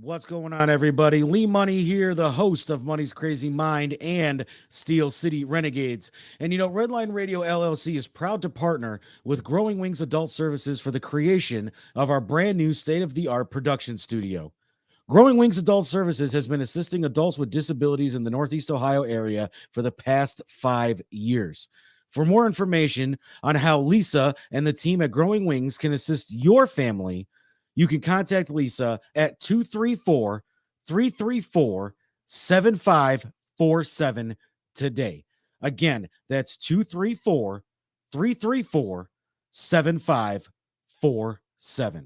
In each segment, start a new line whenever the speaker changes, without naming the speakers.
What's going on, everybody? Lee Money here, the host of Money's Crazy Mind and Steel City Renegades. And Redline Radio LLC is proud to partner with Growing Wings Adult Services for the creation of our brand new state-of-the-art production studio. Growing Wings Adult Services has been assisting adults with disabilities in the Northeast Ohio area for the past 5 years. For more information on how Lisa and the team at Growing Wings can assist your family, you can contact Lisa at 234-334-7547 today. Again, that's 234-334-7547.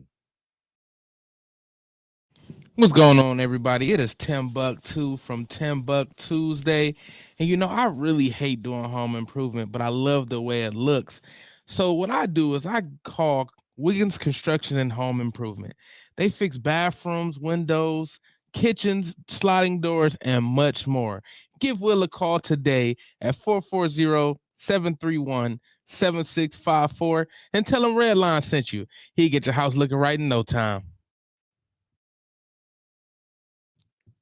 What's going on, everybody? It is Timbuktu from TimbukTuesday. And I really hate doing home improvement, but I love the way it looks. So what I do is I call Wiggins Construction and Home Improvement. They fix bathrooms, windows, kitchens, sliding doors, and much more. Give Will a call today at 440-731-7654 and tell him Redline sent you. He'll get your house looking right in no time.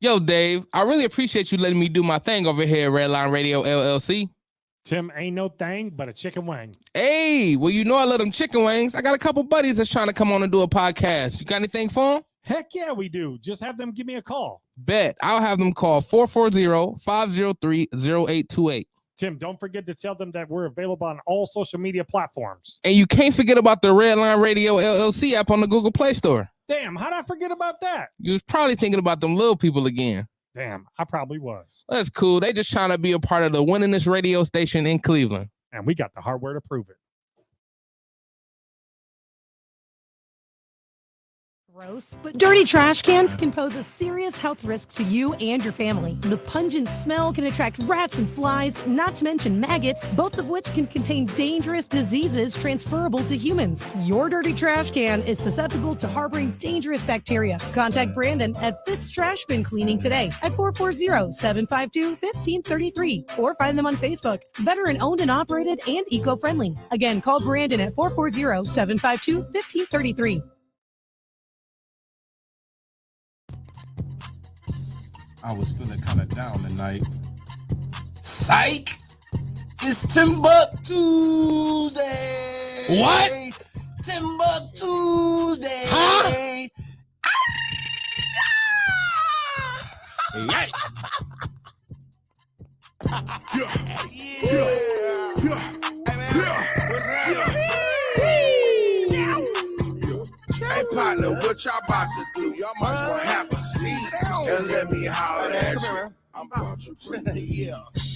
Yo, Dave, I really appreciate you letting me do my thing over here at Redline Radio LLC.
Tim, ain't no thing but a chicken wing.
Hey, well, I love them chicken wings. I got a couple buddies that's trying to come on and do a podcast. You got anything for them?
Heck yeah, we do. Just have them give me a call.
Bet. I'll have them call 440-503-0828.
Tim, don't forget to tell them that we're available on all social media platforms.
And you can't forget about the Redline Radio LLC app on the Google Play Store.
Damn, how'd I forget about that?
You was probably thinking about them little people again.
Damn, I probably was.
That's cool. They just trying to be a part of the winningest radio station in Cleveland.
And we got the hardware to prove it.
Gross, but dirty trash cans can pose a serious health risk to you and your family. The pungent smell can attract rats and flies, not to mention maggots, both of which can contain dangerous diseases transferable to humans. Your dirty trash can is susceptible to harboring dangerous bacteria. Contact Brandon at Fitz Trash Bin Cleaning today at 440-752-1533 or find them on Facebook. Veteran owned and operated and eco-friendly. Again, call Brandon at 440-752-1533.
I was feeling kind of down tonight. Psych! It's TimbukTuesday!
What?
TimbukTuesday!
Huh?
Yeah. Hey, partner, what y'all about to do? Y'all might as well have a seat and let me holler at you. I'm about to bring the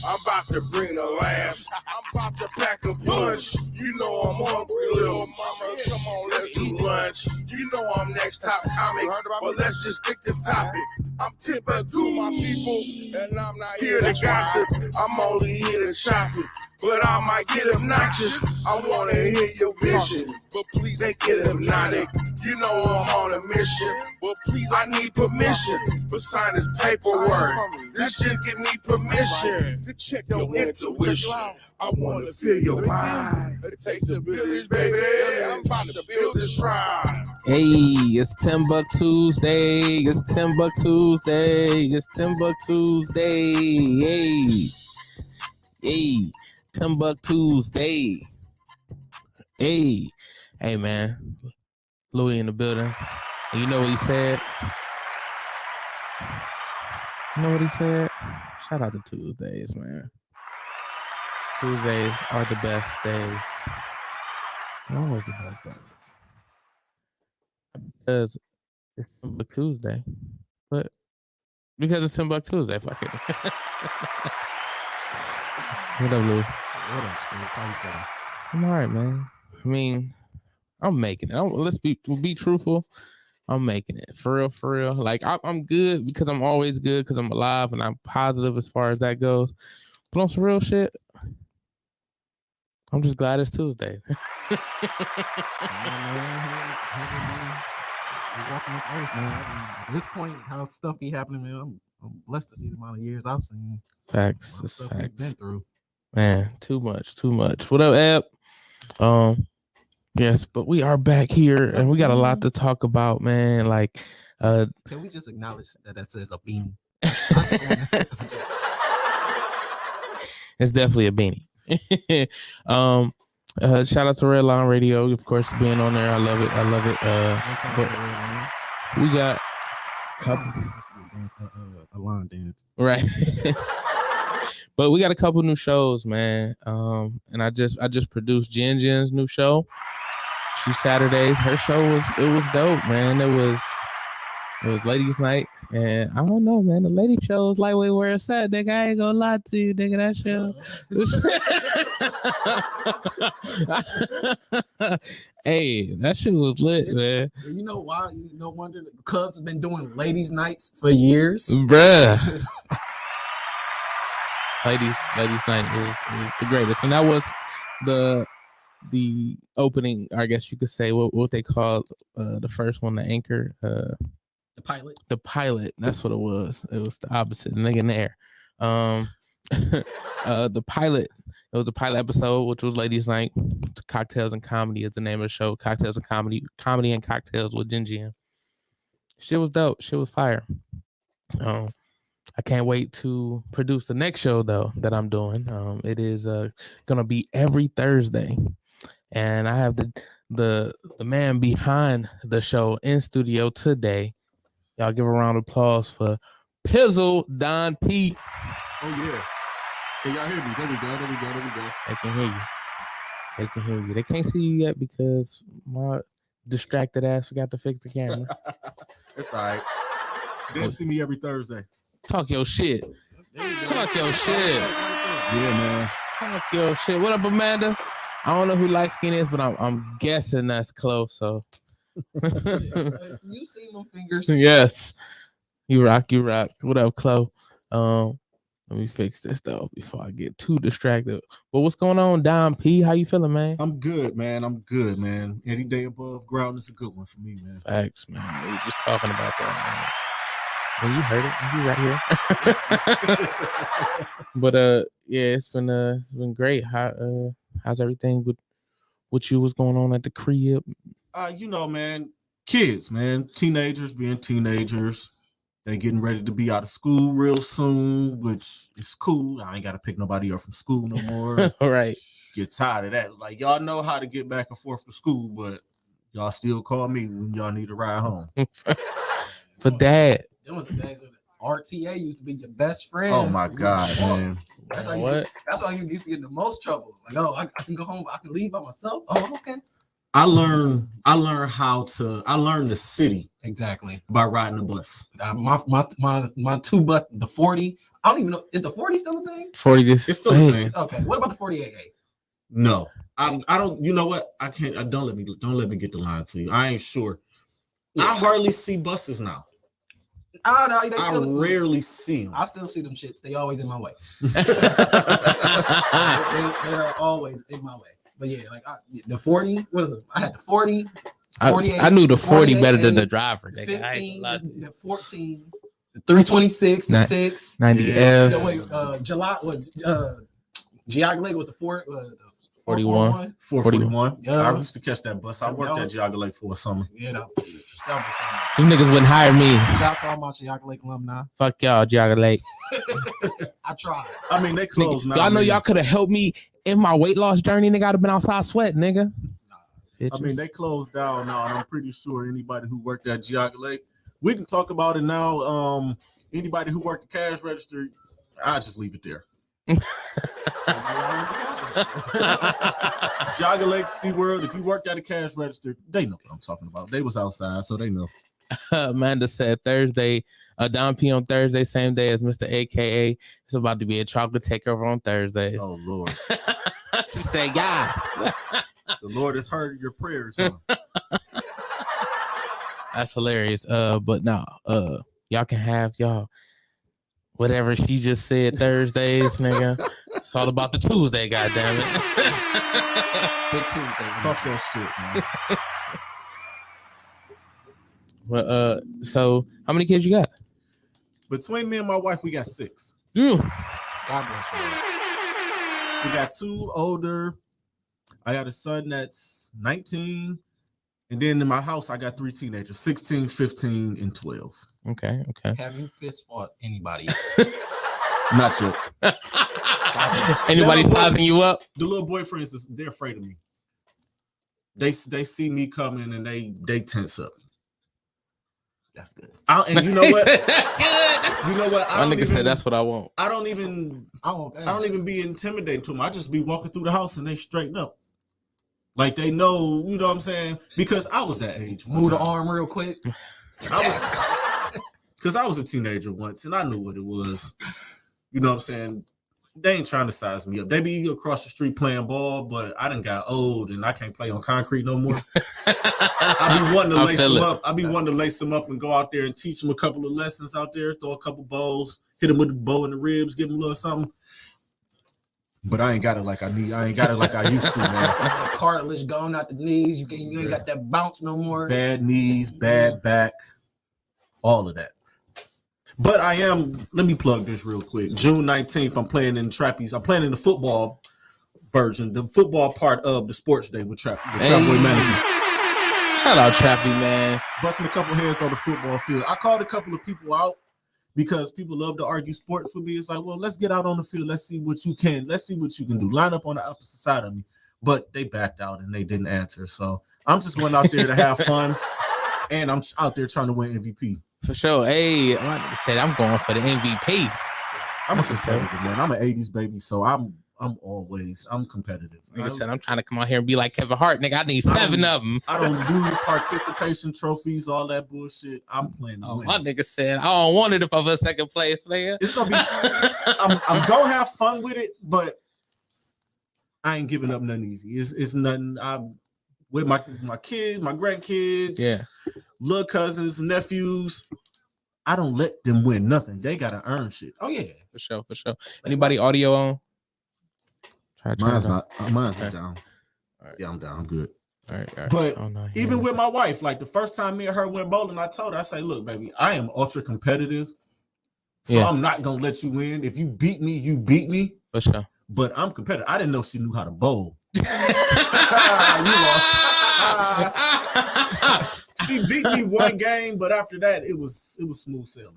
I'm about to bring the laughs. I'm about to pack a punch. You know I'm hungry, little mama. Come on, let's do lunch. You know I'm next top comic, but let's just stick to topic. I'm Timbuktu, my people, and I'm not here to gossip. I'm only here to shop it, but I might get obnoxious. I wanna hear your vision, but please ain't get hypnotic. You know I'm on a mission, but please I need permission to sign this paperwork. This shit give me permission to check your intuition. I wanna feel your mind. It takes a village, baby. I'm about to build this shrine.
Hey, it's TimbukTuesday. It's TimbukTuesday. It's TimbukTuesday. Hey, TimbukTuesday. Hey, man. Louis in the building. And you know what he said? You know what he said? Shout out to Tuesdays, man. Tuesdays are the best days. They're always the best days. Because it's TimbukTuesday. But because it's TimbukTuesday, fuck it. What up, Louis?
What up, Steve? How you feeling?
I'm all right, man. I mean, I'm making it. Let's be truthful. I'm making it for real. Like I'm good because I'm always good because I'm alive and I'm positive as far as that goes. But on some real shit, I'm just glad it's Tuesday.
Man, we're walking this earth, man. At this point, how stuff be happening, man, I'm blessed to see the amount of years I've seen.
Facts. It's
Stuff we've
facts.
been through.
Man, too much. What up, App? Yes, but we are back here and we got a lot to talk about, man. Like
Can we just acknowledge that says a beanie?
It's definitely a beanie. Shout out to Redline Radio, of course, being on there. I love it. But we got
a line dance,
right. But we got a couple new shows, man. And I just produced Jen's new show. She's Saturdays. Her show was dope, man. It was ladies' night, and I don't know, man. The lady show is lightweight where it's at, nigga. I ain't gonna lie to you, nigga. That show. Hey, that shit was lit, man.
You know why? No wonder the Cubs have been doing ladies' nights for years,
bruh. ladies' night is the greatest, and that was the opening, I guess you could say, what they call the first one, the anchor.
The pilot.
That's what it was. It was the opposite, the nigga in the air. The pilot. It was the pilot episode, which was Ladies Night. Cocktails and Comedy is the name of the show. Cocktails and Comedy and Cocktails with Jen. Shit was dope. Shit was fire. I can't wait to produce the next show though that I'm doing. It is gonna be every Thursday, and I have the man behind the show in studio today. Y'all give a round of applause for Lew and Don P.
Oh, yeah. Can y'all hear me? There we go.
They can hear you. They can't see you yet because my distracted ass forgot to fix the camera.
It's all right. They'll see me every Thursday.
Talk your shit.
Yeah, man.
Talk your shit. What up, Amanda? I don't know who light skin is, but I'm guessing that's close. So
You seen them fingers?
yes, you rock. What up, Chloe? Let me fix this though before I get too distracted. But what's going on, Don P? How you feeling, man?
I'm good, man. Any day above ground is a good one for me, man.
Facts, man. We were just talking about that, man. Well, you heard it. You right here. But yeah, it's been great. How's everything with you? What's going on at the crib?
Man, kids, man, teenagers being teenagers. They getting ready to be out of school real soon, which is cool. I ain't got to pick nobody up from school no more.
All right.
Get tired of that. Like, y'all know how to get back and forth to school, but y'all still call me when y'all need a ride home.
For dad.
That was the days of RTA used to be your best friend.
Oh my God, man.
That's how you used to get in the most trouble. Like, oh, I can go home, I can leave by myself. Oh, okay.
I learned the city
exactly
by riding the bus.
My two bus, the 40. I don't even know. Is the 40 still a thing?
40
It's still a thing.
Okay. What about the 48A?
No, I don't. You know what? I can't. Don't let me get the line to you. I ain't sure. Yeah. I hardly see buses now. I rarely see them.
I still see them shits. They always in my way. they are always in my way. But yeah, like the 40, what is it? I had the 40.
I knew the 40 better than the driver.
The 15, the 14, the 326, the 6,
90F.
July, Geauga Lake was the
41.
441. Yeah. I used to catch that bus. I worked at Geauga Lake for a summer.
Yeah, several summers.
Them niggas wouldn't hire me.
Shout out to all my Geauga Lake alumni.
Fuck y'all, Geauga Lake.
I tried.
I mean, they closed now.
Y'all know y'all could have helped me in my weight loss journey. Nigga, I'd have been outside sweating, nigga.
I mean, they closed down now, and I'm pretty sure anybody who worked at Geauga Lake, we can talk about it now. Anybody who worked the cash register, I'll just leave it there. Geauga Lake, SeaWorld, if you worked at a cash register, they know what I'm talking about. They was outside, so they know.
Amanda said Thursday, Don P on Thursday, same day as Mr. AKA. It's about to be a chocolate takeover on Thursdays.
Oh, Lord.
She said, guys.
The Lord has heard your prayers, huh?
That's hilarious. But no, y'all can have y'all whatever she just said Thursdays, nigga. It's all about the Tuesday, goddammit.
Big Tuesday.
Talk that shit, man.
Well, so how many kids you got?
Between me and my wife, we got 6.
God
bless you.
We got 2 older. I got a son that's 19, And then in my house, I got 3 teenagers, 16, 15, and 12.
Okay.
Have you fist fought anybody?
Not yet.
Anybody
Little boy-
sizing you up?
The little boyfriends, they're afraid of me. They see me coming and they tense up.
That's good.
And you know what?
That's good.
You know what?
My nigga said that's what I want.
I don't even be intimidating to them. I just be walking through the house and they straighten up. Like they know, you know what I'm saying? Because I was that age.
Move the arm real quick.
Because I was a teenager once and I knew what it was. You know what I'm saying? They ain't trying to size me up. They be across the street playing ball, but I done got old and I can't play on concrete no more. I be wanting to lace them up. I be wanting to lace them up and go out there and teach them a couple of lessons out there, throw a couple bowls, hit them with the bow in the ribs, give them a little something. But I ain't got it like I need. I ain't got it like I used to, man.
The cartilage gone out the knees. You ain't got that bounce no more.
Bad knees, bad back, all of that. But I am, let me plug this real quick. June 19th, I'm playing in Trappies. I'm playing in the football version, the football part of the sports day with Trap Boy Mannequin.
Shout out Trappy, man.
Busting a couple heads on the football field. I called a couple of people out because people love to argue sports with me. It's like, well, let's get out on the field. Let's see what you can. Let's see what you can do. Line up on the opposite side of me. But they backed out and they didn't answer. So I'm just going out there to have fun. And I'm out there trying to win MVP.
For sure. Hey, I said I'm going for the MVP.
I'm a competitive, man. I'm an 80s baby, so I'm competitive.
Nigga said I'm trying to come out here and be like Kevin Hart. Nigga, I need 7 of them.
I don't do participation trophies, all that bullshit. I'm playing to win.
My nigga said I don't want it if I'm in second place, nigga.
It's gonna be I'm gonna have fun with it, but I ain't giving up nothing easy. It's nothing. I'm with my kids, my grandkids, little cousins, nephews. I don't let them win nothing. They gotta earn shit.
Oh yeah,
for sure. Anybody audio on?
Mine's not down. All right. Yeah, I'm down. I'm good.
All right.
But even with my wife, like the first time me and her went bowling, I told her, I say, look, baby, I am ultra competitive. So I'm not gonna let you win. If you beat me, you beat me.
For sure.
But I'm competitive. I didn't know she knew how to bowl. You lost. She beat me one game, but after that, it was smooth sailing.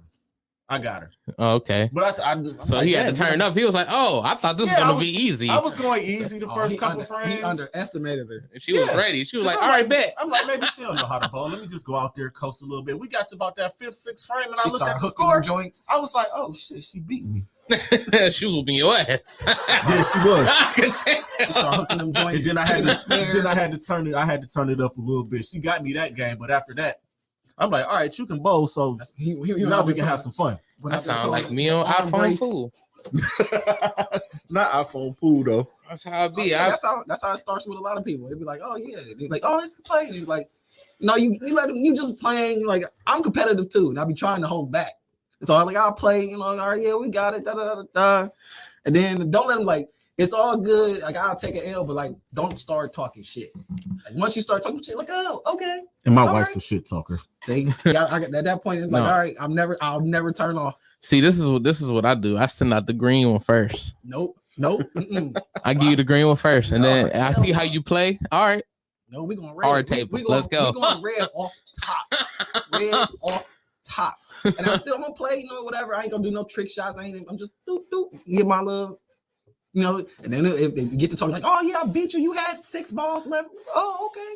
I got her.
Oh, okay.
But
so he had to turn up. He was like, "Oh, I thought this was gonna be easy."
I was going easy the first couple frames.
He underestimated her.
And she was ready. She was like, "All right, bet."
I'm like, maybe she don't know how to bowl. Let me just go out there, coast a little bit. We got to about that 5th, 6th frame, and I looked at the score.
Joints.
I was like, "Oh shit, she beat me."
She was whooping your ass.
Yeah, she was.
She started hooking them joints.
And then I had to turn it. I had to turn it up a little bit. She got me that game, but after that, I'm like, all right, you can bowl, so now we can have some fun.
That sounds like me on iPhone pool.
Not iPhone pool though.
That's how it be.
That's how it starts with a lot of people. They'd be like, oh yeah, they're like, oh, it's playing. They're like, no, you let them, you just playing. You're like, I'm competitive too, and I be trying to hold back. So I'm like, I'll play, you know, all right, yeah, we got it, and then don't let them like. It's all good. Like I'll take an L, but like don't start talking shit. Like once you start talking shit, like oh okay.
And my wife's a shit talker.
See, at that point, it's like all right, I'll never turn off.
See, this is what I do. I send out the green one first.
Nope.
I give you the green one first, and then I see how you play. All right.
No, we going red.
Hard table. Let's go.
We going red off top. Red off top. And I'm still gonna play, you know, whatever. I ain't gonna do no trick shots. I'm just get my love. You know, and then if they get to talk like, oh yeah, I beat you. You had 6 balls left. Oh, okay.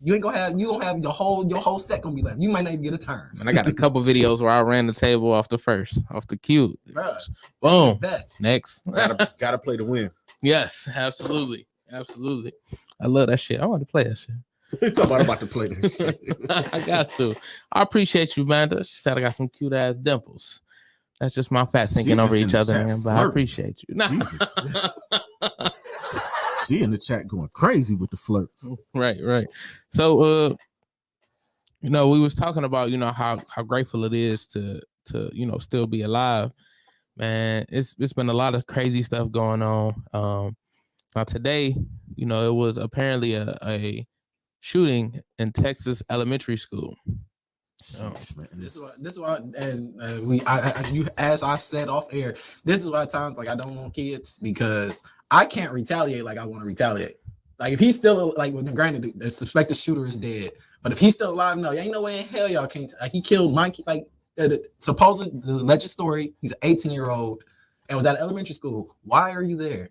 You ain't gonna have your whole set gonna be left. You might not even get a turn.
And I got a couple videos where I ran the table off the cue.
Bruh,
boom.
Best.
Next.
Gotta play to win.
Yes, absolutely. I love that shit. I want to play that shit.
I'm about to play that shit.
I got to. I appreciate you, Vanda. She said I got some cute ass dimples. That's just my fat sinking over each other, man. But I appreciate you.
Jesus. She in the chat going crazy with the flirts.
Right. So, you know, we was talking about, you know, how grateful it is to you know still be alive, man. It's been a lot of crazy stuff going on. Now today, you know, it was apparently a shooting in Texas elementary school.
This is why, and as I said off air, this is why at times like I don't want kids because I can't retaliate like I want to retaliate. Like if he's still like, well, granted, the suspected shooter is dead, But if he's still alive, no, ain't no way in hell y'all can't. Like, he killed Mike. Like, supposed the alleged story, he's an 18-year-old and was at elementary school. Why are you there?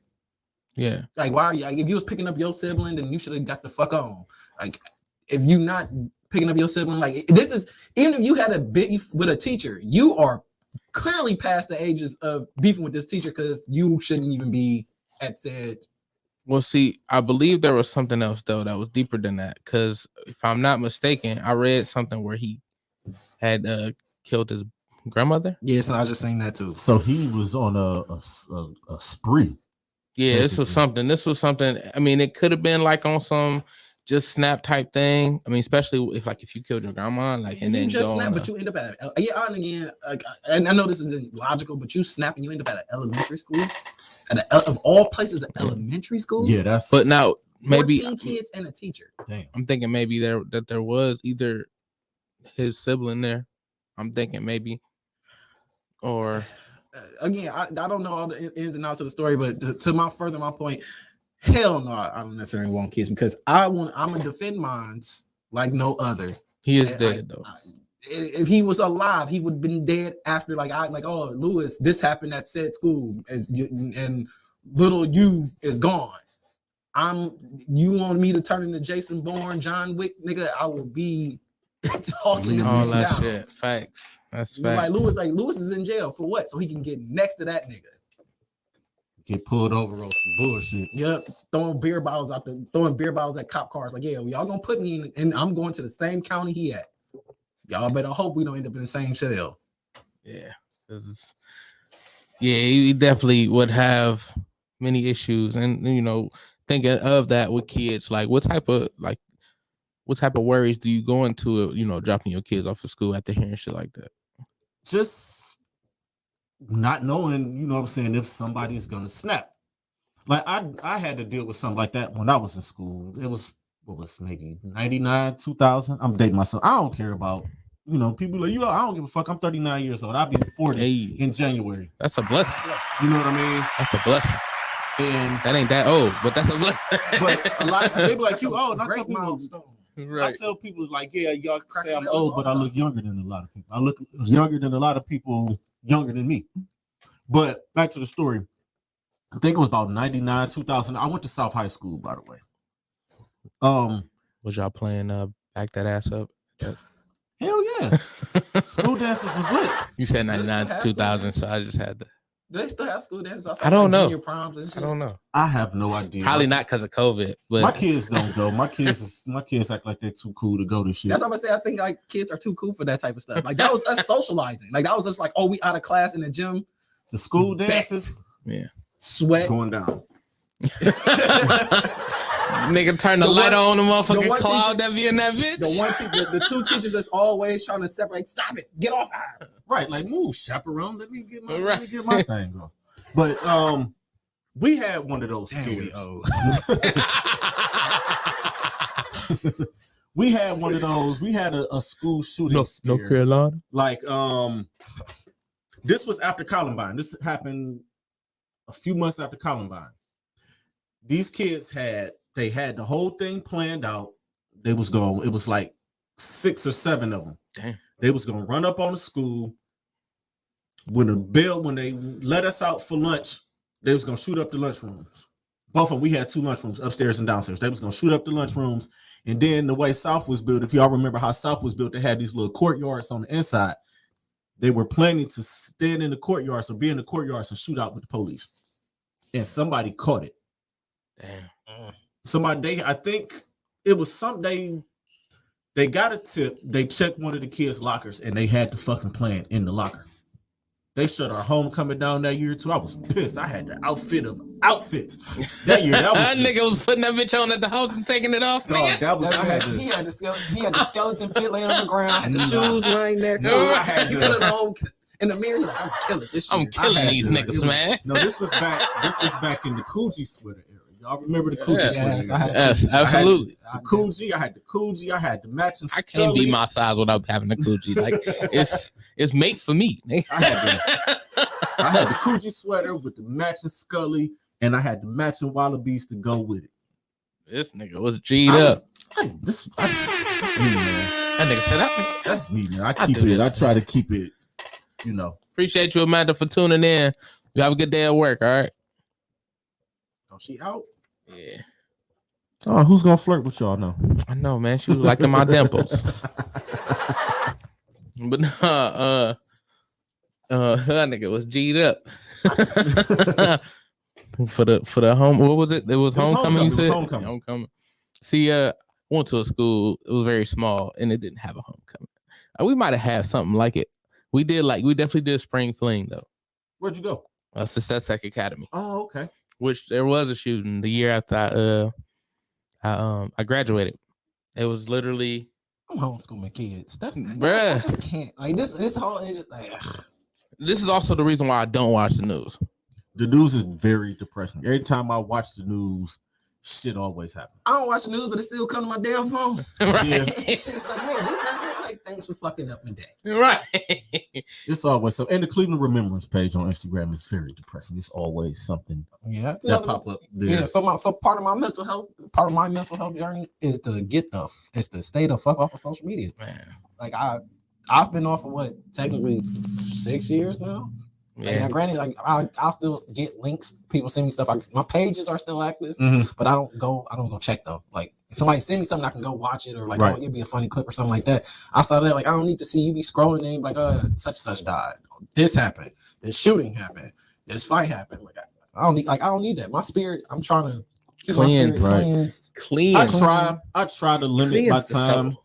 Yeah.
Like, why are you? Like, if you was picking up your sibling, then you should have got the fuck on. Like, if you not picking up your sibling, like, this is, even if you had a beef with a teacher, you are clearly past the ages of beefing with this teacher because you shouldn't even be at said.
Well, see, I believe there was something else though that was deeper than that. Because if I'm not mistaken, I read something where he had killed his grandmother.
Yeah, so I was just saying that too.
So he was on a spree.
Yeah,
basically.
This was something. I mean, it could have been like on some just snap type thing. I mean, especially if you killed your grandma, like, and
you
then
just
go
snap,
on
but you end up at and again, like, and I know this isn't logical, but you snap and you end up at an elementary school, of all places, an elementary school.
Yeah, that's.
But now maybe
14 kids and a teacher.
Damn.
I'm thinking maybe there was either his sibling there. I'm thinking maybe, or
again, I don't know all the ins and outs of the story, but to my point, hell no, I don't necessarily want kids because I'm gonna defend mines like no other.
he is dead though.
If he was alive, he would have been dead after. Oh, Lewis, this happened at said school, and little you is gone. You want me to turn into Jason Bourne, John Wick, nigga? I will be hawking
All
this
that
down.
shit, facts. That's facts.
Lewis is in jail for what? So he can get next to that nigga.
Get pulled over on some bullshit.
Yep, throwing beer bottles at cop cars. Like, yeah, y'all gonna put me in, and I'm going to the same county he at. Y'all better hope we don't end up in the same cell.
Yeah, he definitely would have many issues, and thinking of that with kids, like what type of worries do you go into it? Dropping your kids off of school after hearing shit like that.
Just not knowing, you know what I'm saying, if somebody's gonna snap. Like I had to deal with something like that when I was in school. It was maybe 99, 2000. I'm dating myself. I don't care about, people like, I don't give a fuck. I'm 39 years old. I'll be 40 in January.
That's a blessing.
You know what I mean?
That's a blessing.
And
that ain't that old, but that's a blessing.
But a lot of people, they be like, you old. I
Right.
tell people like, yeah, y'all say I'm old, but I look younger than a lot of people. I look younger than a lot of people younger than me. But back to the story. I think it was about 99, 2000. I went to South High School, by the way.
Was y'all playing back that ass up?
Hell yeah. School dances was lit.
You said 99 to 2000, so I just had to.
Do they still have school dances?
I don't know.
Junior proms and shit?
I don't know.
I have no idea.
Probably not because of COVID. But
my kids don't go. My kids act like they're too cool to go to shit.
That's what I'm saying. I think like kids are too cool for that type of stuff. Like that was us socializing. Like that was just like, oh, we out of class in the gym.
The school dances,
yeah,
sweat
going down.
Nigga turn the light on the motherfucking cloud
teacher,
that be in that bitch.
The two teachers that's always trying to separate. Stop it. Get off her.
Right, like move, chaperone. Let me get my thing off. But we had one of those scares. We had one of those. We had a school shooting scare.
North Carolina.
Like this was after Columbine. This happened a few months after Columbine. These kids had the whole thing planned out. It was like 6 or 7 of them.
Damn.
They was gonna run up on the school. When they let us out for lunch, they was gonna shoot up the lunchrooms. Both of them, we had 2 lunchrooms, upstairs and downstairs. They was gonna shoot up the lunchrooms. And then the way South was built, if y'all remember how South was built, they had these little courtyards on the inside. They were planning to stand in the courtyards or be in the courtyards and shoot out with the police. And somebody caught it.
Damn.
Somebody, I think it was something, they got a tip. They checked one of the kids' lockers and they had the fucking plan in the locker. They shut our homecoming down that year too. I was pissed. I had the outfit of outfits that year.
That nigga was putting that bitch on at the house and taking it off.
Dog,
He had the skeleton fit laying on the ground. Had the shoes laying there too.
I had
you put it on in the mirror. Like, I'm killing this shit.
I'm killing these niggas, man.
No, this was back in the Coogee sweater era. Y'all remember the Coogee sweater?
Yes, absolutely.
The Coogee. I had the Coogee. I had the matching.
I can't be my size without having the Coogee. Like it's made for me.
I had the Coogee sweater with the matching Scully, and I had the matching Wallabies to go with it.
This nigga was G'd up.
That's me, man.
That nigga said that.
That's me, man. I
I
keep
do
it.
this,
I try to keep it. You know.
Appreciate you, Amanda, for tuning in. You have a good day at work. All right.
Oh, she out?
Yeah.
Oh, who's gonna flirt with y'all now?
I know, man. She was liking my dimples. But that nigga was G'd up. for the home, what was it? It was homecoming. You said homecoming. See, went to a school. It was very small, and it didn't have a homecoming. We might have had something like it. We definitely did spring fling though.
Where'd you go?
Success Tech Academy.
Oh, okay.
Which there was a shooting the year after I graduated. It was literally.
I'm homeschooling kids. That's
bruh.
I just can't. Like this whole is just like
This is also the reason why I don't watch the news.
The news is very depressing. Every time I watch the news, shit always happens.
I don't watch the news, but it still comes to my damn phone.
Right.
Yeah.
Shit's like, hey, this happened. Like, thanks for fucking up my day.
Right.
It's always so. And the Cleveland Remembrance page on Instagram is very depressing. It's always something that pop up there.
Yeah, for part of my mental health, journey is to stay the fuck off of social media.
Man.
Like I've been off of what technically 6 years now.
Yeah.
Like, now, granted, like I'll still get links. People send me stuff. My pages are still active,
Mhm.
but I don't go check them. Like if somebody send me something, I can go watch it or like,
Right.
oh, it'd be a funny clip or something like that. Outside of that, like I don't need to see you be scrolling and like, such and such died. This happened. This shooting happened. This fight happened. Like I don't need that. My spirit. I'm trying to keep my spirit cleansed.
Clean.
I try to limit my time.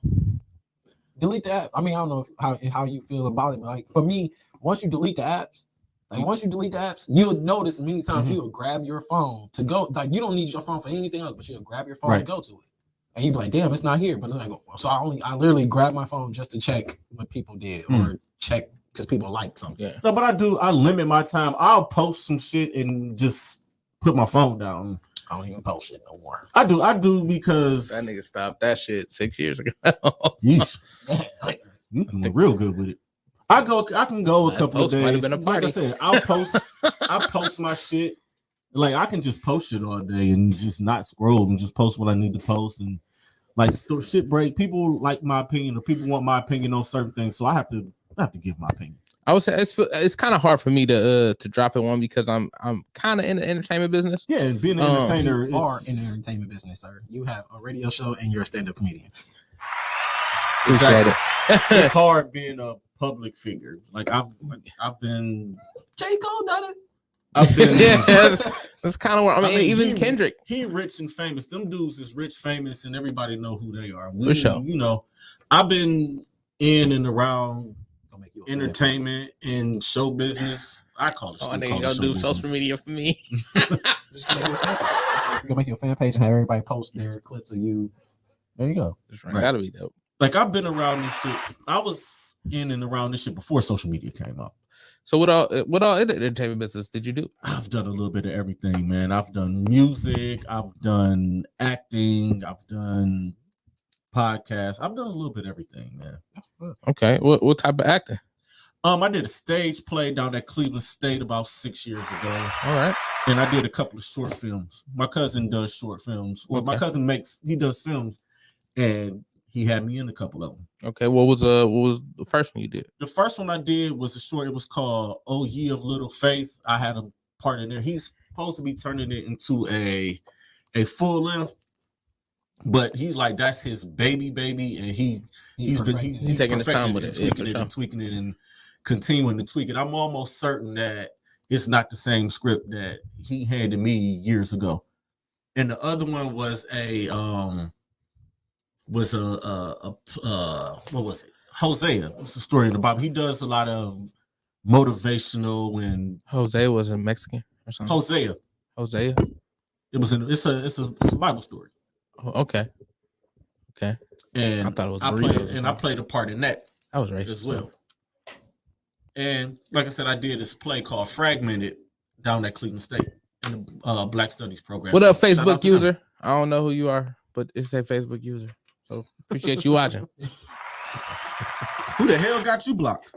Delete the app. I mean, I don't know how you feel about it, but like for me, once you delete the apps, you'll notice many times you'll grab your phone to go. Like you don't need your phone for anything else, but you'll grab your phone to go to it, and you'll be like, "Damn, it's not here." But then I literally grab my phone just to check what people did or check because people like something.
Yeah.
No, but I limit my time. I'll post some shit and just put my phone down.
I don't even post shit no more.
I do because
That nigga stopped that shit 6 years ago.
Yeesh.
Like,
You doing real good with it. I can go a couple of days. Like I said, I'll post my shit. Like I can just post shit all day and just not scroll and just post what I need to post and like shit break. People like my opinion or people want my opinion on certain things, so I have to give my opinion.
I would say it's kind of hard for me to drop it one because I'm kind of in the entertainment business.
Yeah, and being an entertainer,
you are in the entertainment business, sir. You have a radio show and you're a stand-up comedian.
Appreciate it.
It's hard being a public figure. Like I've been
J. Cole done it.
I've been
that's kind of what I mean. Even Kendrick,
he rich and famous. Them dudes is rich, famous, and everybody know who they are.
For sure.
You know, I've been in and around entertainment and show business. I call it.
Oh, nigga, gonna do social media for me.
You'll make your fan page and have everybody post their clips of you. There you go.
Right. That'll be dope.
Like I've been around this shit. I was in and around this shit before social media came up.
So what all entertainment business did you do?
I've done a little bit of everything, man. I've done music. I've done acting. I've done podcasts. I've done a little bit of everything, man.
Okay. What type of acting?
I did a stage play down at Cleveland State about 6 years ago.
All right.
And I did a couple of short films. My cousin does short films. Well, my cousin does films, and he had me in a couple of them.
Okay. What was the first one you did?
The first one I did was a short. It was called "Oh Ye of Little Faith." I had a part in there. He's supposed to be turning it into a full length, but he's like that's his baby, and he's
taking his time with it,
tweaking it, and continuing to tweak it. I'm almost certain that it's not the same script that he handed me years ago. And the other one was what was it? Hosea. It's a story in the Bible. He does a lot of motivational and
Hosea was a Mexican or something. Hosea.
It's a Bible story.
Oh, okay. And I thought it was
I played a part in that.
I was racist
as well. And like I said, I did this play called Fragmented down at Cleveland State in the Black Studies program.
What up, Facebook user? I don't know who you are, but it's a Facebook user. So appreciate you watching.
Who the hell got you blocked?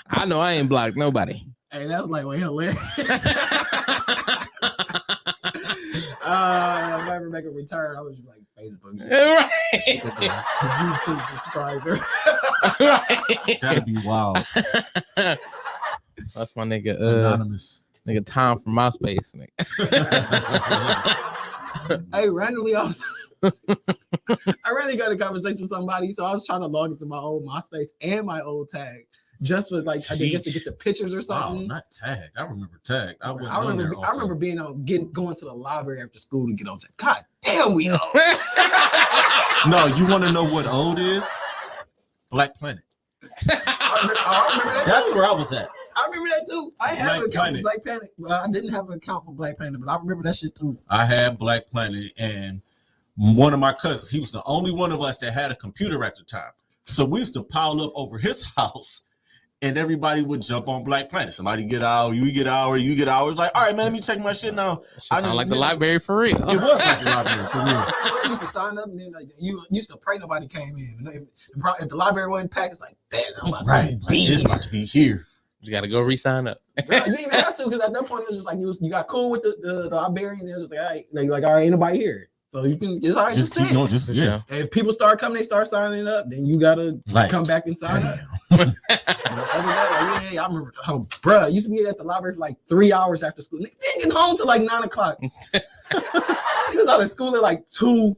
I know I ain't blocked nobody.
Hey, that's like way hilarious. If I ever make a return, I would just be like Facebook.
Right.
YouTube subscriber.
That'd be wild.
That's my nigga.
Anonymous.
Nigga Tom from MySpace.
Hey, randomly, I randomly got a conversation with somebody, so I was trying to log into my old MySpace and my old tag, just with like I guess to get the pictures or
Wow,
something.
not tag. I remember tag. I
remember being on going to the library after school to get on tag. God damn, we old.
No, you want to know what old is? Black Planet.
I remember that.
That's
too.
where I was at.
I remember that too. I had an account
Planet.
for Black Planet. Well, I didn't have an account for Black Planet, but I remember that shit too.
I had Black Planet, and one of my cousins, he was the only one of us that had a computer at the time. So we used to pile up over his house, and everybody would jump on Black Planet. Somebody get out, you get out, you get out. It's like, all right, man, let me check my shit now.
I sound like the library for real.
It was like the library for real.
I used to sign up, and then like you used to pray nobody came in. And if the library wasn't packed, it's like, man, I'm about
Right, it's about to be here.
You got to go re-sign up.
You didn't even have to, because at that point it was just like you got cool with the librarian. And it was just like, all right, like all right, ain't nobody here, so you can it's all right.
Just keep going, just yeah.
And if people start coming, they start signing up. Then you gotta come back and sign up. Other than that, like, yeah, I remember, bruh, I used to be at the library for like 3 hours after school. Nigga didn't get home till like 9 o'clock. He was out of school at like 2.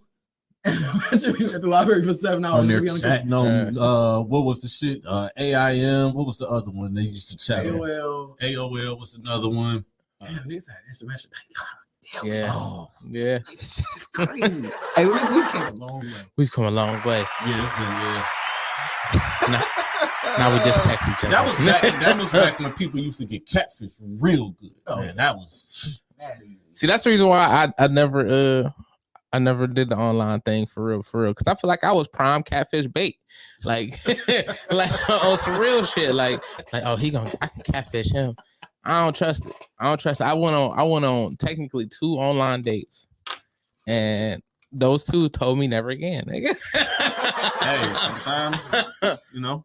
And imagine being at the library for 7 hours.
On their chatting on what was the shit? AIM. What was the other one they used to chat on? AOL was another one.
Damn, this had instant message. Damn,
Yeah.
oh,
Yeah.
like, this shit is crazy. Hey, we came a long way.
We've come a long way.
Yeah, it's been
Now we just text each other.
That was back when people used to get catfish real good. Oh, man, that was
That easy.
See, that's the reason why I never did the online thing for real, because I feel like I was prime catfish bait, like on some real shit, like oh I can catfish him. I don't trust it. I went on technically 2 online dates, and those 2 told me never again. Hey,
sometimes you know.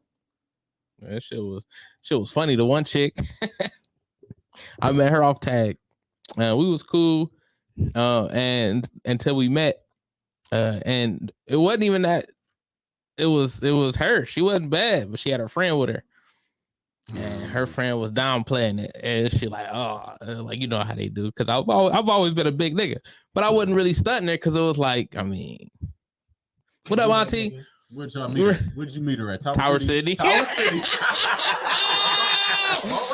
That shit was funny. The one chick, I met her off tag. We was cool. And until we met, and it wasn't even that. It was her. She wasn't bad, but she had her friend with her, and her friend was downplaying it, and she like, like you know how they do. Because I've always been a big nigga, but I wasn't really stunting her because it was like, I mean, what up, Auntie?
Where'd y'all meet her? Where'd you meet her at?
Tower City.
Tower City.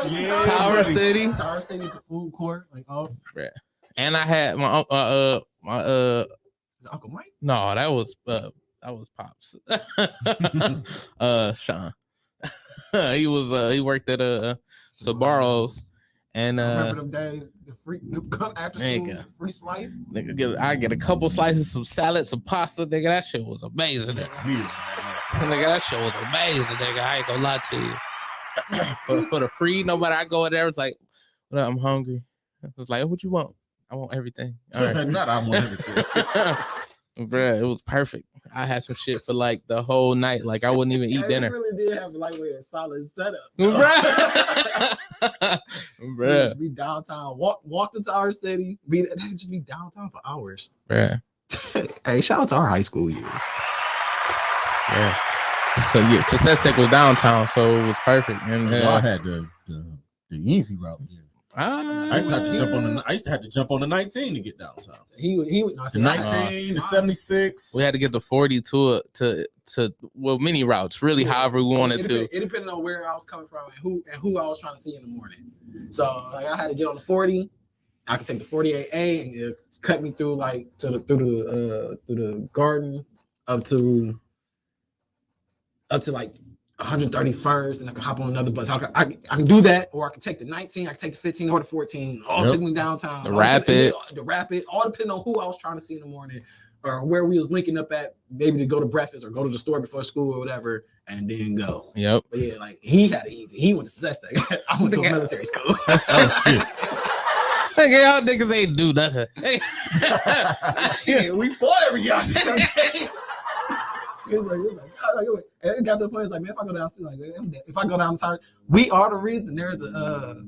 Yeah,
Tower City.
Tower City, the food court, like
And I had my
is it Uncle Mike?
No, that was Pops. Sean. He worked at Sabaro's, and
I remember them days, the free after school free slice.
Nigga, I get a couple slices, some salad, some pasta. Nigga, that shit was amazing. Nigga, that shit was amazing. Nigga, I ain't gonna lie to you. for the free, nobody I go in there, it's like, what up, I'm hungry. It's like, what you want? I want everything. All right.
Not I want everything.
Bruh, it was perfect. I had some shit for like the whole night. Like I wouldn't even eat dinner.
We really did have a lightweight and solid setup.
Bruh.
Be downtown. Walk to Tower City. Just be downtown for hours.
Bruh.
Hey, shout out to our high school years.
Yeah. So yeah, Success Tech was downtown, so it was perfect. And
I had the easy route there. I used to have to jump on the 19 to get downtown.
He would
the 19, the 76.
We had to get the 40 to mini routes, really, however we wanted to.
It depended on where I was coming from and who I was trying to see in the morning. So like I had to get on the 40. I could take the 48A and it cut me through like through the garden up to like 131st, and I can hop on another bus. I can do that, or I can take the 19, I can take the 15 or the 14. All take me downtown.
The Rapid,
all depending on who I was trying to see in the morning, or where we was linking up at, maybe to go to breakfast or go to the store before school or whatever, and then go.
Yep.
But yeah, like he had it easy. He went to Success Tech. I went to a military school.
Oh shit.
Nigga, y'all niggas ain't do nothing.
Shit, we fought every goddamn day. It was like, God, and it got to the point. It's like, man, if I go down to like, if I go down to Tower, we are the reason there's a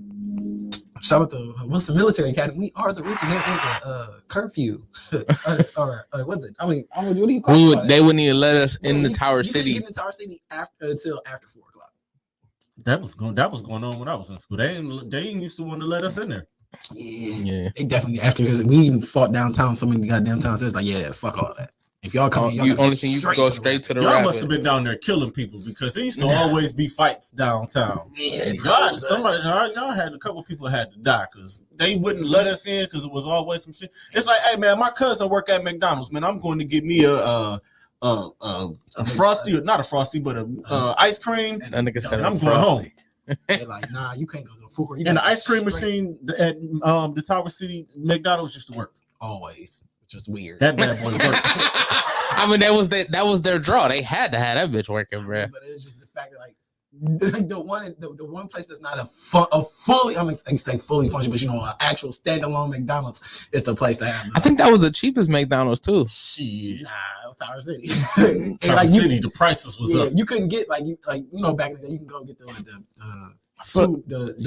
Shout out to Wilson Military Academy. We are the reason there is a curfew. or what's it? I mean, what do you call it?
They wouldn't even let us in the Tower
you
City.
You couldn't get in the Tower City until after 4 o'clock.
That was going on when I was in school. They didn't used to want to let us in there.
Yeah. They definitely after because we even fought downtown so many goddamn times. It's like, yeah, fuck all that. If y'all come,
you only thing you can go straight to the.
Y'all must have been down there killing people because there used to always be fights downtown.
Yeah,
y'all had a couple people had to die because they wouldn't let us in because it was always some shit. It's like, hey man, my cousin work at McDonald's. Man, I'm going to get me a frosty, not a frosty, but a ice cream.
That nigga said
I'm going home.
They're like, nah, you can't go to the food court.
And the ice cream machine at the Tower City McDonald's used to work
always. Just weird.
That bad boy worked.
I mean, that was their draw. They had to have that bitch working, bro.
But it's just the fact that like the one place that's not a fully, I say fully functional, but an actual standalone McDonald's is the place to have.
I think that was the cheapest McDonald's too.
Shit.
Nah, it was Tower City.
Tower City, the prices was up.
You couldn't get back in the day, you can go get the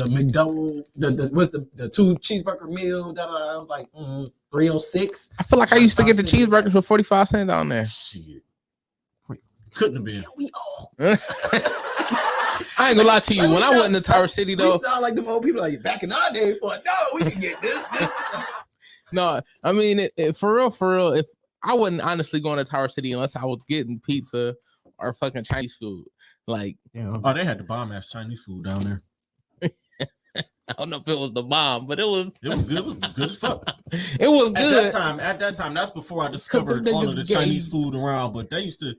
McDouble, the 2 cheeseburger meal. I was like $3.06.
I feel like I used to get the cheeseburgers for 45 cents down there.
Shit, couldn't have been.
We all.
I ain't gonna lie to you. When I went in the Tower City, though,
we sound like them old people like back in our day. But no, we can get this.
No, I mean, for real. If I wasn't honestly going to Tower City unless I was getting pizza or fucking Chinese food, like,
oh, they had the bomb ass Chinese food down there.
I don't know if it was the bomb, but it was
good. It was good as fuck.
It was good
at that time. That's before I discovered all of the Chinese food around. But they used to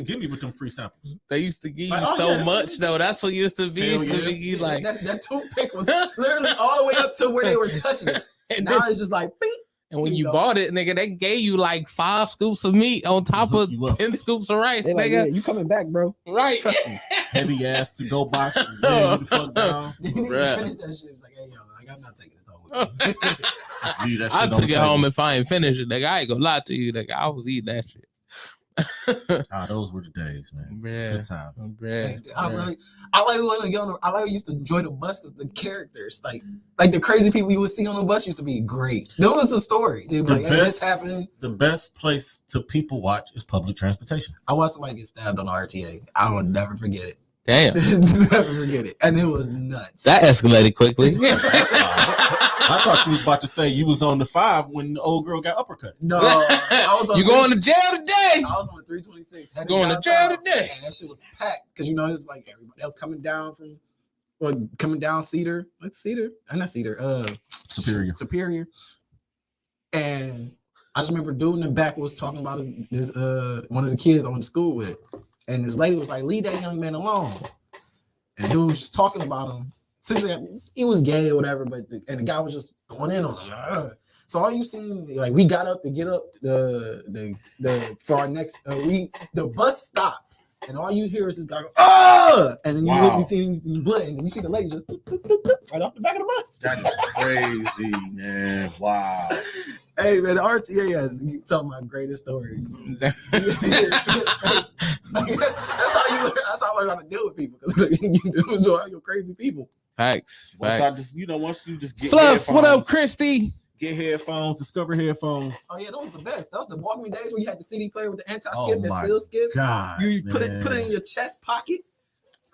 give me with them free samples.
They used to give you much though. That's what used to be. You like
that toothpick was literally all the way up to where they were touching it. And now it's just like bing.
And when you bought it, nigga, they gave you like 5 scoops of meat on top of 10 scoops of rice, nigga.
Like, yeah, you coming back, bro?
Right.
Trust me.
Heavy ass to go box. The fuck down.
He didn't finish that shit. It was like, hey, yo, I'm not taking it home.
Just leave that shit
I
on
took
the
it
table.
home if I ain't finished it, nigga. I ain't gonna lie to you, nigga. I was eating that shit.
Those were the days, man. Good times.
I like used to enjoy the bus because the characters, like the crazy people you would see on the bus used to be great. Those was the stories. It was like, hey, this happened.
The best place to people watch is public transportation.
I watched somebody get stabbed on the RTA. I will never forget it.
Damn.
Never forget it. And it was nuts.
That escalated quickly.
I thought you was about to say you was on the 5 when the old girl got uppercut.
No, I was on
you going to jail today?
I was on 326.
Going to jail today.
And that shit was packed because it was like everybody else coming down Cedar, like Cedar, not Cedar, Superior. And I just remember dude in the back was talking about this one of the kids I went to school with, and this lady was like, "Leave that young man alone." And dude was just talking about him. Essentially, he was gay or whatever, but the guy was just going in on him. So all you seen, like, we got up to get up the for our next the bus stopped, and all you hear is this guy go, "Ah!" And then you look, you see blood, and then you see the lady just right off the back of the bus.
That is crazy, man. Wow.
Hey man, the RTA talking about greatest stories. That's how I learned how to deal with people, because you're crazy people.
Facts.
Once you just get
Fluff, what up, Christy?
Get headphones, discover headphones.
Oh yeah, that was the best. That was the Walkman days where you had the CD player with the anti-skip that still skip.
God,
you put it in your chest pocket.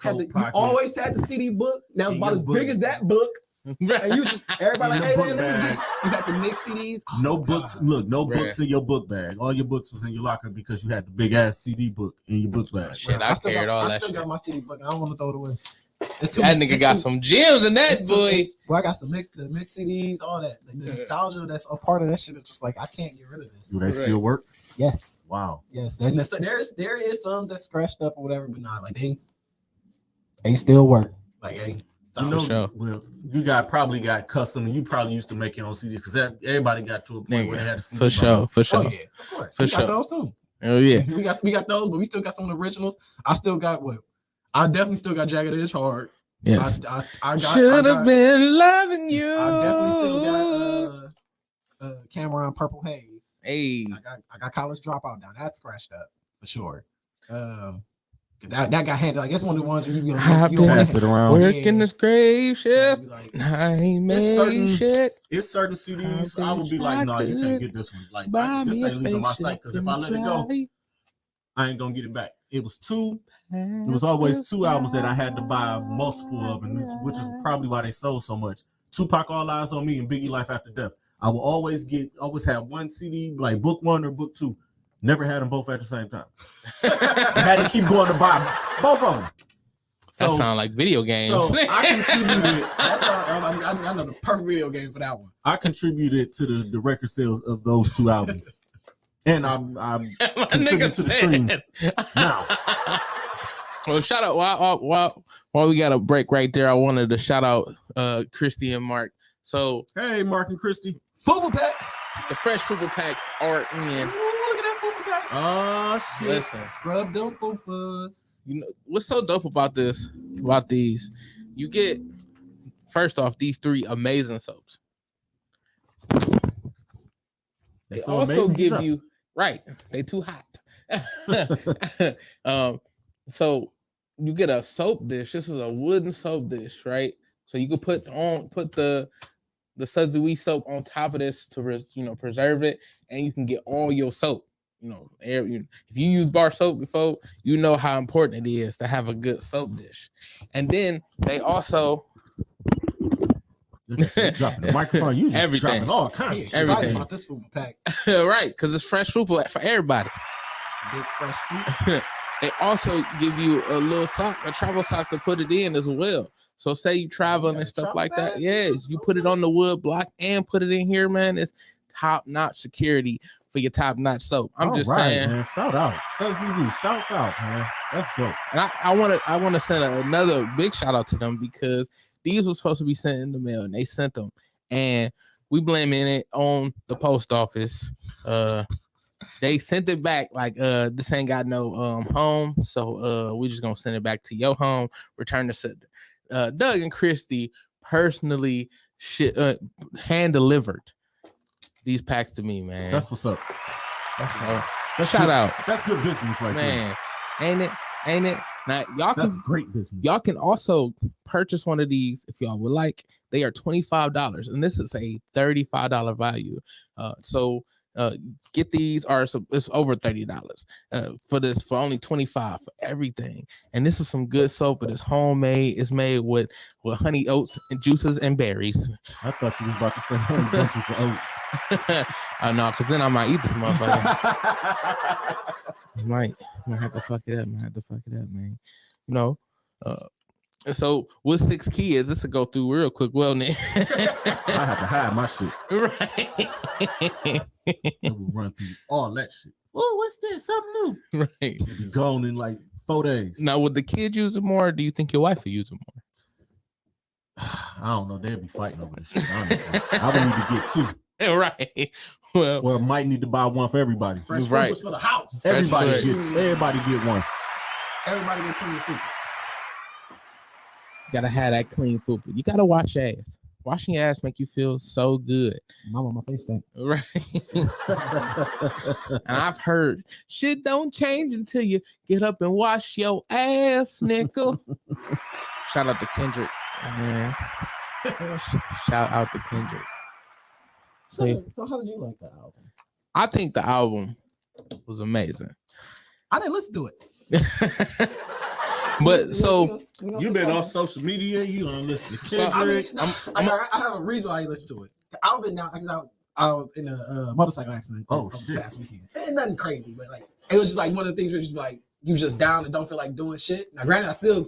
You always had the CD book that was about as big as that book. And you just, everybody like, hey, you got the mixed CDs.
No books. Look, no books in your book bag. All your books was in your locker because you had the big ass CD book in your book bag.
Shit, I carried all that shit.
I still got my CD book. I don't want to throw it away.
That nigga got some gems in that boy.
Boy, I got the mixed CDs, all that. Like, the nostalgia that's a part of that shit. It's just like, I can't get rid of this.
Do they still work?
Yes.
Wow.
Yes. And there is some that's scratched up or whatever, but not like they still work. Like, hey.
Well, you probably got custom, and you probably used to make your own CDs because everybody got to a point where they had a CD.
For sure.
Oh yeah, of course. We got those too.
Oh yeah,
we got those, but we still got some of the originals. I still got I definitely still got Jagged Edge Hard.
Yes.
I
should have been loving you.
I definitely still got Cameron Purple Haze.
Hey,
I got College Dropout down. That's scratched up for sure. That got handed. Like that's one of the ones where you
I've
don't
been
pass it around.
working this grave shift.
like,
I ain't
It's certain-
made shit.
It's certain CDs I would
wish
be like,
I
no, you
could
can't get this one. Like,
Buy
this
me a
ain't leaving my
spaceship
sight because if I let it go, I ain't gonna get it back. It was two. It was always two albums that I had to buy multiple of, and which is probably why they sold so much. Tupac, All Eyes on Me, and Biggie, Life After Death. I will always have one CD, like book one or book two. Never had them both at the same time. I had to keep going to buy both of them.
That sound like video games.
So I contributed.
I know the perfect video game for that one.
I contributed to the record sales of those two albums, and I'm contributing to the streams now.
Well, shout out while we got a break right there. I wanted to shout out Christy and Mark. So
Hey, Mark and Christy.
Fufu pack.
the fresh Fupa packs are in.
Ooh, look at that fufu pack.
Oh shit!
Listen,
Scrub them fufas.
you know what's so dope about these? You get first off these 3 amazing soaps. They
so
also
amazing,
give you right. They too hot. So you get a soap dish. This is a wooden soap dish, right? So you can put the Suzui soap on top of this to preserve it, and you can get all your soap. If you use bar soap before, you know how important it is to have a good soap dish. And then they also
dropping the microphone. You just
everything,
dropping all kinds of shit.
everything
About this fufu pack.
right? Because it's fresh food for everybody.
Big fresh food.
They also give you a little sock, a travel sock to put it in as well. So say you traveling and stuff like that. Yeah, you put it on the wood block and put it in here, man. It's top-notch security for your top-notch soap. I'm just saying.
Man. Shout out. Shouts out, man. That's dope.
And I want to send another big shout out to them because these were supposed to be sent in the mail and they sent them. And we blaming it on the post office. They sent it back like this ain't got no home, so we just gonna send it back to your home. Return the set. Doug and Christy personally hand delivered these packs to me, man.
That's what's up.
That's
good,
out.
That's good business right
Man, ain't it? Now y'all
That's great business.
Y'all can also purchase one of these if y'all would like. They are $25, and this is a $35 value. So get these, it's over $30 for only $25 for everything. And this is some good soap. It is homemade. It's made with honey oats and juices and berries.
I thought you was about to say honey bunches of oats.
No, because then I might eat this motherfucker. I might have to fuck it up. Man. So with 6 kids, this will go through real quick. Well, Nick.
I have to hide my shit.
Right.
It will run through all that shit. Oh, what's this? Something new.
Right.
It'll be gone in like 4 days.
Now, would the kids use it more, or do you think your wife will use it more?
I don't know. They'll be fighting over this shit, honestly. I would need to get 2.
Right. Well,
or might need to buy one for everybody.
Fresh
right.
fupas for the house.
Everybody
Fresh
get one.
Everybody get clean your fupas.
gotta have that clean food. You gotta wash your ass. Washing your ass make you feel so good.
Mama, my face stank.
Right. And I've heard shit don't change until you get up and wash your ass, nickel. Shout out to Kendrick. Man. Shout out to Kendrick.
So how did you like that album?
I think the album was amazing.
I didn't listen to it.
But so
You've been off social media. You don't listen to Kendrick.
I have a reason why I listen to it. I've been down because I was in a motorcycle accident.
Shit.
Past weekend. Ain't nothing crazy, but like it was just like one of the things where you just down and don't feel like doing shit. Now, granted, I still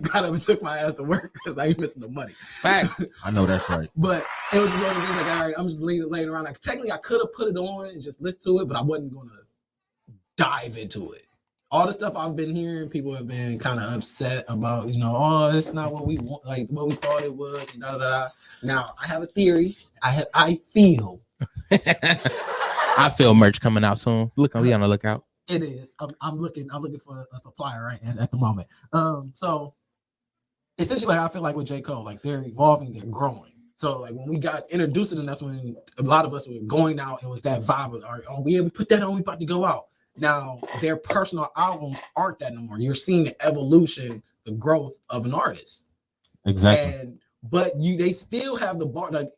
got up and took my ass to work because I ain't missing the money.
facts.
I know that's right.
But it was just one of the things like, all right, I'm just laying around. Like technically, I could have put it on and just listened to it, but I wasn't gonna dive into it. All the stuff I've been hearing, people have been kind of upset about, oh, it's not what we want, like what we thought it was. Da, da, da. Now, I have a theory. I feel.
I feel merch coming out soon. Be on the lookout.
It is. I'm looking for a supplier right at the moment. So essentially, I feel like with J. Cole, like they're evolving, they're growing. So like when we got introduced to them, that's when a lot of us were going out. It was that vibe of, all right, we put that on, we about to go out. Now, their personal albums aren't that no more. You're seeing the evolution, the growth of an artist.
Exactly.
But they still have the bar. Like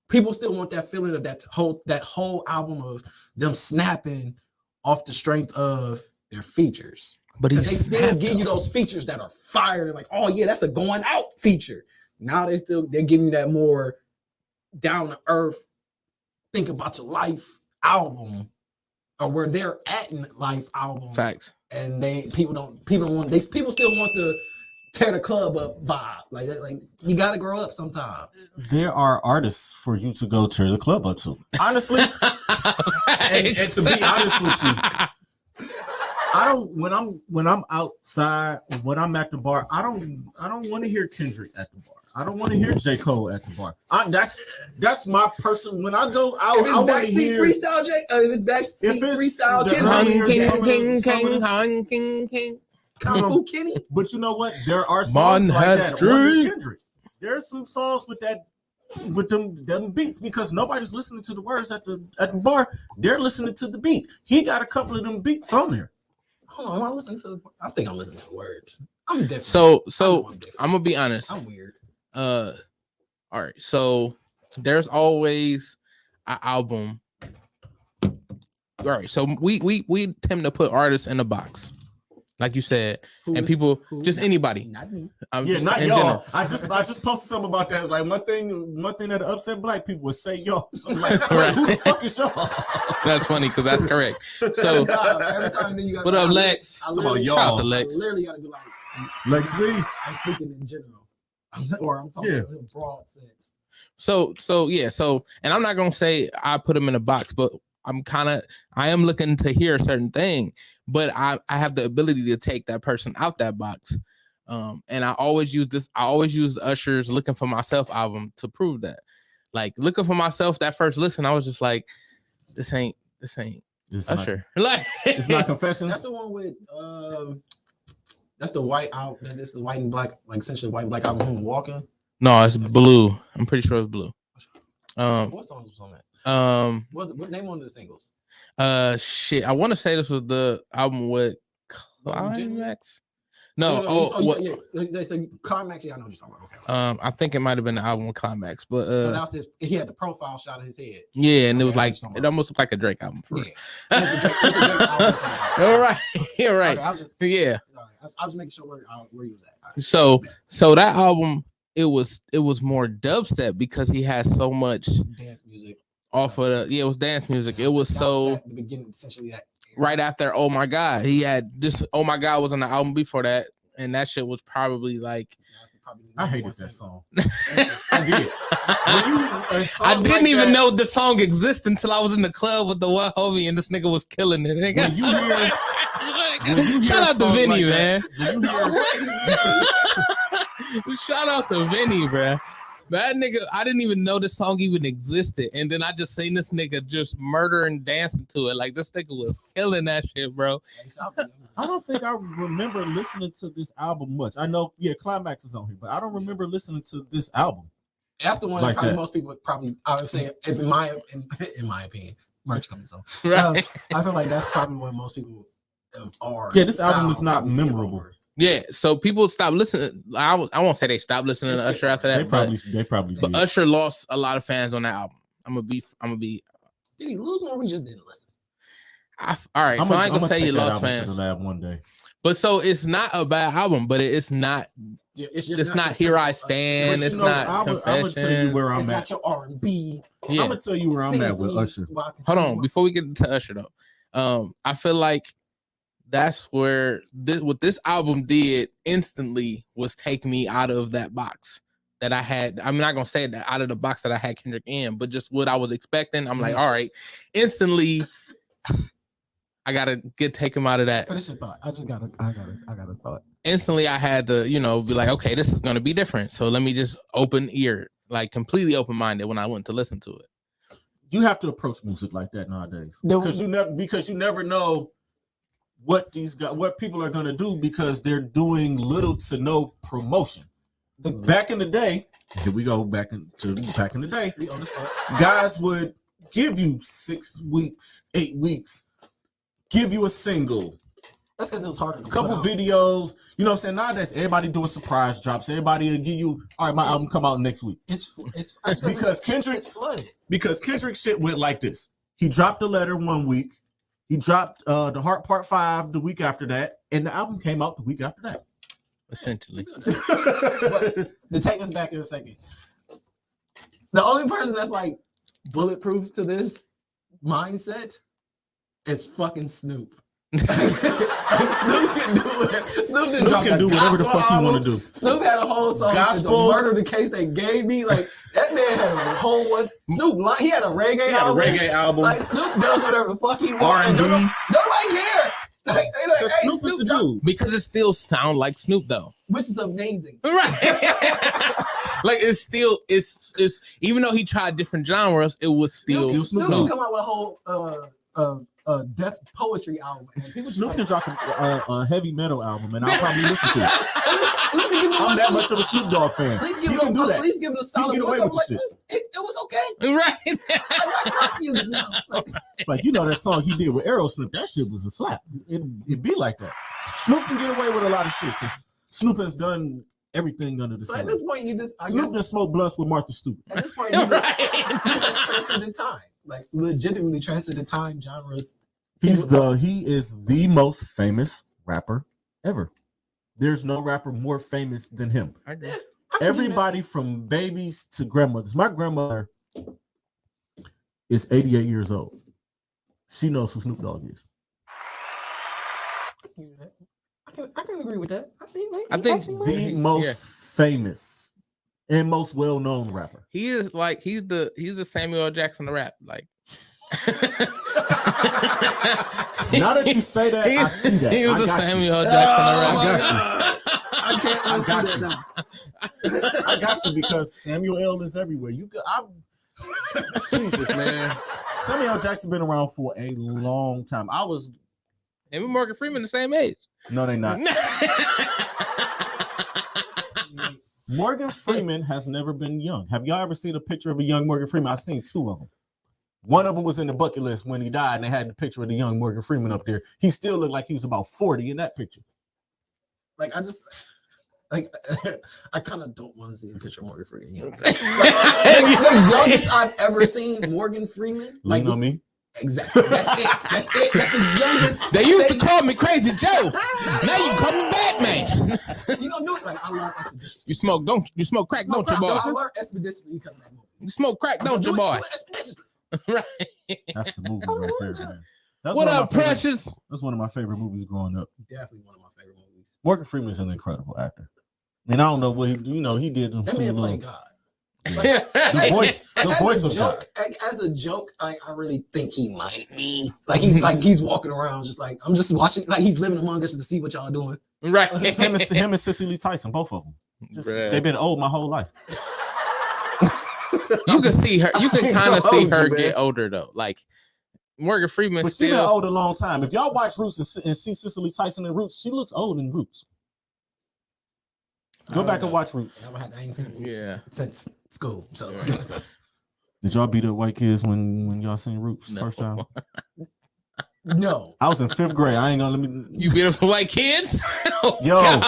people still want that feeling of that whole album of them snapping off the strength of their features.
But
they still give you those features that are fire. They're like, oh yeah, that's a going out feature. Now they're giving you that more down to earth, think about your life album, or where they're at in life album.
Facts.
And people still want the tear the club up vibe. Like you gotta grow up sometime.
There are artists for you to go tear the club up to. Honestly, and to be honest with you, I don't when I'm outside, when I'm at the bar, I don't want to hear Kendrick at the bar. I don't want to hear J. Cole at the bar. That's my person. When I go out, I want to hear
freestyle if it's freestyle
King.
Kung Fu Kenny.
But you know what? There are songs like that on this Kendrick. There's some songs with them beats because nobody's listening to the words at the bar. They're listening to the beat. He got a couple of them beats on there.
Hold on, I think I'm listening to the words. I'm different.
So I'm gonna be honest.
I'm weird.
All right. So there's always an album. All right. So we tend to put artists in a box, like you said, and people just anybody.
Not me.
Not y'all. General. I just posted something about that. Like one thing that upset black people was say y'all. I'm like, who the fuck is y'all?
That's funny because that's correct. So
every time you got
what up, Lex?
About
Shout out to
y'all.
Lex.
I literally gotta be like
Lex V.
I'm speaking in general. Or I'm talking in a broad sense.
So, and I'm not gonna say I put them in a box, but I am looking to hear a certain thing, but I have the ability to take that person out that box. And I always use Usher's Looking for Myself album to prove that. Like Looking for Myself, that first listen, I was just like, this ain't Usher.
It's not Confessions.
That's the one with that's the white out. That's the white and black, like essentially white and black album. Who Walking?
No, it's Blue. I'm pretty sure it's Blue.
What songs was on that? What name on the singles?
Shit. I want to say this was the album with Climax. No.
So Climax. Yeah, I know what you're talking about. Okay.
I think it might have been the album with Climax, but
so that was he had the profile shot of his head.
Yeah, and it was like it almost looked like a Drake album. For all right, you're right. Okay, I was just making sure where he was at. Right.
So
that album, it was more dubstep because he had so much
dance music
off of it was dance music. It was so
the beginning, essentially that
right after Oh My God, he had this. Oh My God was on the album before that, and that shit was probably like.
I hated that song. I did.
I didn't even know the song existed until I was in the club with the one homie, and this nigga was killing it.
When you hear
shout out to Vinny,
like
man. Shout out to Vinny, bro. That nigga, I didn't even know this song even existed, and then I just seen this nigga just murder and dancing to it. Like this nigga was killing that shit, bro.
I don't think I remember listening to this album much. I know, Climax is on here, but I don't remember listening to this album.
That's the one
like
that
that.
Most people probably, I would say, if in my opinion, merch coming soon.
Right.
I feel like that's probably what most people are.
Yeah, this album is not memorable.
Yeah, so people stopped listening. I won't say they stopped listening to Usher after that.
They probably
but
did.
Usher lost a lot of fans on that album. I'm gonna be.
Did he lose or we just didn't listen?
All right, so I ain't gonna say he lost fans.
To the lab one day.
But so it's not a bad album, but it's not.
Yeah,
it's not Here I Stand. It's not
I'm gonna tell you where I'm
it's
at.
Not your R&B.
Yeah.
I'm gonna tell you where I'm at with Usher.
Hold on, before we get into Usher though, I feel like that's where what this album did instantly was take me out of that box that I had. I'm not gonna say that out of the box that I had Kendrick in, but just what I was expecting. I'm like, all right, instantly. I gotta take him out of that.
Finish your thought. I got a thought.
Instantly, I had to, be like, okay, this is gonna be different. So let me just open ear, like completely open minded when I went to listen to it.
You have to approach music like that nowadays because you never know what people are gonna do because they're doing little to no promotion. Back in the day, here we go back in the day, guys would give you 6 weeks, 8 weeks give you a single,
That's because it was harder.
a couple videos. You know what I'm saying? Nowadays, everybody doing surprise drops. Everybody will give you, all right, my album come out next week.
It's
Because Kendrick,
it's flooded.
because Kendrick shit went like this. He dropped the letter 1 week. He dropped the Heart Part 5 the week after that, and the album came out the week after that.
Essentially.
But to take us back in a second, the only person that's like bulletproof to this mindset is fucking Snoop. Snoop can do it.
Snoop can do whatever the fuck he want to do.
Snoop had a whole song.
Gospel.
The Murder the Case They Gave Me. Like that man had a whole one. Snoop, he had a reggae album. Like Snoop does whatever the fuck he wants.
R&B.
Nobody care. Like, they like, hey,
Snoop is the dude.
Because it still sound like Snoop though.
Which is amazing.
Right. Like it's even though he tried different genres, it was still
Snoop
Snoop.
come out with a whole death poetry album.
Snoop can drop a heavy metal album, and I'll probably listen to it. I'm that much of a Snoop Dogg fan.
Please give
He
it
can do that.
Please give it a solid.
He can get away with the shit.
It was okay.
Right.
I like rock music now.
Like, you know that song he did with Aerosmith, that shit was a slap. It be like that. Snoop can get away with a lot of shit because Snoop has done everything under the
So
sun.
at this point,
Snoop has smoked blunts with Martha Stewart.
At this point,
Right.
Snoop has transcended time. Like legitimately transcended time genres.
He is the most famous rapper ever. There's no rapper more famous than him.
I agree.
Everybody from babies to grandmothers. My grandmother is 88 years old. She knows who Snoop Dogg is.
I can agree with that.
I think
The most famous and most well-known rapper.
he is like he's the Samuel L. Jackson of rap. Like
Now that you say that, I see that.
He was
I
a
got
Samuel L.
you.
Jackson
I
of rap.
got you.
I can't
I got
unsee
you.
that now.
I got you because Samuel L. is everywhere. Jesus, man. Samuel L. Jackson been around for a long time.
And with Morgan Freeman the same age.
No, they not. Morgan Freeman has never been young. Have y'all ever seen a picture of a young Morgan Freeman? I've seen two of them. One of them was in the bucket list when he died, and they had the picture of the young Morgan Freeman up there. He still looked like he was about 40 in that picture.
Like I kind of don't want to see a picture of Morgan Freeman. You know? the youngest I've ever seen Morgan Freeman.
Lean on me.
Exactly. That's it. That's the youngest.
They used to call me Crazy Joe. Now you call me Batman.
You gonna do it? Like I learned expeditiously.
You smoke crack, don't you, boy?
I learned expeditiously because of that movie.
You smoke crack, don't you, boy?
Do it expeditiously.
Right.
That's the movie right there, man. That's
What
one of
up,
my favorite-
Precious?
That's one of my favorite movies growing up.
Definitely one of my favorite movies.
Morgan Freeman is an incredible actor. And I don't know what he did some
That man
little
played God.
the voice of God.
As a joke, I really think he might be he's walking around just like I'm just watching, like he's living among us to see what y'all doing.
Right.
Him and Cicely Tyson, both of them.
Bruh.
They've been old my whole life.
You can see her. You can
I
kind of
told
see
you,
her
man.
get older though. Like Morgan Freeman
But she been
still.
old a long time. If y'all watch Roots and see Cicely Tyson in Roots, she looks old in Roots. Go back and watch Roots.
I ain't seen it
Yeah.
since school. So
Did y'all beat up white kids when y'all seen Roots
No.
first time?
no.
I was in 5th grade. I ain't gonna let me.
You beat up for white kids? Oh,
Yo,
God.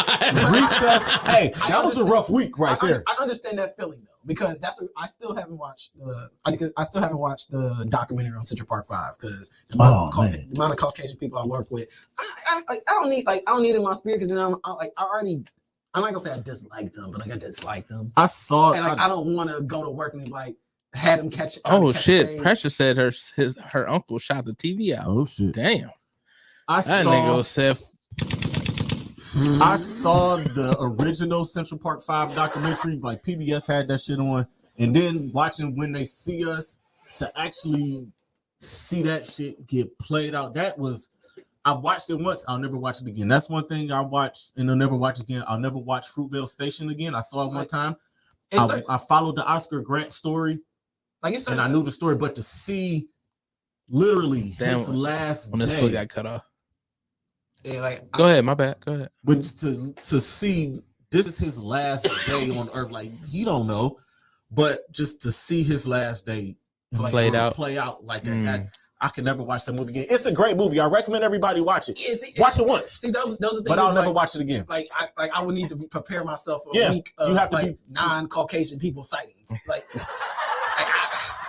recess. Hey, that was a rough week right there.
I understand that feeling though, because I still haven't watched the documentary on Central Park 5 because the amount of Caucasian people I work with, I don't need it in my spirit because then I'm not gonna say I dislike them, but I dislike them.
I saw it.
And I don't want to go to work and had them catch.
Oh shit! Precious said her uncle shot the TV out.
Oh shit!
Damn.
I
That nigga was Seth.
I saw the original Central Park 5 documentary. Like PBS had that shit on, and then watching When They See Us to actually see that shit get played out. I watched it once. I'll never watch it again. That's one thing I watched, and I'll never watch again. I'll never watch Fruitvale Station again. I saw it one time. I followed the Oscar Grant story, and I knew the story, but to see literally his last
when his
day,
foot got cut off.
Yeah,
Go ahead, my bad. Go ahead.
but just to see this is his last day on Earth, like he don't know, but just to see his last day
Play out
like that. I can never watch that movie again. It's a great movie. I recommend everybody watch it.
Yeah, see,
Watch it once.
See, those are things.
But I'll never watch it again.
Like I would need to prepare myself for
Yeah,
a week of
you have to
like non-Caucasian people sightings.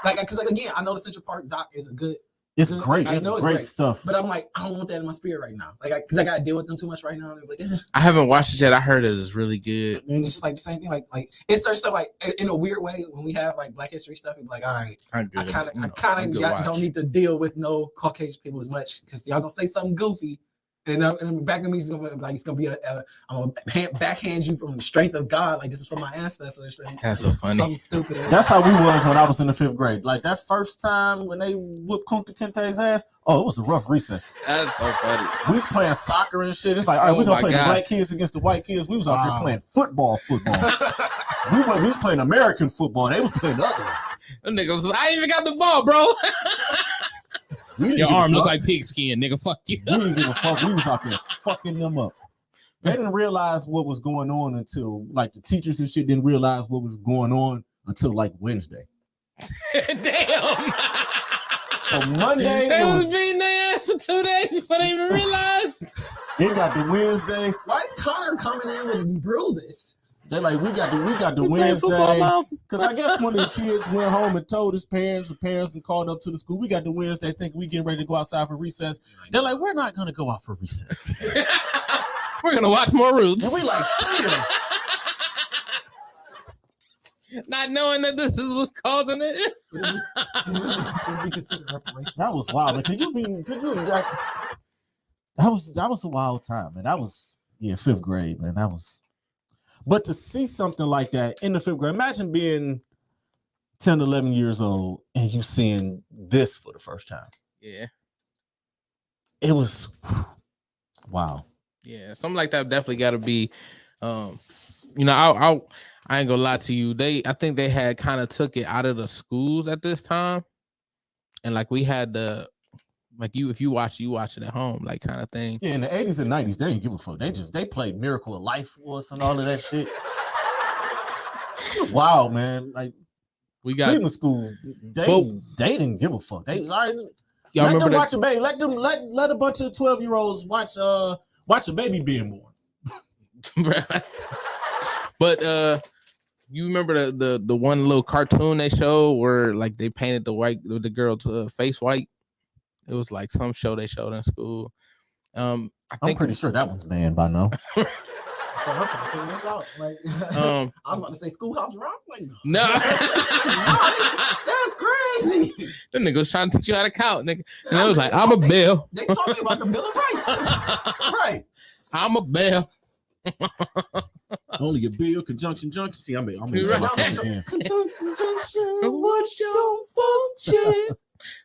Because again, I know the Central Park doc is a good.
It's
good,
great.
I
It's
know
great stuff.
But I'm like, I don't want that in my spirit right now. Like, because I got to deal with them too much right now. And like,
I haven't watched it yet. I heard it is really good.
and it's just like the same thing. Like it's certain stuff. Like in a weird way, when we have like Black History stuff, you're like, all right, I kind of don't need to deal with no Caucasian people as much because y'all gonna say something goofy. And back of me, it's gonna be I'm gonna backhand you from the strength of God, like this is from my ancestors.
That's so funny.
Something stupid.
That's how we was when I was in the 5th grade. Like that first time when they whooped Kunta Kinte's ass. Oh, it was a rough recess.
That's so funny.
We was playing soccer and shit. It's like, all right, we're gonna play the black kids against the white kids. We was out there playing football. we was playing American football. They was playing the other one.
Them niggas, I ain't even got the ball, bro.
Your arm looks like pigskin, nigga. Fuck you.
We didn't give a fuck. We was out there fucking them up. They didn't realize what was going on until, like, the teachers and shit didn't realize what was going on until, like, Wednesday.
Damn.
So Monday,
They was beating their ass for 2 days before they even realized.
They got the Wednesday.
Why is Connor coming in with bruises?
They like, we got the Wednesday. Because I guess one of the kids went home and told his parents, the parents and called up to the school. We got the Wednesday, think we getting ready to go outside for recess. They're like, we're not going to go out for recess.
We're going to watch more Roots.
And we like, damn.
Not knowing that this is what's causing it.
That was wild. Like, that was a wild time, man. That was, 5th grade, man. That was. But to see something like that in the 5th grade, imagine being 10, 11 years old and you seeing this for the first time.
Yeah.
It was wow.
Yeah, something like that definitely got to be. I ain't gonna lie to you. I think they had kind of took it out of the schools at this time, and like we had if you watch it at home, like kind of thing.
Yeah, in the 80s and 90s, they didn't give a fuck. They played Miracle of Life for us and all of that shit. It was wild, man. Like
we got
Cleveland schools, they didn't give a fuck. They was all right.
Y'all
Let them
remember
watch a baby. Let a bunch of 12-year-olds watch a baby being born.
But you remember the one little cartoon they showed where like they painted the girl to face white? It was like some show they showed in school. I'm
pretty sure that one's banned by now.
So I'm trying to figure this out. Like, I was about to say Schoolhouse Rock. Like,
no.
That's crazy.
That nigga was trying to teach you how to count, nigga. And I was like, I'm a bill.
They told me about the Bill of Rights.
Right.
I'm a bill.
Only a bill, conjunction, junction. See, I'm gonna
You're
tell
right.
myself again.
Conjunction, junction. What's your function?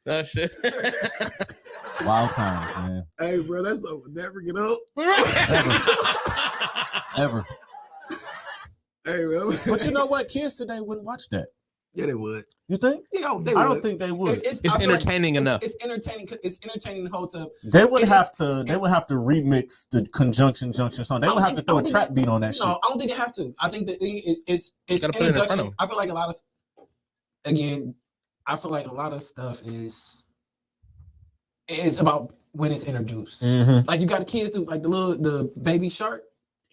That shit.
Wild times, man.
Hey, bro, that's something we'll never get up.
Ever.
Hey, bro.
But you know what? Kids today wouldn't watch that.
Yeah, they would.
You think?
Yeah, they would.
I don't think they would.
It's entertaining enough.
It's entertaining. It's entertaining the whole time.
They would have to remix the conjunction junction song. They would have to throw a trap beat on that shit.
No, I don't think they have to. I think that it's
Gotta put it in front of
introduction.
them.
I feel like I feel like a lot of stuff is about when it's introduced.
Mm-hmm.
Like you got the kids do like the Baby Shark.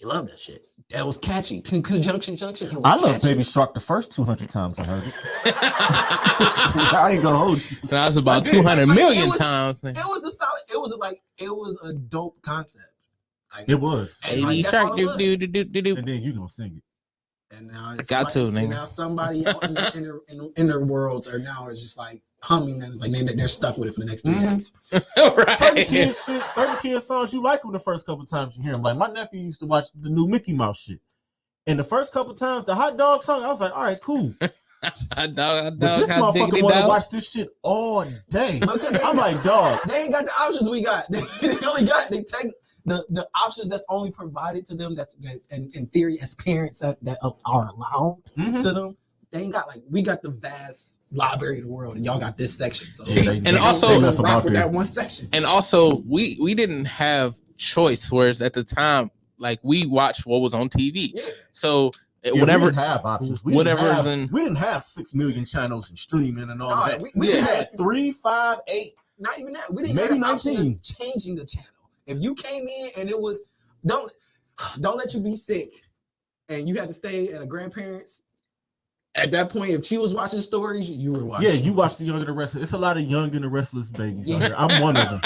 They love that shit. That was catchy. Conjunction junction.
I love Baby Shark the first 200 times I heard it. I ain't gonna hold you.
That was about 200 million times.
It was a solid. It was a dope concept. Like,
It was.
and like, that's all it was.
And then you gonna sing it.
And now it's
Got to, nigga.
Now somebody out in the inner worlds are now is just like humming and it's like they're stuck with it for the next 3 days.
Right.
Certain kids songs you like them the first couple times you hear them. Like my nephew used to watch the new Mickey Mouse shit. And the first couple times the hot dog song, I was like, all right, cool.
Hot dog,
But this motherfucker want to watch this shit all day. I'm like, dog.
They ain't got the options we got. They only got the options that's only provided to them. That's in theory as parents that are allowed to them. They ain't got we got the vast library of the world, and y'all got this section. So rock with that one section.
And also, we didn't have choice, whereas at the time, like we watched what was on TV.
Yeah.
So
we
whatever
didn't have options. We didn't have 6 million channels and streaming and all of that.
We
had 3, 5, 8.
not even that. We didn't
Maybe
have the option
19.
of changing the channel. If you came in and it was don't let you be sick and you had to stay at a grandparent's. At that point, if she was watching stories, you were watching.
Yeah, you watch the Young and the Restless. It's a lot of Young and the Restless babies out here. I'm one of them.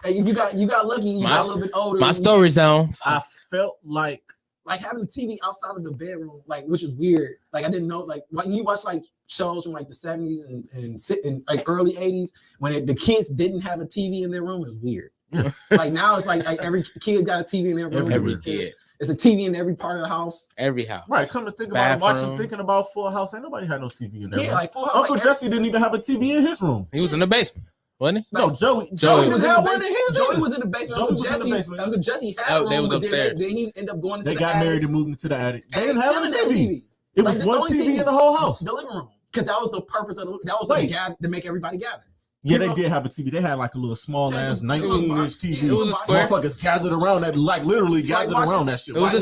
And you got lucky. You got a little bit older.
My story zone.
I felt like
having the TV outside of the bedroom, like, which is weird. Like, I didn't know, like, when you watch like shows from like the 70s and like early 80s, when the kids didn't have a TV in their room, it was weird.
Yeah.
Like now it's like every kid got a TV in their room.
Every kid.
It's a TV in every part of the house.
Every house.
right. Come to think about it, thinking about Full House, ain't nobody had no TV in there.
Yeah, like Full House.
Uncle Jesse didn't even have a TV in his room.
He was in the basement, wasn't he?
No, Joey
Joey
didn't have one in his.
Joey was in the basement. Uncle Jesse had a room,
they was
but
upstairs.
then he ended up going into
They
the
got
attic.
married and moved into the attic. They
And
didn't have a
still didn't
TV. It was
Like, the
one
only
TV in the whole house.
The living room, because that was the purpose of that was
Wait.
to make everybody gather.
Yeah, they did have a TV. They had like a little small ass 19-inch TV.
It was a square.
Motherfuckers gathered around that, like literally gathered around that shit.
It was the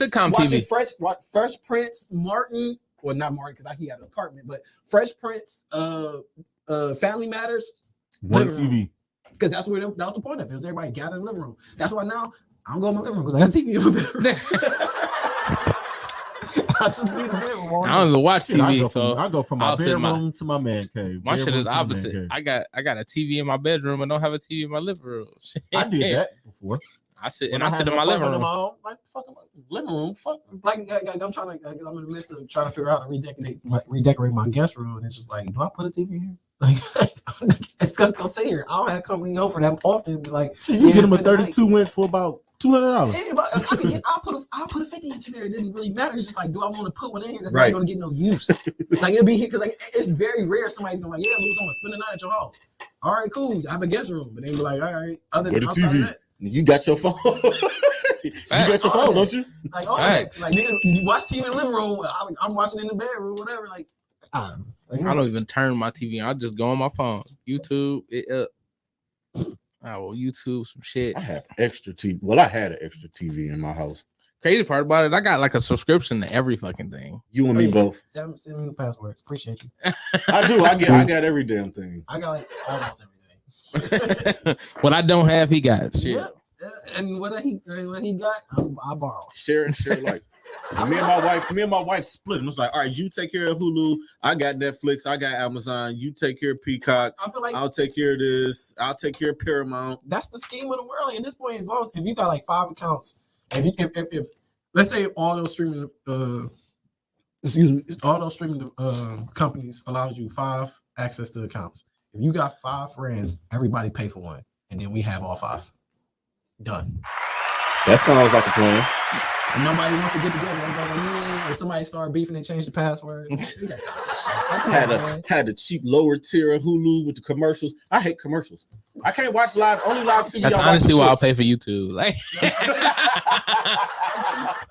sitcom
Watching
TV.
Fresh Prince, Martin, well not Martin because he had an apartment, but Fresh Prince, Family Matters,
One
living room.
TV.
Because that was the point of it. It was everybody gathered in the living room. That's why now I'm going to my living room because I got TV in my bedroom. I just need a bedroom.
I don't even watch
Shit, I
TV,
go from my
I'll sit
bedroom to my man cave.
my shit
Bedroom
is
to the man
opposite.
cave.
I got a TV in my bedroom and don't have a TV in my living room.
I did that before.
I sit
When
I
had
sit in
an
my living
apartment
room.
of my own, like fucking living room. Fuck.
Like I'm trying to, I'm in the midst of trying to figure out how to redecorate my guest room, and it's just like, do I put a TV here? Like, it's just go sit here. I don't have company over that often. Be like,
So you get him a 32-inch for about $200.
I'll put a 50-inch in there. It didn't really matter. It's just like, do I want to put one in here that's
Right.
not going to get no use? Like it'll be here because like it's very rare somebody's gonna be like, yeah, Lou, someone spend the night at your house. All right, cool. I have a guest room, but they be like, all right. Other
Where
than
the
outside
TV?
of that,
You got your phone. You got your phone, don't you?
like all that. Like nigga, you watch TV in the living room. I'm watching in the bedroom, whatever. Like, I
don't even turn my TV on. I just go on my phone. YouTube it up. I will YouTube some shit.
I have extra TV. Well, I had an extra TV in my house.
Crazy part about it, I got like a subscription to every fucking thing.
You and me both.
Send me the passwords. Appreciate you.
I do. I got every damn thing.
I got like almost everything.
What I don't have, he got. Shit.
Yep. And what he got, I borrow.
Share like. And me and my wife split. It was like, all right, you take care of Hulu. I got Netflix. I got Amazon. You take care of Peacock.
I feel like
I'll take care of this. I'll take care of Paramount.
That's the scheme of the world. Like, at this point, as long as if you got like 5 accounts, if let's say all those streaming companies allows you 5 access to accounts. If you got 5 friends, everybody pay for one, and then we have all 5. Done.
That sounds like a plan.
And nobody wants to get together. Everybody like, or somebody start beefing and change the password.
Had the cheap lower tier of Hulu with the commercials. I hate commercials. I can't watch only live TV.
That's honestly why I'll pay for YouTube. Like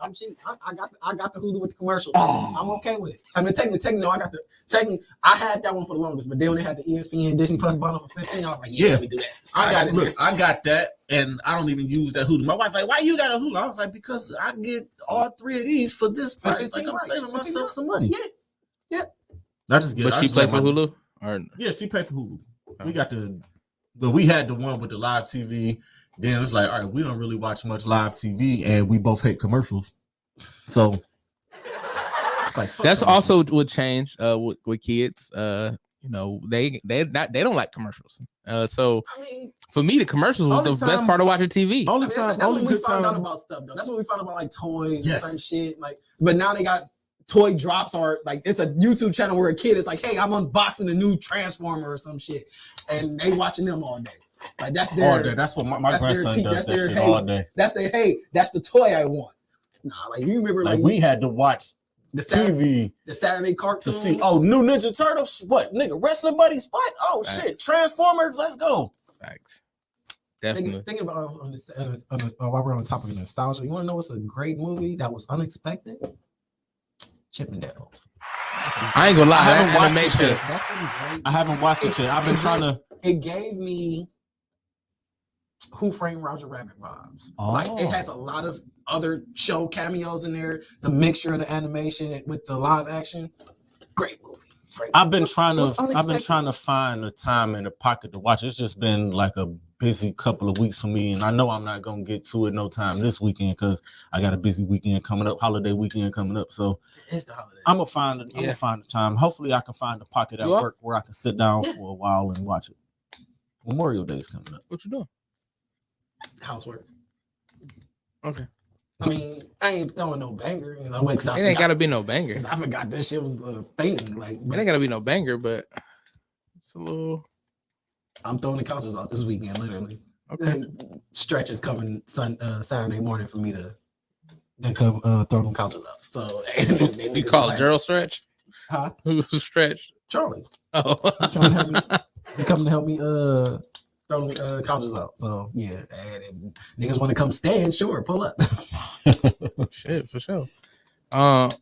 I'm cheap. I got the Hulu with the commercials. Oh. I'm okay with it. I mean, technically, no, I had that one for the longest, but then when they had the ESPN Disney Plus bundle for $15, I was like, yeah, let me do that. So
I got that, and I don't even use that Hulu. My wife like, why you got a Hulu? I was like, because I get all 3 of these for this price. Like, I'm saving myself some money.
Yeah.
I just get.
But she play for Hulu, or
yeah, she paid for Hulu. We got but we had the one with the live TV. Then it's like, all right, we don't really watch much live TV, and we both hate commercials. So it's like
that's also would change with kids. You know, they don't like commercials. So I mean, for me, the commercials was the best part of watching TV.
That's when we found out about stuff though. That's when we found out about like toys and certain shit. Like, but now they got toy drops, or like it's a YouTube channel where a kid is like, hey, I'm unboxing a new Transformer or some shit, and they watching them all day. Like that's their
all day. That's what my grandson does. That shit all day.
That's that's the toy I want. Nah, like you remember, like
we had to watch the TV,
the Saturday cartoon
to see. Oh, new Ninja Turtles. What nigga? Wrestling buddies. What? Oh shit! Transformers. Let's go.
Facts. Definitely.
Thinking about while we're on the topic of nostalgia, you want to know what's a great movie that was unexpected? Chippendales.
I ain't gonna lie.
I haven't watched
it yet.
That's a great.
I haven't watched it yet. I've been trying to.
It gave me Who Framed Roger Rabbit vibes. Like it has a lot of other show cameos in there. The mixture of the animation with the live action, great movie.
I've been trying
What's
to find the time in the pocket to watch. It's just been like a busy couple of weeks for me, and I know I'm not gonna get to it no time this weekend because I got a busy weekend coming up, holiday weekend coming up. So
It's the holiday.
I'm gonna find the time. Hopefully, I can find a pocket at work where I can sit down for a while and watch it. Memorial Day's coming up.
What you doing?
Housework.
Okay.
I mean, I ain't throwing no banger. You know,
It ain't gotta be no banger.
I forgot this shit was the thing. Like,
It ain't gotta be no banger, but it's a little.
I'm throwing the couches out this weekend, literally.
Okay.
Stretch is coming Saturday morning for me to come throw them couches out. So
You call it Gerald Stretch?
Huh?
Who's Stretch?
Charlie.
Oh.
He come to help me throw them couches out. So yeah, and if niggas want to come stand, sure, pull up.
Shit, for sure. But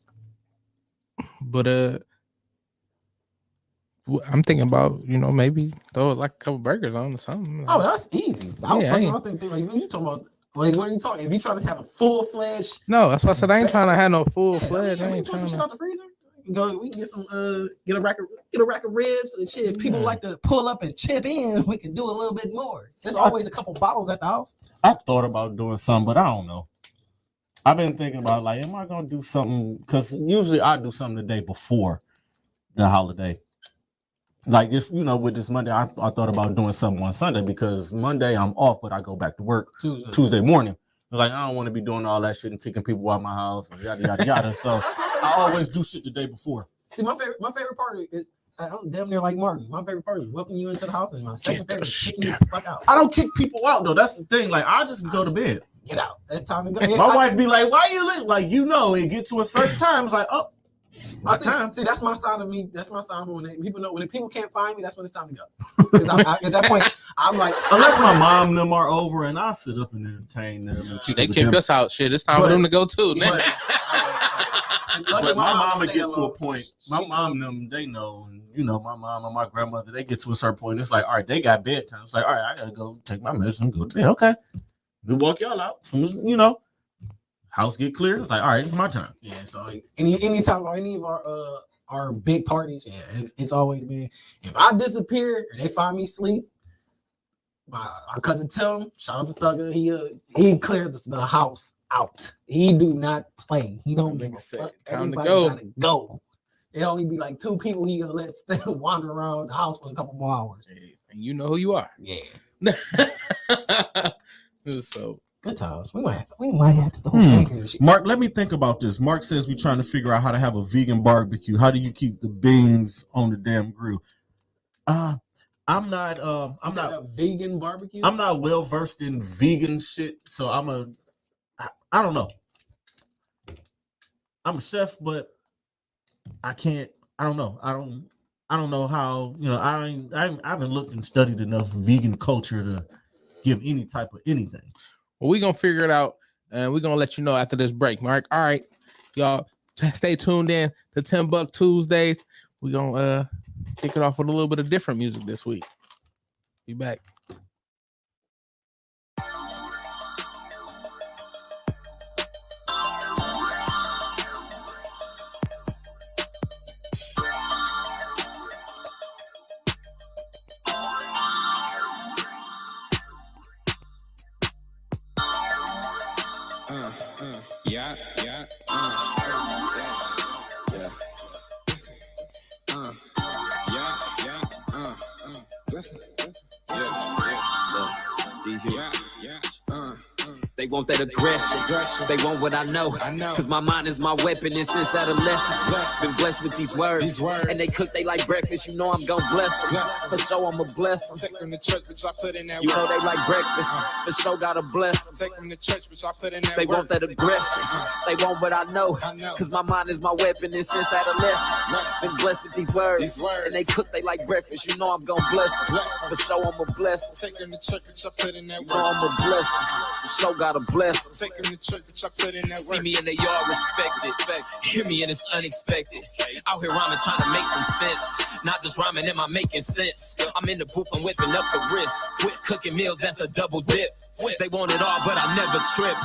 I'm thinking about, maybe throw like a couple burgers on or something.
Oh, that's easy. I was thinking like you talking about. Like, what are you talking? If you trying to have a full fledged,
no, that's why I said I ain't trying to have no full fledged. I ain't
trying
trying
to.
to.
Out the freezer. We can get some get a rack of ribs and shit. If people like to pull up and chip in, we can do a little bit more. There's always a couple bottles at the house.
I thought about doing something, but I don't know. I've been thinking about like, am I gonna do something? Because usually I do something the day before the holiday. Like if with this Monday, I thought about doing something on Sunday because Monday I'm off, but I go back to work Tuesday morning. I was like, I don't want to be doing all that shit and kicking people out of my house and yada yada yada. So I always do shit the day before.
See, my favorite part is I'm damn near like Martin. My favorite part is welcoming you into the house, and my second favorite is kicking you the fuck out.
I don't kick people out though. That's the thing. Like I just go to bed.
Get out. It's time to go.
My wife be like, "Why you look like it get to a certain time?" It's like, "Oh, my time."
See, that's my sign of me. That's my sign for when people know when people can't find me. That's when it's time to go. Because at that point, I'm like,
unless my mom and them are over, and I sit up and entertain them. And
they kicked us out. Shit, it's time for them to go too.
But my mom would get to a point. My mom and them, they know, and my mom and my grandmother, they get to a certain point. It's like, all right, they got bedtime. It's like, all right, I gotta go take my medicine, go to bed. Okay, we walk y'all out. As soon as house get clear, it's like, all right, it's my time.
Yeah, so like anytime or any of our big parties, it's always been if I disappear and they find me asleep. Our cousin Tim, shout out to Thugger, he cleared the house out. He do not play. He don't give a fuck. Everybody gotta go. It only be like 2 people he gonna let wander around the house for a couple more hours.
And you know who you are.
Yeah.
So
good times. We might have to throw bankers. Shit.
Mark, let me think about this. Mark says we're trying to figure out how to have a vegan barbecue. How do you keep the beans on the damn grill? I'm not
a vegan barbecue.
I'm not well versed in vegan shit, so I don't know. I'm a chef, but I don't know. I don't know how, I haven't looked and studied enough vegan culture to give any type of anything.
Well, we're gonna figure it out and we're gonna let you know after this break, Mark. All right, y'all stay tuned in to TimbukTuesdays. We're gonna kick it off with a little bit of different music this week. Be back.
They want that aggression. They want what I know. Cause my mind is my weapon and since adolescence. Been blessed with these words. And they cook they like breakfast. You know I'm gon' bless them. For sure I'ma bless them.
Take them to church, bitch, I put in that
You know they like breakfast. For sure gotta bless them.
Take them to church, bitch, I put in that
They want that aggression. They want what I know. Cause my mind is my weapon and since adolescence. Been blessed with these words. And they cook they like breakfast. You know I'm gon' bless them. For sure I'ma bless them.
Take them to church, bitch, I put in that
You know I'ma bless them. For sure gotta got a blessing.
Take them to church, but I put in that
See
work.
me in the yard, respect it. Hear me and it's unexpected. Out here rhyming, trying to make some sense. Not just rhyming, am I making sense? I'm in the booth, I'm whipping up the wrist. Cooking meals, that's a double dip. They want it all, but I never trip.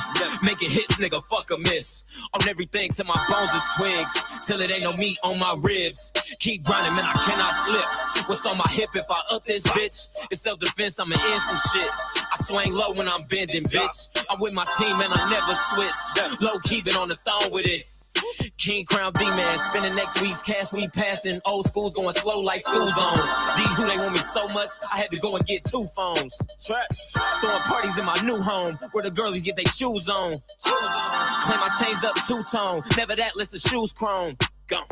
Making hits, nigga, fuck a miss. On everything till my bones is twigs. Till it ain't no meat on my ribs. Keep grinding, man, I cannot slip. What's on my hip if I up this bitch? It's self-defense, I'ma end some shit. I swing low when I'm bending, bitch. I'm with my team and I never switch. Low keeping on the thong with it. King Crown D-Man, spending next week's cash we passing. Old school's going slow like school zones. These who they want me so much, I had to go and get 2 phones. Throwing parties in my new home, where the girlies get their shoes on. Claim I changed up 2-tone, never that list of shoes chrome. Gone.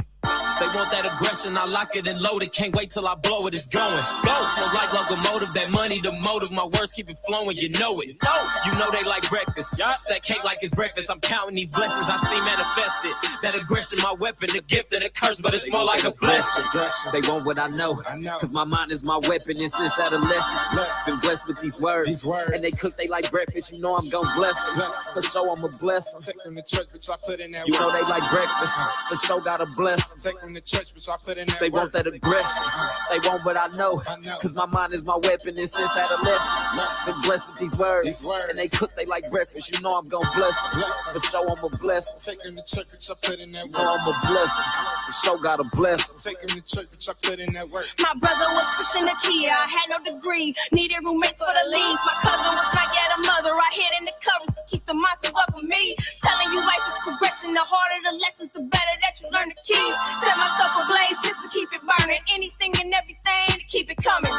They want that aggression, I lock it and load it. Can't wait till I blow it, it's going. Go, smoke like locomotive, that money, the motive. My words keep it flowing, you know it. You know they like breakfast. Stack cake like it's breakfast. I'm counting these blessings I see manifested. That aggression, my weapon, the gift and the curse, but it's more like a blessing. They want what I know, cause my mind is my weapon. And since adolescence, been blessed with these words. And they cook they like breakfast, you know I'm gon' bless them. For sure I'ma bless them.
Take them to church, but I put in that
You know
work.
they like breakfast, for sure gotta bless them.
Take them to church, but I put in that
They
work.
want that aggression. They want what I know. Cause my mind is my weapon. And since adolescence, been blessed with these words. And they cook they like breakfast. You know I'm gon' bless them. For sure I'ma bless them.
Take them to church, but I put in that
You know
work.
I'ma bless them. For sure gotta bless them.
Take them to church, but I put in that work.
My brother was pushing the Kia, I had no degree. Needed roommates for the leads. My cousin was not yet a mother. I hid in the covers to keep the monsters off of me. Telling you life is progression. The harder the lessons, the better that you learn the keys. Set myself ablaze just to keep it burning. Anything and everything to keep it coming.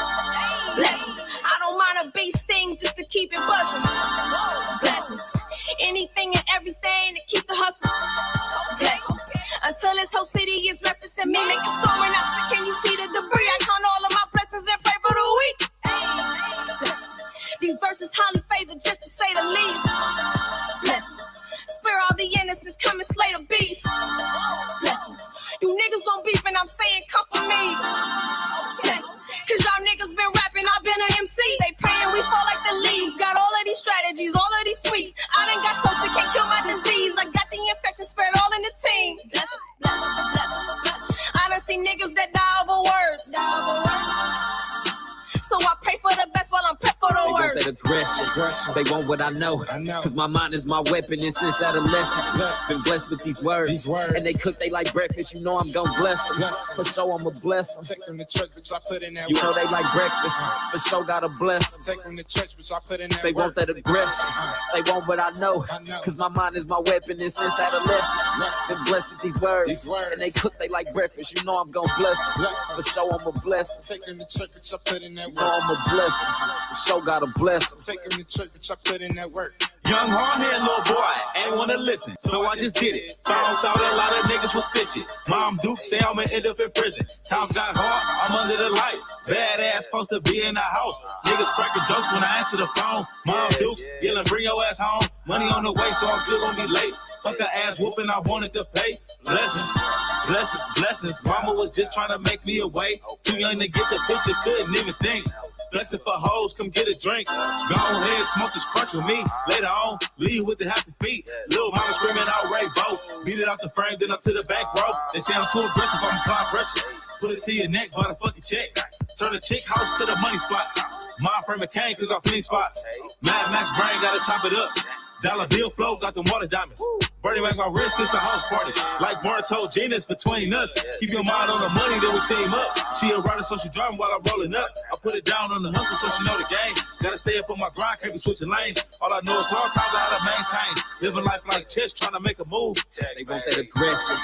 Blessings. I don't mind a bee sting just to keep it buzzing. Blessings. Anything and everything to keep the hustle. Blessings. Until this whole city is referencing me, make a storm and I spit. Can you see the debris? I count all of my blessings and pray for the weak. These verses highly favored, just to say the least. Blessings. Spare all the innocents, come and slay the beast. Blessings. You niggas gon' beef and I'm saying come for me. Cause y'all niggas been rapping, I've been an MC. They praying we fall like the leaves. Got all of these strategies, all of these sweets. I done got something that can't kill my disease. I got the infection spread all in the team. Bless, bless, bless, bless. I done seen niggas that die over words. So I pray for the best while I'm prep for the
They want
worst.
that aggression. They want what I know. Cause my mind is my weapon. And since adolescence, been blessed with these words. And they cook they like breakfast. You know I'm gon' bless them. For sure I'ma bless them.
Take them to church, but I put in that
You
work.
know they like breakfast. For sure gotta bless them.
Take them to church, but I put in that
They
work.
want that aggression. They want what I know. Cause my mind is my weapon. And since adolescence, been blessed with these words. And they cook they like breakfast. You know I'm gon' bless them. For sure I'ma bless them.
Take them to church, but I put in that
You know
work.
I'ma bless them. For sure gotta bless them.
Take them to church, but I put in that work.
Young hard-headed little boy, ain't wanna listen, so I just did it. Found out a lot of niggas was fishing. Mom Duke say I'ma end up in prison. Times got hard, I'm under the light. Badass supposed to be in the house. Niggas cracking jokes when I answer the phone. Mom Dukes yelling, bring your ass home. Money on the way, so I'm still gonna be late. Fuck a ass whooping, I wanted to pay. Blessings, blessings, blessings. Mama was just trying to make me away. Too young to get the picture, couldn't even think. Blessing for hoes, come get a drink. Go ahead, smoke this crunch with me. Later on, leave with the happy feet. Little mama screaming out Ray Bo. Beat it out the frame, then up to the back row. They say I'm too aggressive, I'm applying pressure. Put it to your neck, buy the fucking check. Turn the chick house to the money spot. My frame of cane, cause I'm clean spots. Mad Max brain, gotta chop it up. Dollar bill flow, got them water diamonds. Birdie make my wrist, it's a house party. Like Martin told Gina's between us. Keep your mind on the money, then we team up. She a rider, so she driving while I'm rolling up. I put it down on the hustle, so she know the game. Gotta stay up on my grind, can't be switching lanes. All I know is hard times I had to maintain. Living life like chess, trying to make a move.
They want that aggression.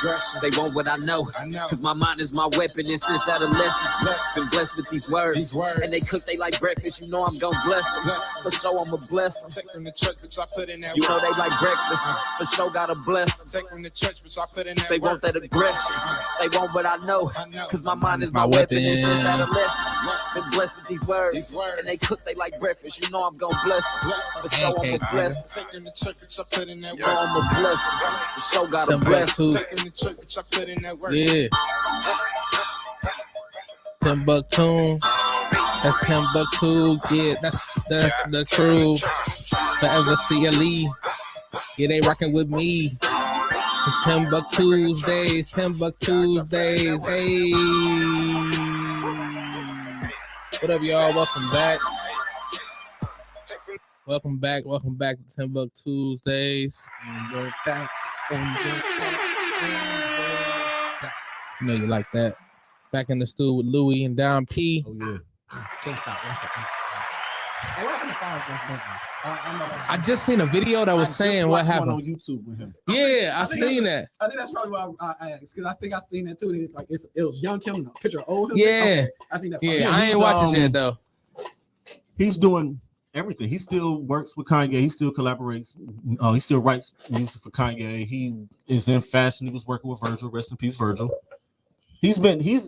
They want what I know. Cause my mind is my weapon. And since adolescence, been blessed with these words. And they cook they like breakfast. You know I'm gon' bless them. For sure I'ma bless them.
Take them to church, but I put in that
You know
work.
they like breakfast. For sure gotta bless them.
Take them to church, but I put in that
They
work.
want that aggression. They want what I know. Cause my mind is my weapon. And since adolescence, been blessed with these words. And they cook they like breakfast. You know I'm gon' bless them. For sure I'ma bless them.
Take them to church, but I put in that
You know
work.
I'ma bless them. For sure gotta bless them.
Take them to church, but I put in that work.
Yeah. TimbukTuesday. That's TimbukTuesday. Yeah, that's the crew. Forever CLE. Yeah, they rocking with me. It's TimbukTuesdays. TimbukTuesdays. Hey. What up, y'all? Welcome back. Welcome back to TimbukTuesdays.
And we're back. And we're back.
You know you like that. Back in the studio with Lew and Don P.
Oh yeah.
Can't stop. One second. Hey, what happened to Forrest Gump?
I just seen a video that was saying what happened
on YouTube with him.
Yeah, I seen that.
I think that's probably why I asked, because I think I seen that too. And it's like it was young Kim, a picture of old him.
Yeah,
okay. I think that.
Yeah, I ain't watching that though.
He's doing everything. He still works with Kanye. He still collaborates. He still writes music for Kanye. He is in fashion. He was working with Virgil. Rest in peace, Virgil. He's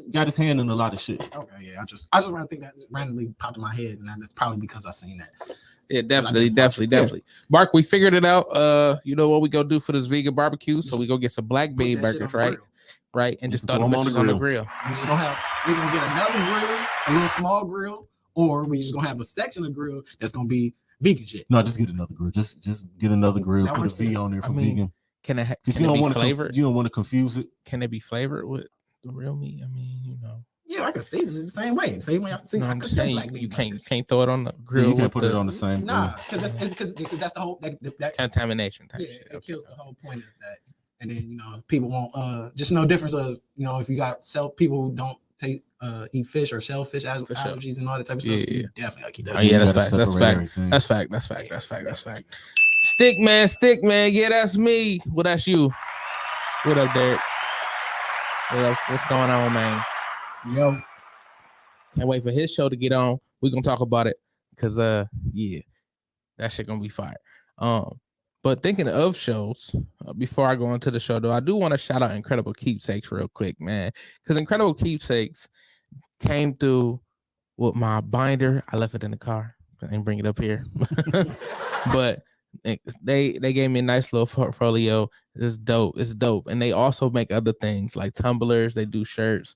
got his hand in a lot of shit.
Okay, yeah. I just think that randomly popped in my head, and that's probably because I seen that.
Yeah, definitely. Mark, we figured it out. You know what we go do for this vegan barbecue? So we go get some black bean burgers, right? Right, and just throw them on the grill.
We're gonna get another grill, a little small grill, or we just gonna have a section of grill that's gonna be vegan shit.
No, just get another grill. Just get another grill. Put a V on there for vegan.
Can it
be flavored? You don't want to confuse it.
Can it be flavored with the real meat? I mean, you know.
Yeah, I can season it the same way. Same way I season.
No, I'm just saying you can't throw it on the grill.
Yeah, you can't put it on the same grill.
Nah, because that's the whole that
contamination type.
Yeah, it kills the whole point of that. And then people won't just no difference of if you got people who don't eat fish or shellfish allergies and all that type of stuff.
Yeah.
You definitely gotta keep that.
Oh, yeah, that's fact. Stick man. Yeah, that's me. Well, that's you. What up, Derek? What up? What's going on, man?
Yo,
can't wait for his show to get on. We're gonna talk about it because that shit gonna be fire. But thinking of shows, before I go into the show though, I do want to shout out Incredible Keepsakes real quick, man, because Incredible Keepsakes came through with my binder. I left it in the car. I didn't bring it up here, but they gave me a nice little portfolio. It's dope. And they also make other things like tumblers. They do shirts.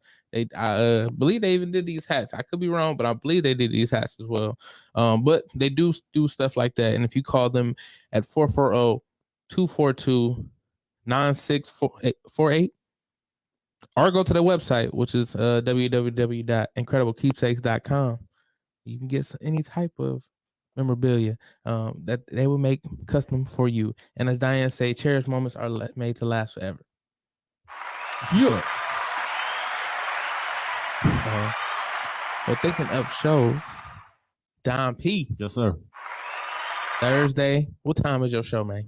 I believe they even did these hats. I could be wrong, but I believe they did these hats as well. But they do stuff like that. And if you call them at 440-242-9648 or go to their website, which is www.incrediblekeepsakes.com, you can get any type of memorabilia that they will make custom for you. And as Diane say, cherished moments are made to last forever. Yeah. But thinking of shows, Don P.
Yes, sir.
Thursday. What time is your show, man?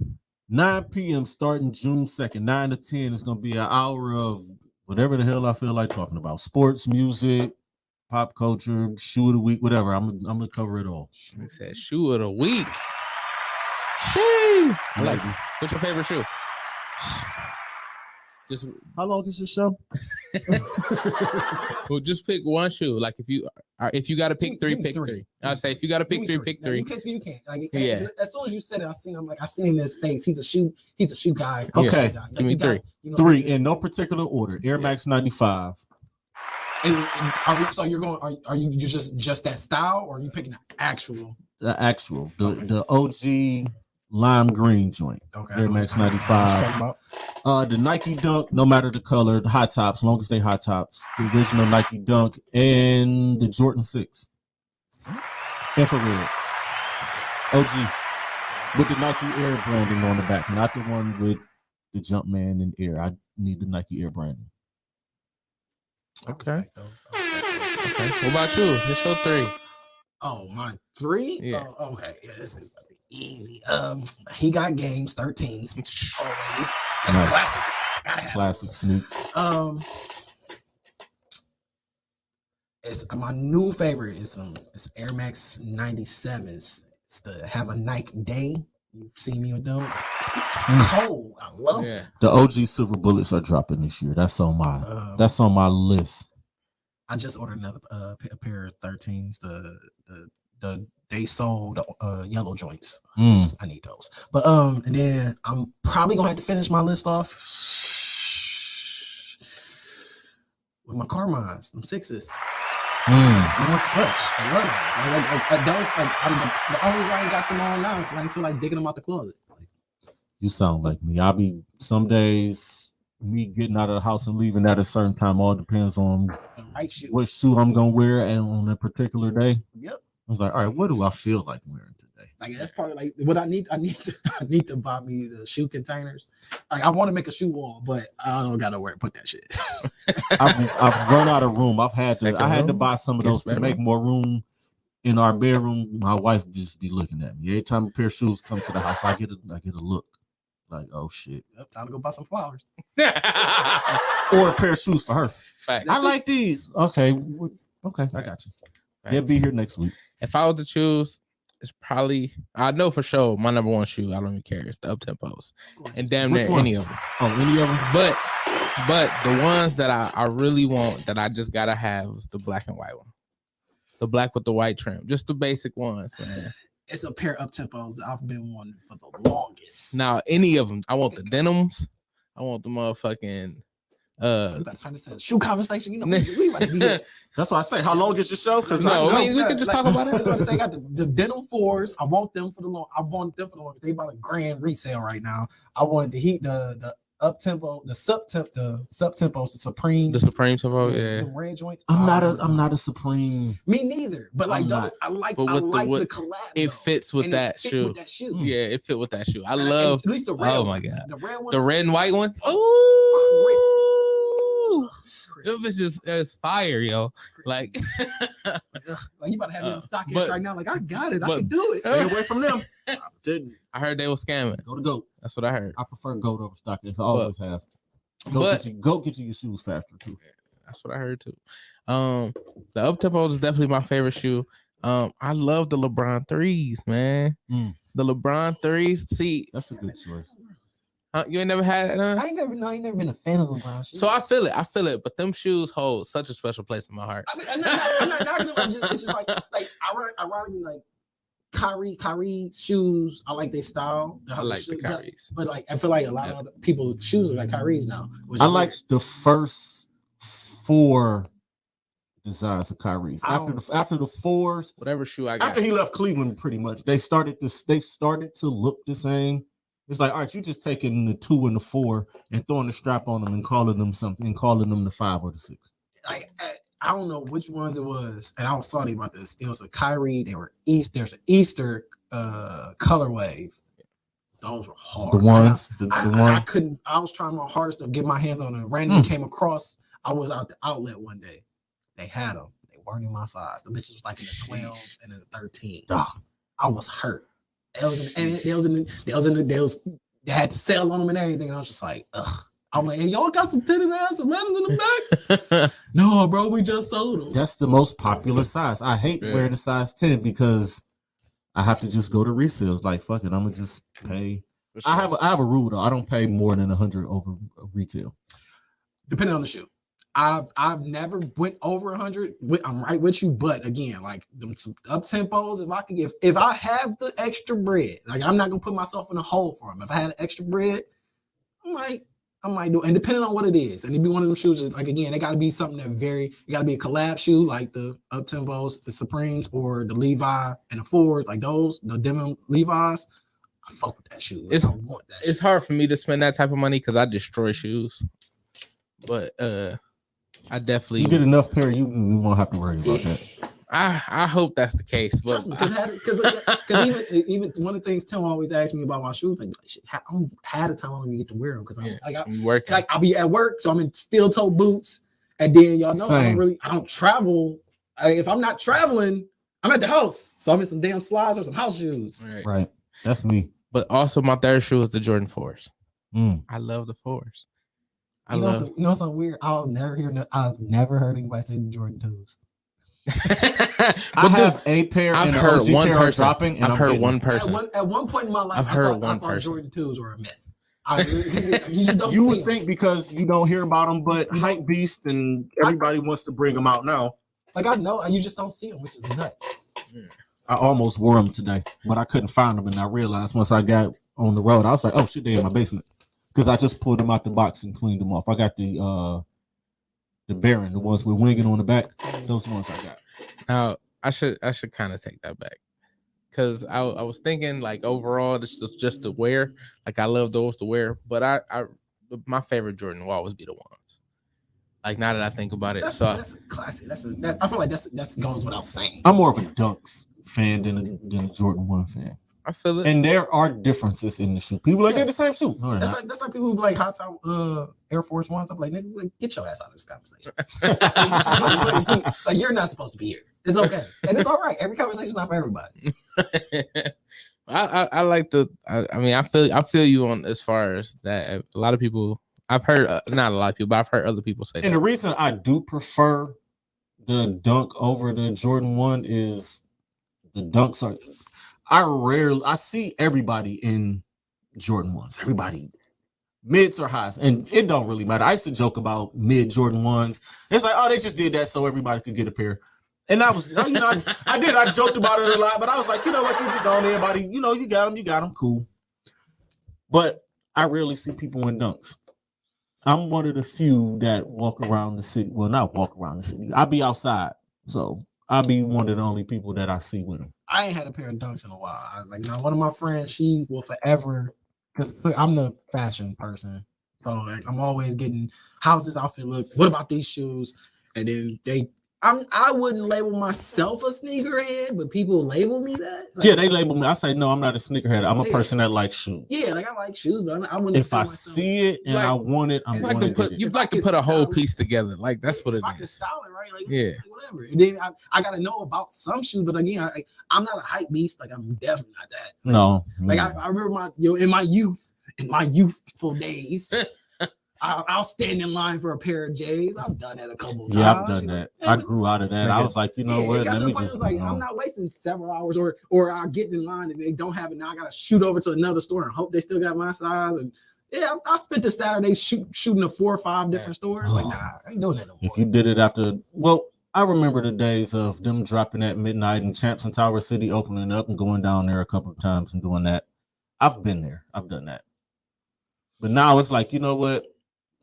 9 p.m. starting June 2nd, 9 to 10. It's going to be an hour of whatever the hell I feel like talking about. Sports, music, pop culture, shoe of the week, whatever. I'm gonna cover it all.
He said shoe of the week. Shee. I like it. What's your favorite shoe? Just
how long is your show?
Well, just pick one shoe. Like if you got to pick three, pick three. I say if you got to pick three, pick three.
You can't. Like,
yeah.
As soon as you said it, I seen in his face. He's a shoe guy.
Okay.
Guy.
Give me three.
Three in no particular order. Air Max 95.
So you're going? Are you just that style, or are you picking the actual?
The actual, the OG lime green joint.
Okay.
Air Max 95. The Nike Dunk, no matter the color, the high tops, long as they high tops. The original Nike Dunk and the Jordan 6. Infrared. OG. With the Nike Air branding on the back, not the one with the Jumpman and Air. I need the Nike Air branding.
Okay. What about you? What's your three?
Oh, my three?
Yeah.
Oh, okay. Yeah, this is gonna be easy. He got games 13s. Always. That's
nice.
A classic.
Classic sneak.
It's my new favorite is it's Air Max 97s. It's the Have a Nike Day. You've seen me with them. It's just cold. I love it.
The OG Silver Bullets are dropping this year. That's on my list.
I just ordered another a pair of 13s. The they sold yellow joints. I need those. But and then I'm probably gonna have to finish my list off with my Carmines, them 6s. They were clutch. I love them. Those the only reason I ain't got them on now because I ain't feel like digging them out the closet.
You sound like me. I'll be some days me getting out of the house and leaving at a certain time. All depends on what shoe I'm gonna wear and on a particular day.
Yep.
I was like, all right, what do I feel like wearing today?
Like that's part of like what I need. I need to buy me the shoe containers. Like I want to make a shoe wall, but I don't got nowhere to put that shit.
I've run out of room. I had to buy some of those to make more room in our bedroom. My wife just be looking at me every time a pair of shoes come to the house. I get a look like, oh shit.
Yep, time to go buy some flowers
or a pair of shoes for her.
Fact.
I like these. Okay, I got you. They'll be here next week.
If I was to choose, it's probably I know for sure my number one shoe. I don't even care. It's the up tempos, and damn near any of them.
Oh, any of them.
But the ones that I really want that I just gotta have is the black and white one, the black with the white trim, just the basic ones, man.
It's a pair of up tempos that I've been wanting for the longest.
Now any of them, I want the denims. I want the motherfucking.
We about to turn this into a shoe conversation. You know, we about to be here.
That's why I say, how long is your show? Because
we can just talk about it.
They got the denim 4s. I want them for the long. I want them for the long. They about a grand resale right now. I wanted to heat the up tempo, the sub tempos, the Supreme
tempo, yeah.
The red joints.
I'm not a Supreme.
Me neither. But like those, I like the collab.
It fits with that shoe. Yeah, it fit with that shoe. I love
at least the red.
Oh
ones.
my god,
the red ones,
the red and white ones.
Oh,
it was just it's fire, yo. Like
you about to have me on StockX right now. Like I got it, I can do it.
Stay away from them.
I heard they were scamming.
Go to GOAT.
That's what I heard.
I prefer GOAT over StockX. I always have. GOAT get you your shoes faster too.
Yeah, that's what I heard too. The up tempo is definitely my favorite shoe. I love the LeBron 3s, man. The LeBron 3s. See,
that's a good choice.
You ain't never had it?
I ain't never been a fan of LeBron shoes.
So I feel it, but them shoes hold such a special place in my heart.
I'm not it's just like ironically, like Kyrie shoes. I like their style.
I like the Kyrie's,
but like I feel like a lot of other people's shoes are like Kyrie's now.
I like the first 4 designs of Kyrie's. After the 4s,
whatever shoe I got.
After he left Cleveland, pretty much they started to look the same. It's like, all right, you just taking the 2 and the 4 and throwing the strap on them and calling them something and calling them the 5 or the 6.
I don't know which ones it was, and I was salty about this. It was a Kyrie. There's an Easter color wave. Those were hard.
The ones,
I couldn't. I was trying my hardest to get my hands on them. Randomly came across. I was out the outlet one day. They had them. They weren't in my size. The bitches was like in the 12 and in the 13. I was hurt. They had to sell on them and everything. I was just like, ugh. I'm like, hey, y'all got some titty ass 11s in the back? No, bro, we just sold them.
That's the most popular size. I hate wearing the size 10 because I have to just go to resales. Like, fuck it, I'm gonna just pay. Sure. I have a rule though. I don't pay more than 100 over retail.
Depending on the shoe. I've never went over 100. I'm right with you, but again, like them up tempos. If I have the extra bread, like I'm not gonna put myself in a hole for them. If I had extra bread, I might do it. And depending on what it is, and it'd be one of them shoes. Like again, they got to be something it got to be a collab shoe, like the up tempos, the Supremes, or the Levi and the Fords, like those, the denim Levi's. I fuck with that shoe. I want that.
It's hard for me to spend that type of money because I destroy shoes, but I definitely
you get enough pair, you won't have to worry about that.
I hope that's the case, but
because even one of the things Tim always asks me about my shoes, like I don't have the time when you get to wear them because I'm working. Like I'll be at work, so I'm in steel toe boots, and then y'all know I don't travel. If I'm not traveling, I'm at the house, so I'm in some damn slides or some house shoes.
Right, that's me.
But also my third shoe is the Jordan 4s. I love the 4s.
You know something weird? I've never heard anybody say the Jordan 2s.
I have a pair.
I've heard one person dropping. I've heard one person.
At one point in my life,
I've heard one person.
Jordan 2s were a myth. You just don't.
You would think because you don't hear about them, but Hype Beast and everybody wants to bring them out now.
Like I know, you just don't see them, which is nuts.
I almost wore them today, but I couldn't find them, and I realized once I got on the road, I was like, "Oh shit, they're in my basement," because I just pulled them out the box and cleaned them off. I got the the Baron, the ones with winging on the back. Those ones I got.
Now I should kind of take that back. Because I was thinking like overall this is just to wear. Like I love those to wear, but my favorite Jordan will always be the ones. Like now that I think about it,
That's a classic. I feel like that goes without saying.
I'm more of a Dunks fan than a Jordan 1 fan.
I feel it.
And there are differences in the shoe. People like they're the same shoe. No,
that's like people who like hot top Air Force Ones. I'm like, nigga, get your ass out of this conversation. Like you're not supposed to be here. It's okay, and it's all right. Every conversation's not for everybody.
I like the. I mean, I feel you on as far as that. A lot of people I've heard, not a lot of people, but I've heard other people say.
And the reason I do prefer the Dunk over the Jordan 1 is the Dunks are. I see everybody in Jordan 1s. Everybody, mids or highs, and it don't really matter. I used to joke about mid Jordan 1s. It's like, oh, they just did that so everybody could get a pair. And I was, I joked about it a lot, but I was like, you know what, since it's on everybody, you got them, cool. But I rarely see people in Dunks. I'm one of the few that walk around the city. Well, not walk around the city. I'll be outside, so I'll be one of the only people that I see with them.
I ain't had a pair of Dunks in a while. One of my friends, she will forever, because I'm the fashion person. So I'm always getting, how's this outfit look? What about these shoes? And then I wouldn't label myself a sneakerhead, but people label me that.
Yeah, they label me. I say, no, I'm not a sneakerhead. I'm a person that likes shoes.
Yeah, I like shoes, but I wouldn't.
If I see it and I want it, I'm going to get it.
You'd like to put a whole piece together. Like, that's what it is.
I can style it, right?
Yeah.
Whatever. And then I got to know about some shoes, but again, I'm not a hype beast. Like, I'm definitely not that.
No.
I remember in my youthful days, I'll stand in line for a pair of J's. I've done that a couple times.
Yeah, I've done that. I grew out of that. I was like, you know what?
Let me just. I'm not wasting several hours, or I'll get in line and they don't have it. Now I got to shoot over to another store and hope they still got my size. And yeah, I spent the Saturday shooting to 4 or 5 different stores. Like, nah, I ain't doing that no more.
If you did it after, well, I remember the days of them dropping at midnight and Champs and Tower City opening up and going down there a couple of times and doing that. I've been there. I've done that. But now it's like, you know what?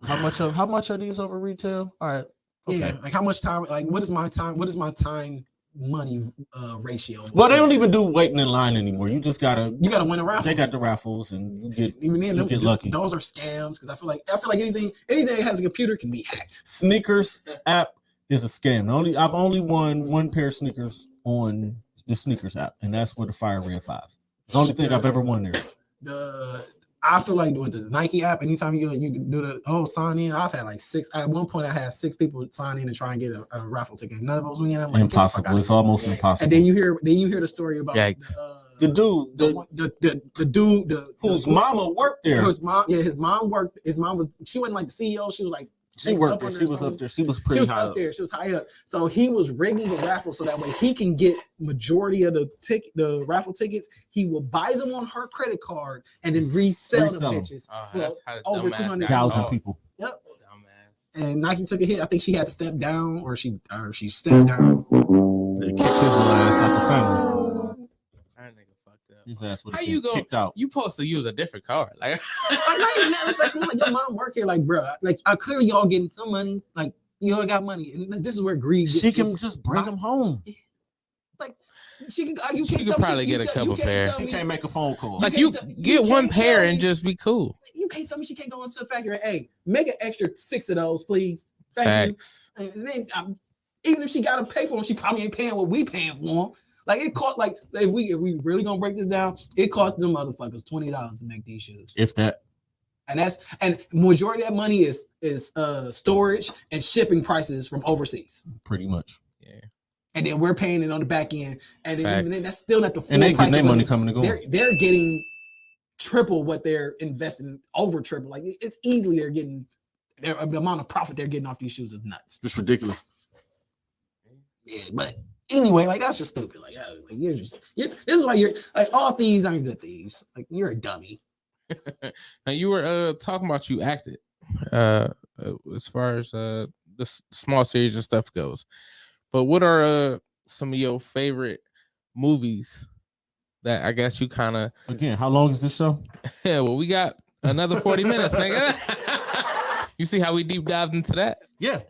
How much are these over retail? All right. Okay.
Yeah, like how much time? Like what is my time money ratio?
Well, they don't even do waiting in line anymore. You gotta
win a raffle.
They got the raffles, and you get lucky.
Those are scams because I feel like anything that has a computer can be hacked.
Sneakers app is a scam. I've only won one pair of sneakers on the sneakers app, and that's with the Fire Red 5s. The only thing I've ever won there.
I feel like with the Nike app, anytime you do the sign in, I've had like 6. At one point, I had 6 people sign in and try and get a raffle ticket. None of those win. I'm like,
impossible. It's almost impossible.
And then you hear the story about
the dude whose mama worked there.
His mom worked. His mom was. She wasn't like the CEO. She was like.
She worked there. She was up there. She was pretty high up.
She was high up. So he was rigging the raffle so that way he can get majority of the raffle tickets. He will buy them on her credit card and then resell them bitches for over $200.
Gouging people.
Yep. And Nike took a hit. I think she had to step down, or she stepped down.
They kicked his little ass out the family. His ass would have been kicked out.
You supposed to use a different card. Like,
not even that. It's like, come on, your mom work here. Like, bro, like, clearly y'all getting some money. Like, you all got money, and this is where greed.
She can just bring them home.
Like, she can.
She could probably get a couple pairs.
She can't make a phone call.
Like, you get one pair and just be cool.
You can't tell me she can't go into the factory. Hey, make an extra 6 of those, please. Thank you. And then, even if she got to pay for them, she probably ain't paying what we paying for them. Like it cost, like if we really gonna break this down, it cost them motherfuckers $20 to make these shoes.
If that.
And majority of that money is storage and shipping prices from overseas.
Pretty much.
Yeah.
And then we're paying it on the back end, and then even then that's still not the full
and they
price.
Getting their money coming and going.
They're getting triple what they're investing, over triple. Like it's easily they're getting the amount of profit they're getting off these shoes is nuts.
It's ridiculous.
Yeah, but. Anyway, like that's just stupid. Like this is why you're like all thieves aren't good thieves. Like you're a dummy.
Now you were talking about you acted as far as the small series and stuff goes. But what are some of your favorite movies that I guess you kind of
again? How long is this show?
Yeah, well, we got another 40 minutes, nigga. You see how we deep dived into that?
Yeah.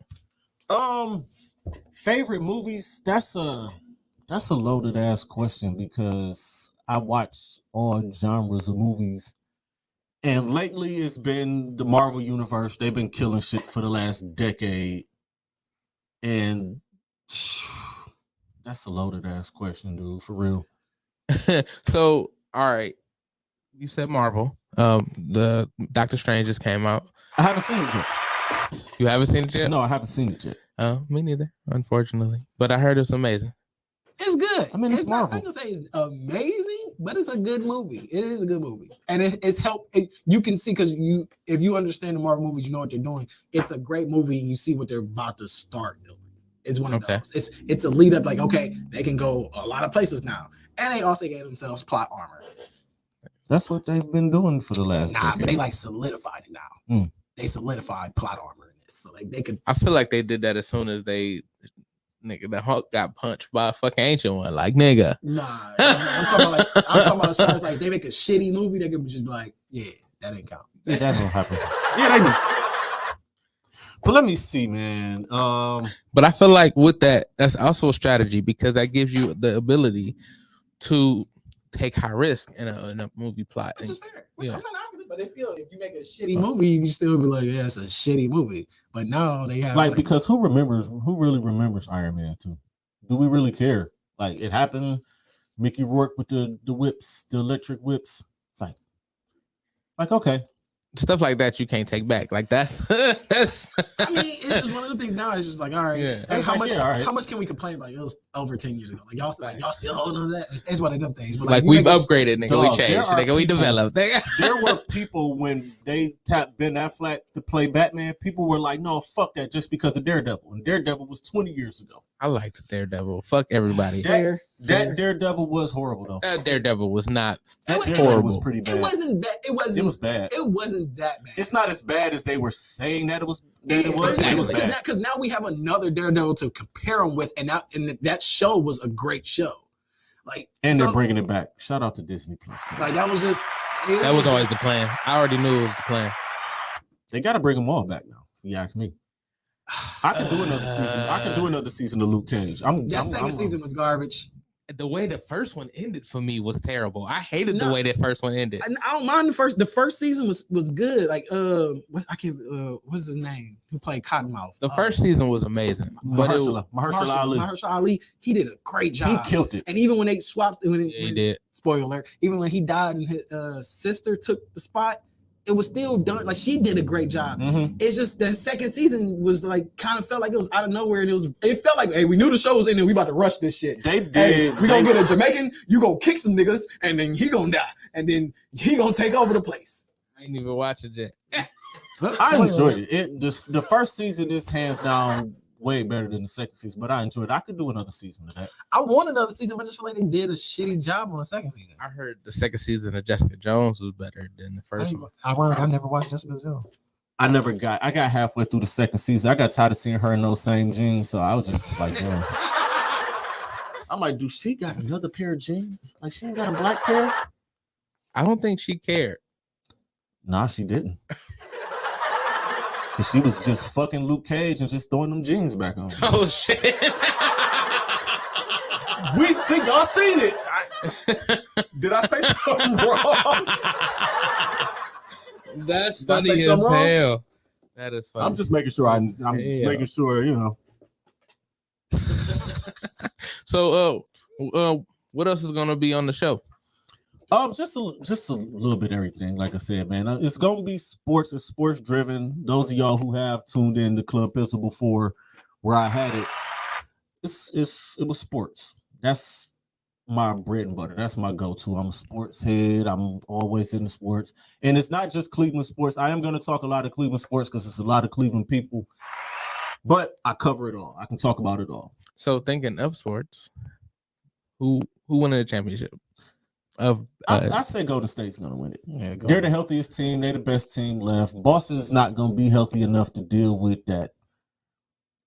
Favorite movies? That's a loaded ass question because I watch all genres of movies. And lately it's been the Marvel Universe. They've been killing shit for the last decade. And that's a loaded ass question, dude, for real.
So, all right. You said Marvel. The Doctor Strange just came out.
I haven't seen it yet.
You haven't seen it yet?
No, I haven't seen it yet.
Me neither, unfortunately. But I heard it's amazing.
It's good.
I mean, it's Marvel.
I'm not gonna say it's amazing, but it's a good movie. It is a good movie, and it's helped. You can see because if you understand the Marvel movies, you know what they're doing. It's a great movie, and you see what they're about to start doing. It's one of those. It's a lead up. Like, okay, they can go a lot of places now, and they also gave themselves plot armor.
That's what they've been doing for the last decade.
But they like solidified it now. They solidified plot armor in this, so like they could.
I feel like they did that as soon as the Hulk got punched by a fucking ancient one. Like, nigga.
Nah, I'm talking about as far as like they make a shitty movie, they could just be like, yeah, that ain't count.
Yeah, that don't happen. Yeah, they do. But let me see, man.
But I feel like with that's also a strategy because that gives you the ability to take high risk in a movie plot.
Which is fair.
Yeah.
I'm not arguing, but if you make a shitty movie, you can still be like, yeah, it's a shitty movie. But now they have
like because who really remembers Iron Man 2? Do we really care? Like it happened, Mickey Rourke with the whips, the electric whips. It's like okay.
Stuff like that you can't take back. Like that's
I mean, it's just one of the things now. It's just like, all right,
Yeah.
hey, how
Like,
much can we complain about? It was over 10 years ago. Like y'all still holding on to that. It's one of them things. But
like we've upgraded, nigga.
Dog,
We changed, nigga. We developed.
There were people when they tapped Ben Affleck to play Batman. People were like, "No, fuck that," just because of Daredevil. And Daredevil was 20 years ago.
I liked Daredevil. Fuck everybody.
Fair.
Daredevil was horrible though.
That Daredevil was not
Daredevil
horrible.
was pretty bad.
It wasn't bad. It was bad. It wasn't that bad.
It's not as bad as they were saying that it was. It was bad.
Because now we have another Daredevil to compare him with, and that show was a great show.
They're bringing it back. Shout out to Disney Plus.
Like that was just.
That was always the plan. I already knew it was the plan.
They got to bring them all back now. If you ask me. I can do another season. I can do another season of Luke Cage.
Second season was garbage.
The way the first one ended for me was terrible. I hated the way that first one ended.
I don't mind the first season was good. Like what's his name? Who played Cottonmouth?
The first season was amazing.
Mahershala
Ali, he did a great job.
He killed it.
And even when they swapped,
he did.
Spoiler alert! Even when he died and his sister took the spot, it was still done. Like she did a great job.
Mm-hmm.
It's just that second season was like kind of felt like it was out of nowhere, and it felt like, hey, we knew the show was in there. We about to rush this shit.
They did.
Hey, we gonna get a Jamaican. You gonna kick some niggas, and then he gonna die, and then he gonna take over the place.
I ain't even watch it yet.
I enjoyed it. The first season is hands down way better than the second season, but I enjoyed it. I could do another season of that.
I want another season, but I just feel like they did a shitty job on the second season.
I heard the second season of Jessica Jones was better than the first one.
Ironic, I never watched Jessica Jones.
I got halfway through the second season. I got tired of seeing her in those same jeans, so I was just like, damn. I'm like, do she got another pair of jeans? Like, she ain't got a black pair?
I don't think she cared.
Nah, she didn't. Because she was just fucking Luke Cage and just throwing them jeans back on.
Oh, shit.
Y'all seen it. Did I say something wrong?
That's funny as hell. That is funny.
I'm just making sure just making sure, you know.
So, what else is gonna be on the show?
Just a little bit of everything. Like I said, man, it's gonna be sports. It's sports driven. Those of y'all who have tuned in to Club Pistol before, where I had it, it was sports. That's my bread and butter. That's my go-to. I'm a sports head. I'm always in the sports, and it's not just Cleveland sports. I am gonna talk a lot of Cleveland sports because it's a lot of Cleveland people, but I cover it all. I can talk about it all.
So, thinking of sports, who won the championship?
I say Golden State's gonna win it. Yeah, they're the healthiest team. They're the best team left. Boston's not gonna be healthy enough to deal with that.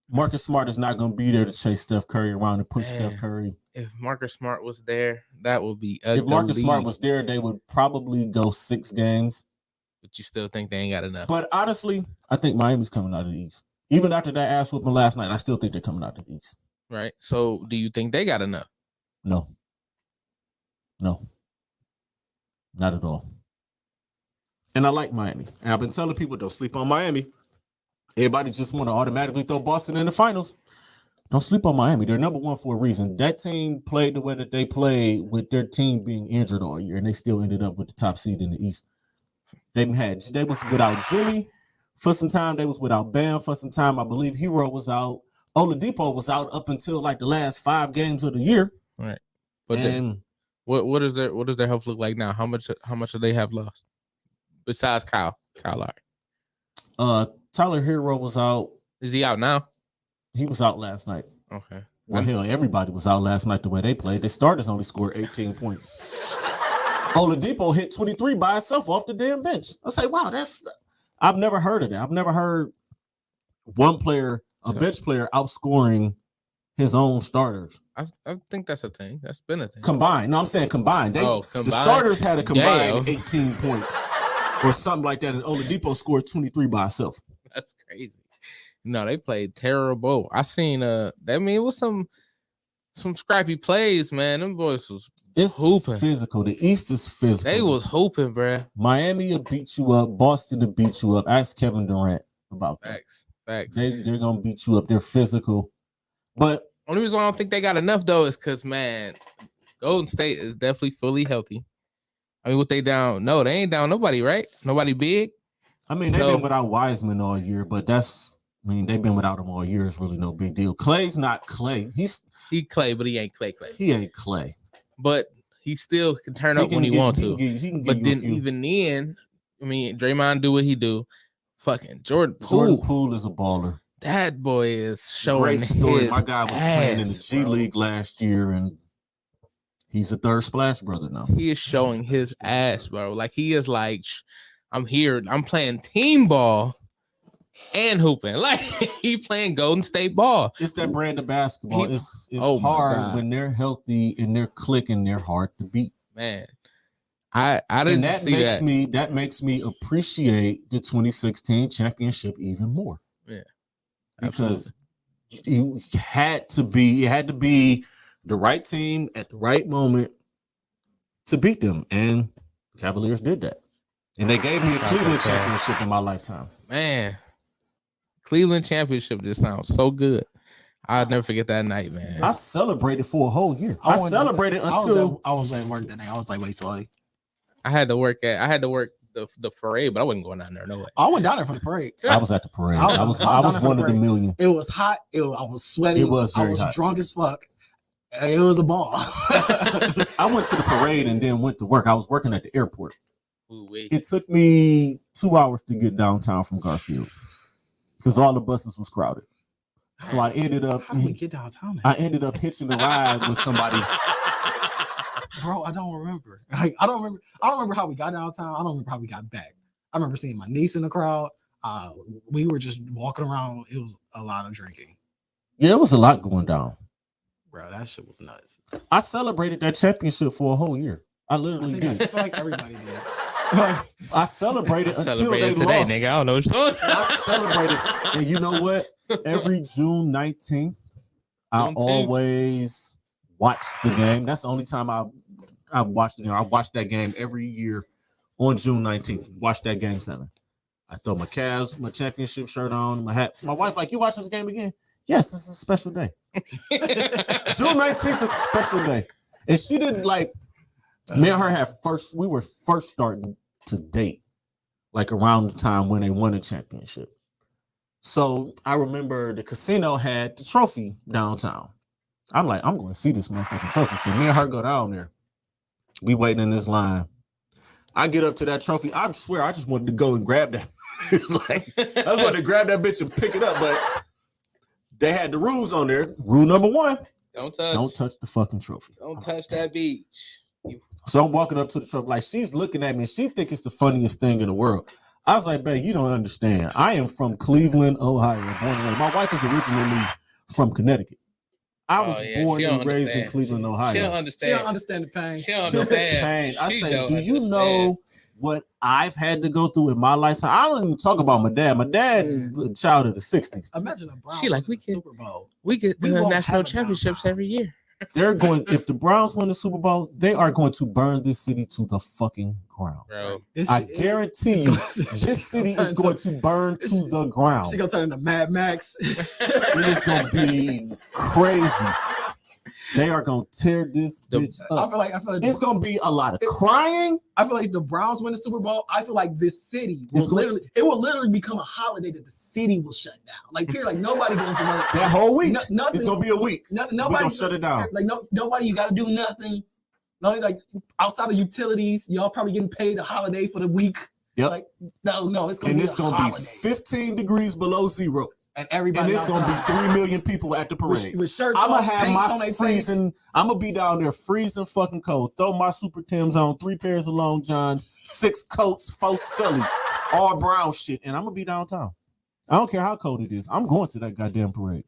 Marcus Smart is not gonna be there to chase Steph Curry around and push Steph Curry.
If Marcus Smart was there, that would be.
If Marcus Smart was there, they would probably go 6 games.
But you still think they ain't got enough?
But honestly, I think Miami's coming out of the East. Even after that ass whooping last night, I still think they're coming out the East.
Right. So do you think they got enough?
No. Not at all. And I like Miami. And I've been telling people, don't sleep on Miami. Everybody just want to automatically throw Boston in the finals. Don't sleep on Miami. They're number one for a reason. That team played the way that they played with their team being injured all year, and they still ended up with the top seed in the East. They was without Jimmy for some time. They was without Bam for some time. I believe Hero was out. Oladipo was out up until like the last 5 games of the year.
Right. But
and
what does their health look like now? How much do they have lost? Besides Kyle Lowry.
Tyler Hero was out.
Is he out now?
He was out last night.
Okay.
Well, hell, everybody was out last night the way they played. The starters only scored 18 points. Oladipo hit 23 by himself off the damn bench. I say, wow, I've never heard of that. I've never heard one player, a bench player, outscoring his own starters.
I think that's a thing. That's been a thing.
Combined. No, I'm saying combined. The starters had a combined 18 points or something like that, and Oladipo scored 23 by himself.
That's crazy. No, they played terrible. I seen it was some scrappy plays, man. Them boys was hooping.
Physical. The East is physical.
They was hooping, bruh.
Miami will beat you up. Boston will beat you up. Ask Kevin Durant about that.
Facts.
They're gonna beat you up. They're physical. But
only reason why I don't think they got enough though is because, man, Golden State is definitely fully healthy. I mean, what they down? No, they ain't down nobody, right? Nobody big.
I mean, they've been without Wiseman all year, but they've been without him all year. It's really no big deal. Clay's not Clay.
He Clay, but he ain't Clay.
He ain't Clay.
But he still can turn up when he wants to. But then even then, I mean, Draymond do what he do. Fucking Jordan
Poole is a baller.
That boy is showing
great story.
His
My guy was playing in the G League last year, and he's a third splash brother now.
He is showing his ass, bro. Like he is like, I'm here. I'm playing team ball and hooping. Like he playing Golden State ball.
It's that brand of basketball. It's hard when they're healthy and they're clicking. They're hard to beat.
Man, I didn't see that.
That makes me appreciate the 2016 championship even more.
Yeah,
because it had to be the right team at the right moment to beat them, and Cavaliers did that. And they gave me a Cleveland championship in my lifetime.
Man, Cleveland championship just sounds so good. I'll never forget that night, man.
I celebrated for a whole year. I celebrated until
I was at work that day. I was like, wait, sorry.
I had to work the parade, but I wasn't going down there. No way.
I went down there for the parade.
I was at the parade. I was one of the million.
It was hot. I was sweating.
It was very hot.
I was drunk as fuck. It was a ball.
I went to the parade and then went to work. I was working at the airport.
Ooh-wee.
It took me 2 hours to get downtown from Garfield because all the buses was crowded. So I ended up.
How did we get downtown?
I ended up hitching a ride with somebody.
Bro, I don't remember. Like, I don't remember how we got downtown. I don't remember how we got back. I remember seeing my niece in the crowd. We were just walking around. It was a lot of drinking.
Yeah, it was a lot going down.
Bro, that shit was nuts.
I celebrated that championship for a whole year. I literally did.
I feel like everybody did.
I celebrated until they lost.
Nigga, I don't know what you're talking.
I celebrated, and you know what? Every June 19th, I always watch the game. That's the only time I've watched it. I watch that game every year on June 19th. Watch that game 7. I throw my Cavs, my championship shirt on, my hat. My wife like, you watch this game again? Yes, this is a special day. June 19th is a special day. And she didn't like, me and her we were first starting to date, like around the time when they won the championship. So I remember the casino had the trophy downtown. I'm like, I'm going to see this motherfucking trophy. So me and her go down there. We waiting in this line. I get up to that trophy. I swear, I just wanted to go and grab that. It's like, I just wanted to grab that bitch and pick it up, but they had the rules on there. Rule number 1.
Don't
touch the fucking trophy.
Don't touch that beach.
So I'm walking up to the trophy, like she's looking at me and she thinks it's the funniest thing in the world. I was like, babe, you don't understand. I am from Cleveland, Ohio, born and raised. My wife is originally from Connecticut. I was born and raised in Cleveland, Ohio.
She don't understand.
She don't understand the pain.
She don't understand.
I say, do you know what I've had to go through in my lifetime. I don't even talk about my dad. My dad is a child of the 60s.
Imagine a Browns
She like,
winning the Super Bowl.
We get
We won't
national
have a
championships every year.
They're going, if the Browns win the Super Bowl, they are going to burn this city to the fucking ground.
Bro.
I guarantee you, this city is going to burn to the ground.
She gonna turn into Mad Max.
It is going to be crazy. They are going to tear this bitch up.
I feel like
it's going to be a lot of crying.
I feel like if the Browns win the Super Bowl, I feel like this city will literally become a holiday that the city will shut down. Like period. Like nobody goes to work
that whole week.
Nothing.
It's gonna be a week.
Nobody
gonna shut it down.
Like nobody. You got to do nothing. Like outside of utilities, y'all probably getting paid a holiday for the week.
Yep.
Like no, it's gonna
and
be
it's gonna be 15 degrees below zero.
And everybody,
and it's gonna be 3 million people at the parade.
With shirts
I'm gonna
off,
have
paints
my
on their
freezing. I'm gonna be down there freezing fucking cold. Throw my super Tims on, 3 pairs of long johns, 6 coats, 4 scullies, all brown shit, and I'm gonna be downtown. I don't care how cold it is. I'm going to that goddamn parade.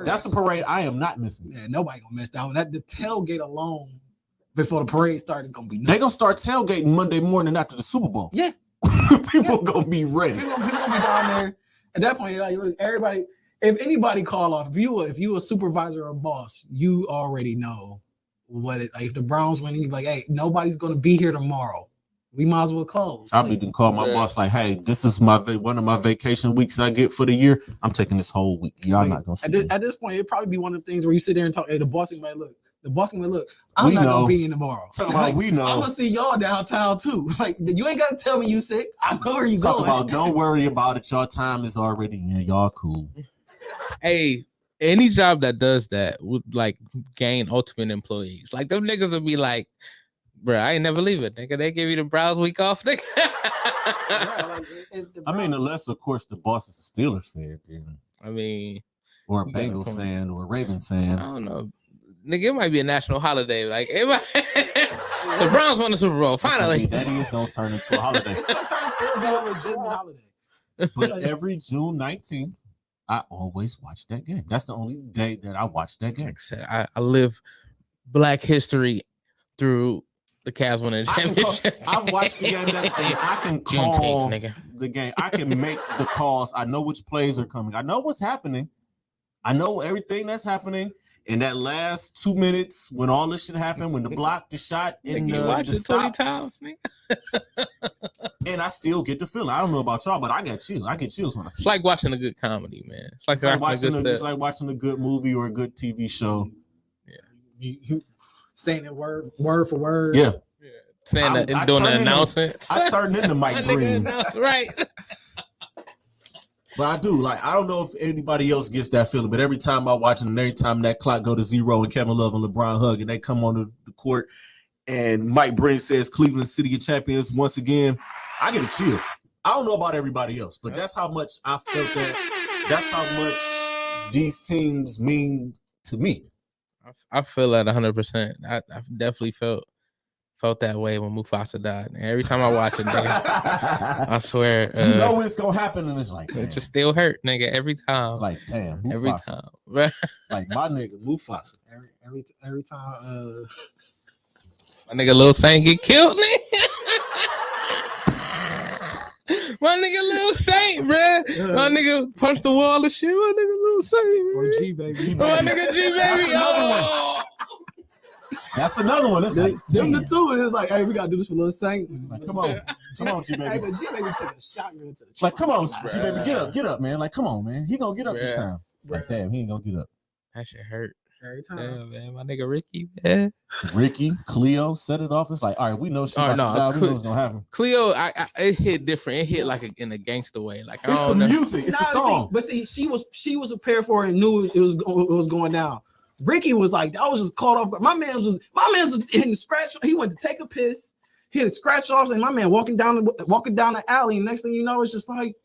That's a parade I am not missing.
Yeah, nobody gonna miss that one. The tailgate alone before the parade starts is gonna be nuts.
They gonna start tailgating Monday morning after the Super Bowl.
Yeah,
people gonna be ready.
People gonna be down there. At that point, like look, everybody. If anybody call off, if you a supervisor or boss, you already know what it. Like if the Browns win, you be like, hey, nobody's gonna be here tomorrow. We might as well close.
I'll be call my boss like, hey, this is one of my vacation weeks I get for the year. I'm taking this whole week. Y'all not gonna see
at this point, it'd probably be one of the things where you sit there and talk. Hey, the boss might look. I'm not gonna be in tomorrow.
We know.
I'm gonna see y'all downtown too. Like you ain't gotta tell me you sick. I know where you going.
About, don't worry about it. Your time is already in. Y'all cool.
Hey, any job that does that would like gain ultimate employees. Like them niggas would be like, bro, I ain't never leaving, nigga. They give you the Browns week off, nigga.
I mean, unless of course the boss is a Steelers fan, then
I mean,
or a Bengals fan or a Ravens fan.
I don't know. Nigga, it might be a national holiday. Like it might, the Browns won the Super Bowl. Finally.
That is gonna turn into a holiday.
It'll be a legitimate holiday.
But every June 19th. I always watch that game. That's the only day that I watch that game.
Like I said, I live Black history through the Cavs winning the championship.
I've watched the game that day. I can call the game. I can make the calls. I know which plays are coming. I know what's happening. I know everything that's happening. In that last 2 minutes, when all this shit happened, when the block, the shot, and
you watched
the
it
stop,
20 times, nigga.
And I still get the feeling. I don't know about y'all, but I get chills. I get chills when I see.
It's like watching a good comedy, man. It's like
watching a good movie or a good TV show.
Yeah, you saying it word for word.
Yeah,
saying that and doing the announcements.
I turned into Mike Green,
right?
But I do I don't know if anybody else gets that feeling, but every time I watch it and every time that clock go to 0 and Kevin Love and LeBron hug and they come on the court and Mike Breen says Cleveland City champions once again, I get a chill. I don't know about everybody else, but that's how much I felt that. That's how much these teams mean to me.
I feel that 100%. I definitely felt that way when Mufasa died. And every time I watch it, nigga, I swear,
you know it's gonna happen, and it's like
it just still hurt, nigga. Every time,
it's like damn, Mufasa.
Every time,
like my nigga Mufasa.
Every time,
my nigga Lil Saint get killed, nigga. My nigga Lil Saint, bruh. My nigga punched the wall of shit. My nigga Lil Saint,
or G baby.
My nigga G baby. Oh.
That's another one. It's like
them the two, and it's like, hey, we gotta do this for Lil Saint.
Like, come on, G baby.
Hey, but G baby took a shotgun to the
like, come on, G baby, get up, man. Like, come on, man. He gonna get up this time. Like, damn, he ain't gonna get up.
That shit hurt.
Every time.
Yeah, man. My nigga Ricky, man.
Ricky, Cleo set it off. It's like, all right, we know we know what's gonna happen.
Cleo, it hit different. It hit like in a gangster way. Like
it's the music, it's the song.
She was prepared for it and knew it was going down. Ricky was like, I was just caught off. My man was hitting scratch. He went to take a piss, hit a scratch offs, and my man walking down the alley. And next thing you know, it's just like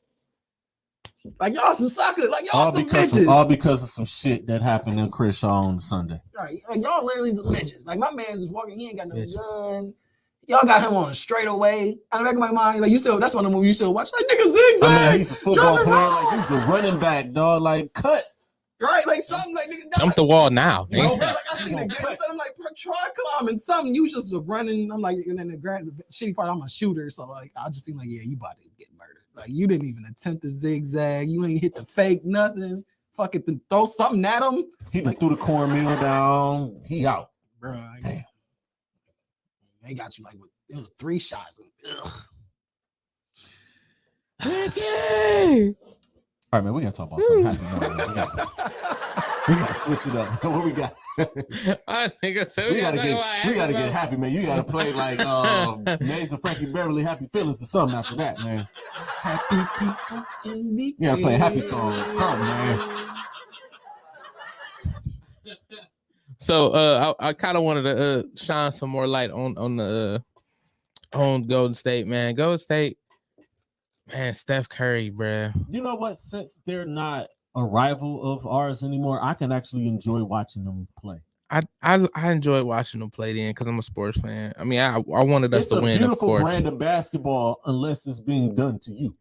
y'all some suckers, like y'all some bitches.
All because of some shit that happened in Crenshaw on Sunday.
Right, like y'all literally some bitches. Like my man just walking, he ain't got no gun. Y'all got him on a straightaway. In the back of my mind, like that's one of the movies you still watch. Like nigga zigzag.
I mean, he's a football player. Like he's a running back, dog. Like cut.
Right, like something like nigga.
Jump the wall now.
You know, like I seen the game, I'm like, try climbing something. You just were running. I'm like, and then the shitty part, I'm a shooter, so like I just seem like, yeah, you about to get murdered. Like you didn't even attempt to zigzag. You ain't hit the fake nothing. Fucking throw something at him.
He like, threw the cornmeal down. He out.
Bro, damn. They got you like it was 3 shots. Ugh.
Ricky!
All right, man, we gotta talk about something happy. We gotta switch it up. What we got?
I think I said
we gotta get happy, man. You gotta play like Maze and Frankie Beverly Happy Feelings or something after that, man.
Happy people in the
You gotta play a happy song, something, man.
So I kind of wanted to shine some more light on Golden State, man. Golden State, man, Steph Curry, bruh.
You know what? Since they're not a rival of ours anymore, I can actually enjoy watching them play.
I enjoyed watching them play then because I'm a sports fan. I mean, I wanted us to win.
It's a beautiful
of course.
brand of basketball unless it's being done to you.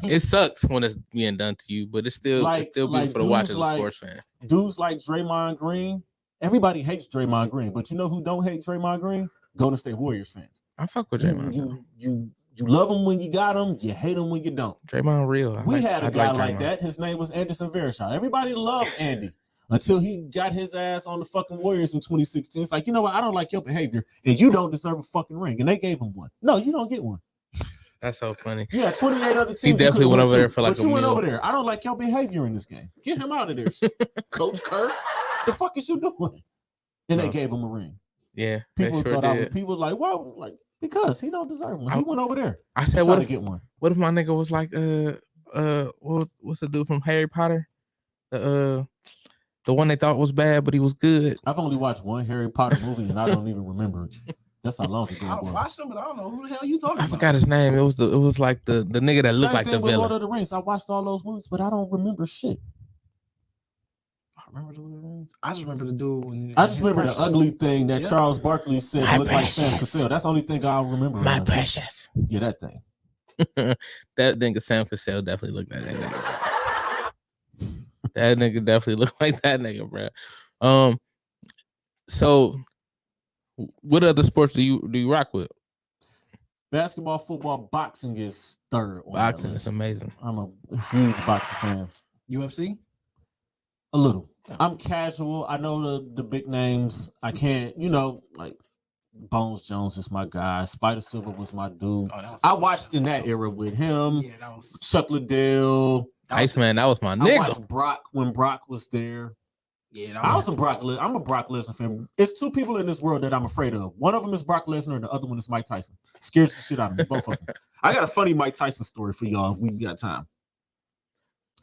It sucks when it's being done to you, but it's still beautiful to watch as a sports fan.
Dudes like Draymond Green, everybody hates Draymond Green, but you know who don't hate Draymond Green? Golden State Warriors fans.
I fuck with Draymond.
You love him when you got him, you hate him when you don't.
Draymond real.
We had a guy like that. His name was Anderson Varejao. Everybody loved Andy until he got his ass on the fucking Warriors in 2016. It's like, you know what? I don't like your behavior, and you don't deserve a fucking ring. And they gave him one. No, you don't get one.
That's so funny.
Yeah, 28 other teams.
He definitely went over there for like
but you went over there. I don't like your behavior in this game. Get him out of there, Coach Kerr. The fuck is you doing? And they gave him a ring.
Yeah,
people
sure
thought
did.
I was. People like, well, like because he don't deserve one. He went over there.
I said, what if,
get one?
What if my nigga was like, what's the dude from Harry Potter? The one they thought was bad, but he was good.
I've only watched one Harry Potter movie, and I don't even remember it. That's how long ago it was.
I watched him, but I don't know who the hell you talking about.
I forgot his name. It was like the nigga that looked like the villain.
Lord of the Rings. I watched all those movies, but I don't remember shit.
I remember the Lord of the Rings. I just remember the dude.
I just remember the ugly thing that Charles Barkley said looked like Sam Cassell. That's the only thing I remember.
My precious.
Yeah, that thing.
That nigga Sam Cassell definitely looked like that nigga. That nigga definitely looked like that nigga, bro. So what other sports do you rock with?
Basketball, football, boxing is third.
Boxing is amazing.
I'm a huge boxing fan.
UFC?
A little. I'm casual. I know the big names. I can't, like Bones Jones is my guy. Spider Silver was my dude. I watched in that era with him.
Yeah, that was
Chuck Liddell.
Iceman, that was my nigga.
I watched Brock when Brock was there.
Yeah,
I'm a Brock Lesnar fan. It's two people in this world that I'm afraid of. One of them is Brock Lesnar, and the other one is Mike Tyson. Scares the shit out of me, both of them. I got a funny Mike Tyson story for y'all. We got time.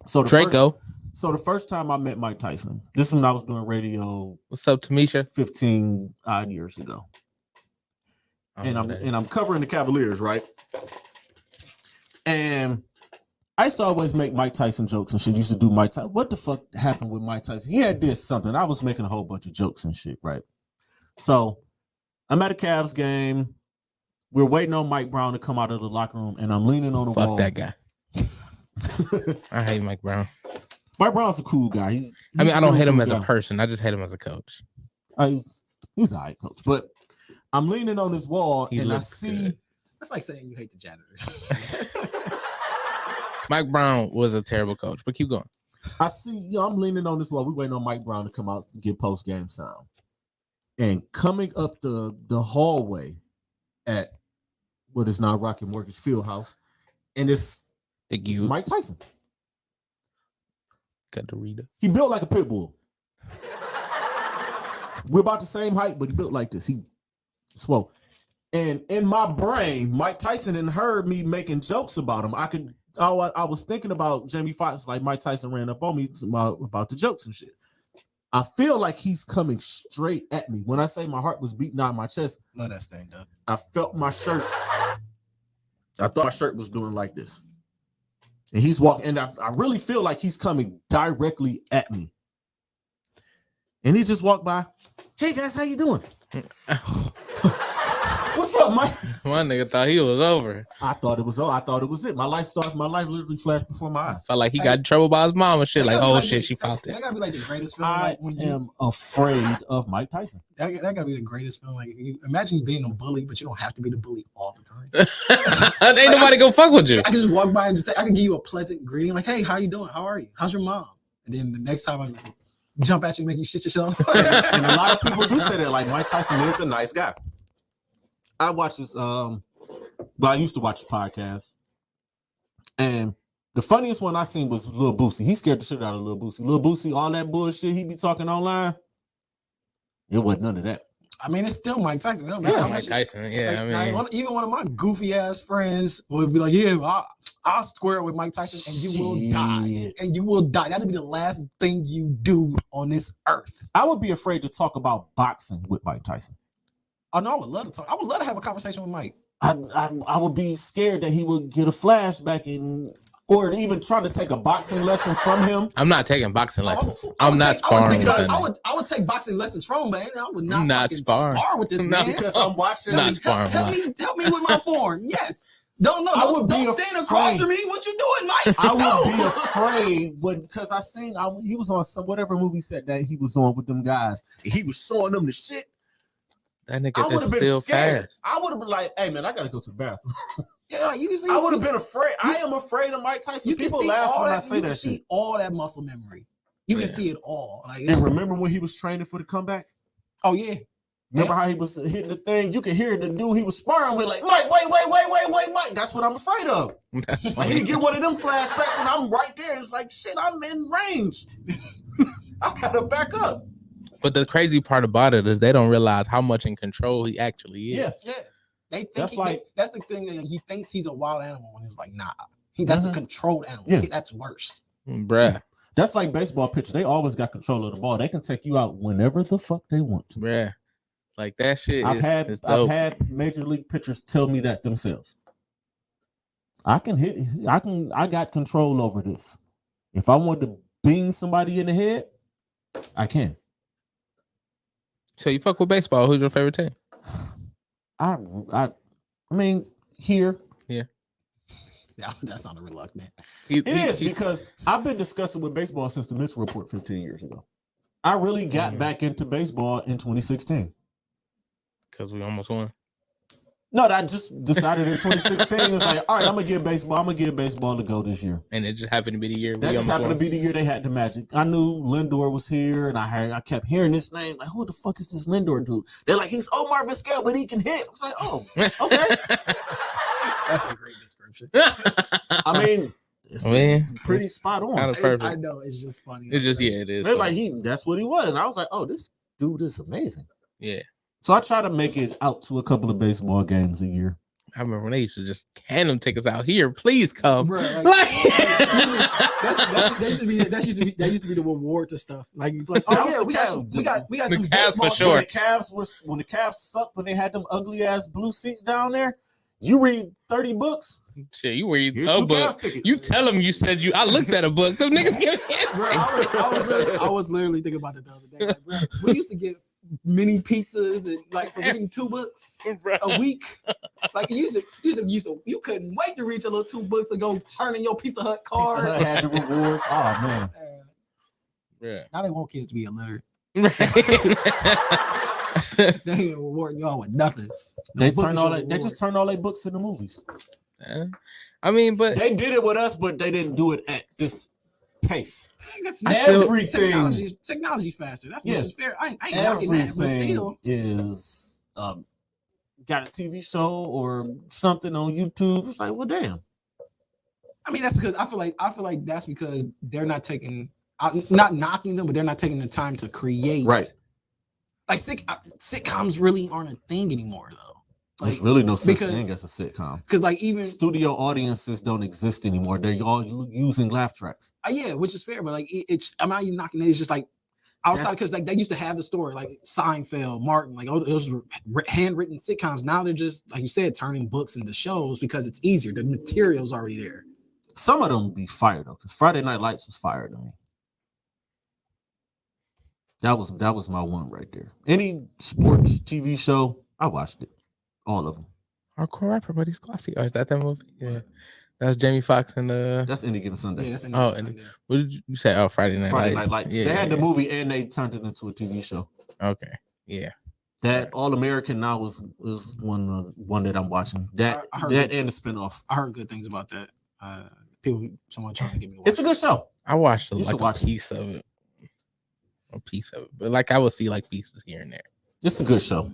So the first time I met Mike Tyson, this is when I was doing radio.
What's up, Tamisha?
15 odd years ago. And I'm covering the Cavaliers, right? And I used to always make Mike Tyson jokes and shit. Used to do Mike Tyson. What the fuck happened with Mike Tyson? He had did something. I was making a whole bunch of jokes and shit, right? So I'm at a Cavs game. We're waiting on Mike Brown to come out of the locker room, and I'm leaning on the wall.
Fuck that guy. I hate Mike Brown.
Mike Brown's a cool guy. He's
I don't
really
hate him
cool
as
guy.
a person. I just hate him as a coach.
He's all right, coach. But I'm leaning on this wall, and I see.
Good. That's like saying you hate the janitor.
Mike Brown was a terrible coach, but keep going.
I see, I'm leaning on this wall. We're waiting on Mike Brown to come out and get post-game sound. And coming up the hallway at what is now Rocket Mortgage Fieldhouse, and it's Mike Tyson.
Got to read it.
He built like a pit bull. We're about the same height, but he built like this. He swole. And in my brain, Mike Tyson had heard me making jokes about him. I was thinking about Jamie Foxx, like Mike Tyson ran up on me about the jokes and shit. I feel like he's coming straight at me. When I say my heart was beating out of my chest,
Love that thing, Doug.
I felt my shirt. I thought my shirt was doing like this. And he's walking, and I really feel like he's coming directly at me. And he just walked by. Hey guys, how you doing? What's My
nigga thought he was over.
I thought it was it. My life literally flashed before my eyes.
Felt like he got in trouble by his mom and shit. Like, oh shit, she felt
That
it.
gotta be like the greatest feeling.
I
Like when
am afraid of Mike Tyson.
That gotta be the greatest feeling. Like you imagine being a bully, but you don't have to be the bully all the time.
Ain't nobody gonna fuck with you.
I can just walk by and just I can give you a pleasant greeting, like, "Hey, how you doing? How are you? How's your mom?" And then the next time I jump at you, and make you shit yourself.
And a lot of people do say that. Like Mike Tyson is a nice guy. I watch this. But I used to watch his podcast, and the funniest one I seen was Lil Boosie. He scared the shit out of Lil Boosie. Lil Boosie, all that bullshit he be talking online, it wasn't none of that.
I mean, it's still Mike Tyson.
Mike Tyson. Yeah,
like,
I mean,
even one of my goofy ass friends would be like, "Yeah, I'll square it with Mike Tyson, and you will die. And you will die. That'll be the last thing you do on this earth."
I would be afraid to talk about boxing with Mike Tyson.
Oh no, I would love to talk. I would love to have a conversation with Mike.
I would be scared that he would get a flashback or even trying to take a boxing lesson from him.
I'm not taking boxing lessons. I'm not sparring.
I would take boxing lessons from him, but I would not spar with this man.
Because I'm watching.
Not sparring.
Help me with my form. Yes. Don't stand across from me. What you doing, Mike?
I would be afraid because I seen he was on whatever movie set that he was on with them guys. And he was showing them the shit.
That nigga is still fast.
I would have been like, "Hey man, I gotta go to the bathroom."
Yeah,
I would have been afraid. I am afraid of Mike Tyson. People laugh when I say that shit.
See all that muscle memory. You can see it all. Like,
and remember when he was training for the comeback?
Oh yeah.
Remember how he was hitting the thing? You could hear the dude he was sparring with, like, Mike, wait, Mike. That's what I'm afraid of. Like he get one of them flashbacks, and I'm right there. It's like, shit, I'm in range. I gotta back up.
But the crazy part about it is they don't realize how much in control he actually is.
Yes. Yeah. They think that's the thing that he thinks he's a wild animal, and he's like, nah, that's a controlled animal.
Yeah.
That's worse.
Bruh.
That's like baseball pitchers. They always got control of the ball. They can take you out whenever the fuck they want to.
Bruh. Like that shit.
I've had major league pitchers tell me that themselves. I got control over this. If I want to beam somebody in the head, I can.
So you fuck with baseball. Who's your favorite team?
I mean, here.
Yeah.
That's not a reluctant.
It is because I've been discussing with baseball since the Mitchell Report 15 years ago. I really got back into baseball in 2016.
Because we almost won.
No, I just decided in 2016. It was like, all right, I'm gonna give baseball a go this year.
And it just happened to be the year.
That just happened to be the year they had the Magic. I knew Lindor was here, and I kept hearing this name. Like, who the fuck is this Lindor dude? They're like, he's Omar Vizquel, but he can hit. I was like, oh, okay.
That's a great description.
I mean, it's pretty spot on.
I know, it's just funny.
It's just it is.
They're like, that's what he was. And I was like, oh, this dude is amazing.
Yeah. So
I try to make it out to a couple of baseball games a year.
I remember when they used to just hand them tickets out here. Please come.
Bro, that used to be the reward to stuff. Like we got
the Cavs for sure.
When the Cavs sucked, when they had them ugly ass blue seats down there, you read 30 books.
Shit, you read a book. You tell them I looked at a book. Them niggas get hit.
Bro, I was literally thinking about it the other day. Like, bro, we used to get mini pizzas and like for reading 2 books a week. Like you couldn't wait to read your little 2 books and go turn in your Pizza Hut card.
Pizza Hut had the rewards. Oh man.
Yeah.
Now they want kids to be illiterate.
Right.
They ain't rewarding y'all with nothing.
They just turn all their books into movies.
I mean, but
they did it with us, but they didn't do it at this pace.
Everything technology faster. That's just fair. I ain't knocking that, but still
is got a TV show or something on YouTube. It's like, well, damn.
I mean, that's because I feel like that's because they're not taking, not knocking them, but they're not taking the time to create.
Right.
Like sitcoms really aren't a thing anymore, though. Like,
there's really no such thing as a sitcom.
Because like even
studio audiences don't exist anymore. They're all using laugh tracks.
Yeah, which is fair, but like I'm not even knocking it. It's just like outside because like they used to have the story like Seinfeld, Martin, like those were handwritten sitcoms. Now they're just like you said, turning books into shows because it's easier. The material's already there.
Some of them be fired though, because Friday Night Lights was fired to me. That was my one right there. Any sports TV show, I watched it. All of them.
Hardcore rapper, but he's glossy. Oh, is that movie? Yeah. That was Jamie Foxx and
That's Any Given Sunday.
Yeah, that's
oh, and what did you say? Oh, Friday Night
Lights.
Yeah,
they had the movie and they turned it into a TV show.
Okay. Yeah.
That All American now was one that I'm watching. That
I heard
and the spinoff.
I heard good things about that. Someone trying to get me to watch
It's a good show.
I watched
You should
like
watch
a piece of it. A piece of it. But like I will see like pieces here and there.
It's a good show.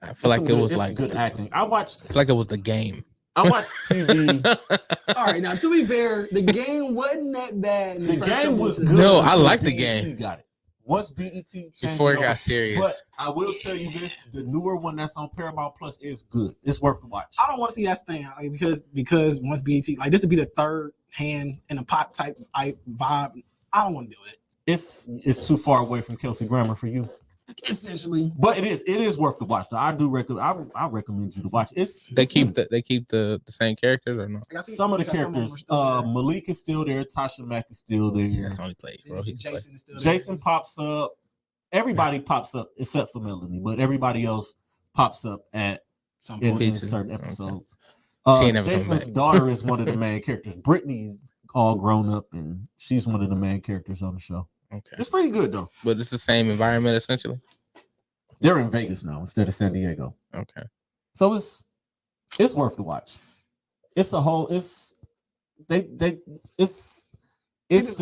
I feel like it was like
good acting. I
feel like it was The Game.
I watched TV.
All right, now to be fair, the game wasn't that bad.
The game was good.
No, I like the game.
Got it. Once BET changed
Before it
over.
got serious.
But I will tell you this: the newer one that's on Paramount Plus is good. It's worth the watch.
I don't want to see that thing like, because once BET like this to be the third hand in a pot type vibe. I don't want to deal with it.
It's too far away from Kelsey Grammer for you.
Essentially,
but it is worth the watch. Though I do recommend. I recommend you to watch.
They keep the same characters or not?
Some of the characters. Malik is still there. Tasha Mack is still there.
Yeah, that's only played, bro.
Jason is still there.
Jason pops up. Everybody pops up except for Melanie, but everybody else pops up at some point in certain episodes. Okay. Jason's daughter is one of the main characters. Brittany's all grown up, and she's one of the main characters on the show.
Okay,
it's pretty good though.
But it's the same environment essentially.
They're in Vegas now instead of San Diego.
Okay,
so it's worth the watch. It's a whole. It's the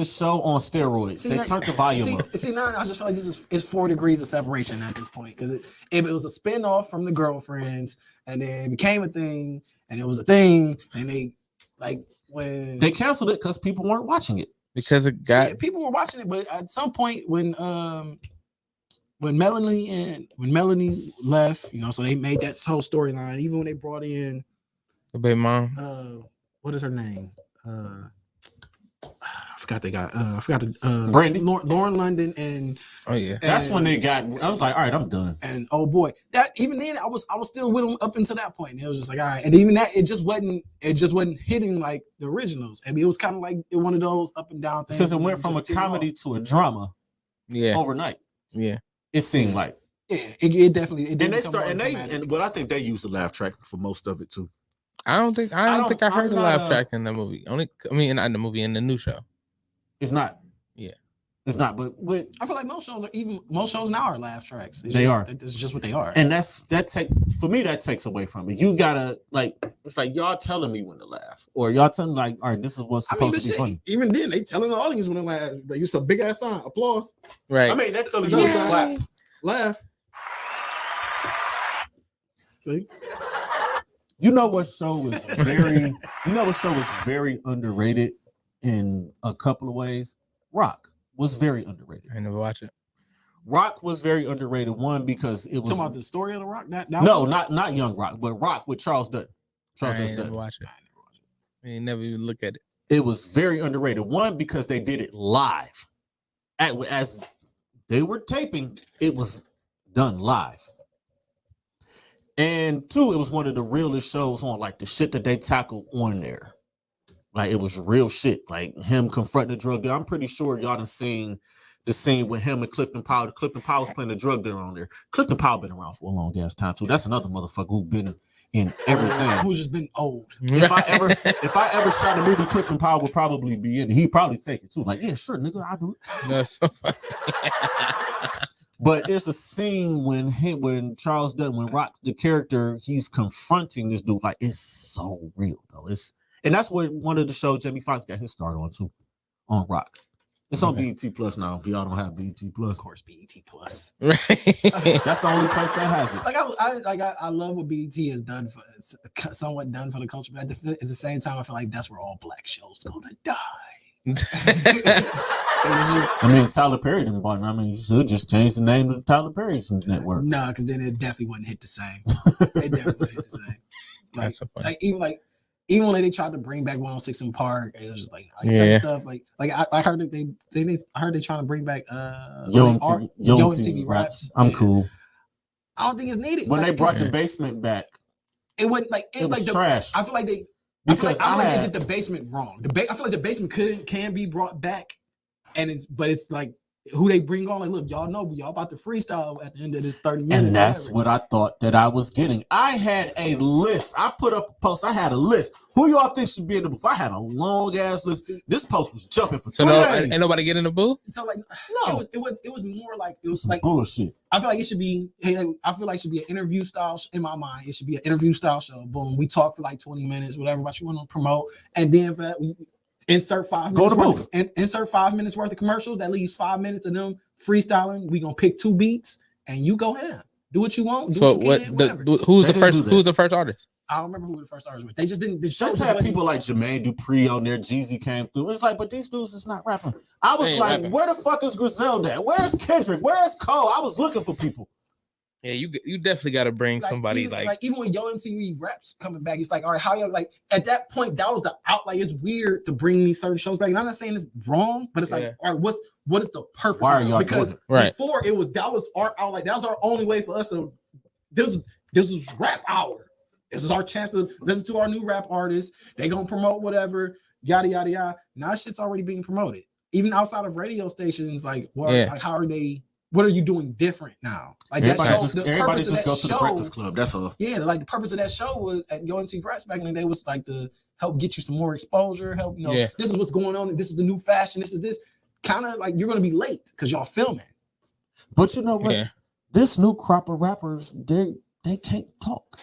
show on steroids. They turned the volume up.
See, now I just feel like it's 4 degrees of separation at this point because it was a spinoff from the Girlfriends, and then it became a thing, and it was a thing, and they when
they canceled it because people weren't watching it.
Because it got
people were watching it, but at some point when Melanie left, so they made that whole storyline. Even when they brought in
the baby mom,
what is her name? I forgot the
Brandy,
Lauren London, and
that's when they got. I was like, all right, I'm done.
And oh boy, that even then I was still with them up until that point. And it was just like, all right, and even that it just wasn't hitting like the originals. I mean, it was kind of like one of those up and down things
because it went from a comedy to a drama.
Yeah,
overnight.
Yeah,
it seemed like.
Yeah, it definitely. It
and they start but I think they used the laugh track for most of it too.
I don't think I heard the laugh track in the movie. Not in the movie, in the new show.
It's not.
Yeah,
it's not. But
I feel like most shows now are laugh tracks. It's just what they are.
And for me that takes away from it. You gotta it's like y'all telling me when to laugh, or y'all telling all right, this is what's supposed to be funny.
Even then, they telling the audience when to laugh. They use a big ass sign, applause.
Right.
I mean, that's telling you to clap,
laugh. See?
You know what show was very underrated in a couple of ways? Rock was very underrated.
I never watched it.
Rock was very underrated. One, because it was
talking about the story of the Rock.
Not Young Rock, but Rock with Charles Dutton.
I never watch it. I ain't never even look at it.
It was very underrated. One, because they did it live. As they were taping, it was done live. And two, it was one of the realest shows on, like the shit that they tackled on there. Like it was real shit. Like him confronting the drug dealer. I'm pretty sure y'all done seen the scene with him and Clifton Powell. Clifton Powell's playing the drug dealer on there. Clifton Powell been around for a long ass time too. That's another motherfucker who been in everything.
Who's just been old.
If I ever shot a movie, Clifton Powell would probably be in it. He'd probably take it too. Like, yeah, sure, nigga, I'll do it.
That's so funny.
But there's a scene when Charles Dutton, when Rock, the character, he's confronting this dude. Like, it's so real, though. And that's what one of the shows Jamie Foxx got his start on too, on Rock. It's on BET Plus now. If y'all don't have BET Plus,
of course, BET Plus.
Right.
That's the only place that has it.
I love what BET has done for. It's somewhat done for the culture, but at the same time, I feel like that's where all black shows gonna die.
I mean, Tyler Perry didn't bought it. I mean, you should just change the name to the Tyler Perry Network.
No, because then it definitely wouldn't hit the same. It definitely wouldn't hit the same.
That's so funny.
Even when they tried to bring back 106 in Park, it was just certain stuff. I heard that they trying to bring back
Yo MTV Raps. I'm cool.
I don't think it's needed.
When they brought the basement back,
it wasn't it was
trash.
I feel like they
they
did the basement wrong. I feel like the basement can be brought back, but it's like who they bring on. Like, look, y'all know y'all about to freestyle at the end of this 30 minutes.
And that's
whatever.
what I thought that I was getting. I had a list. I put up a post. I had a list. Who y'all think should be in the booth? I had a long ass list. This post was jumping for 3 days.
Ain't nobody get in the booth?
So like,
no,
it was more like it was like
bullshit.
I feel like it should be. Hey, I feel like it should be an interview style in my mind. It should be an interview style show. Boom, we talk for like 20 minutes, whatever what you want to promote, and then for that we insert 5 minutes. Insert 5 minutes worth of commercials. That leaves 5 minutes of them freestyling. We gonna pick 2 beats, and you go ham. Do what you want. Do
So
what you can,
who's the first? Who's the first artist?
I don't remember who the first artist was. They just didn't. The show
Just had people like Jermaine Dupri on there. Jeezy came through. It's like, but these dudes is not rapping. I was like, rapping. Where the fuck is Griselda at? Where's Kendrick? Where's Cole? I was looking for people.
Yeah, you definitely got to bring somebody
even when Yo MTV Raps coming back, it's like, all right, how y'all like at that point that was the out. Like it's weird to bring these certain shows back. And I'm not saying it's wrong, but it's like, all right, what is the purpose?
Why are y'all
because before it was that was our outlet. That was our only way for us to. This was rap hour. This is our chance to listen to our new rap artists. They gonna promote whatever, yada yada yada. Now shit's already being promoted, even outside of radio stations. Like, like how are they? What are you doing different now? Like that show,
everybody just go to the Breakfast Club. That's all.
Yeah, like the purpose of that show was at Yo MTV Raps back in the day was like to help get you some more exposure. Help this is what's going on. This is the new fashion. This is this kind of like you're gonna be late because y'all filming.
But you know what? Yeah. This new crop of rappers, they can't talk.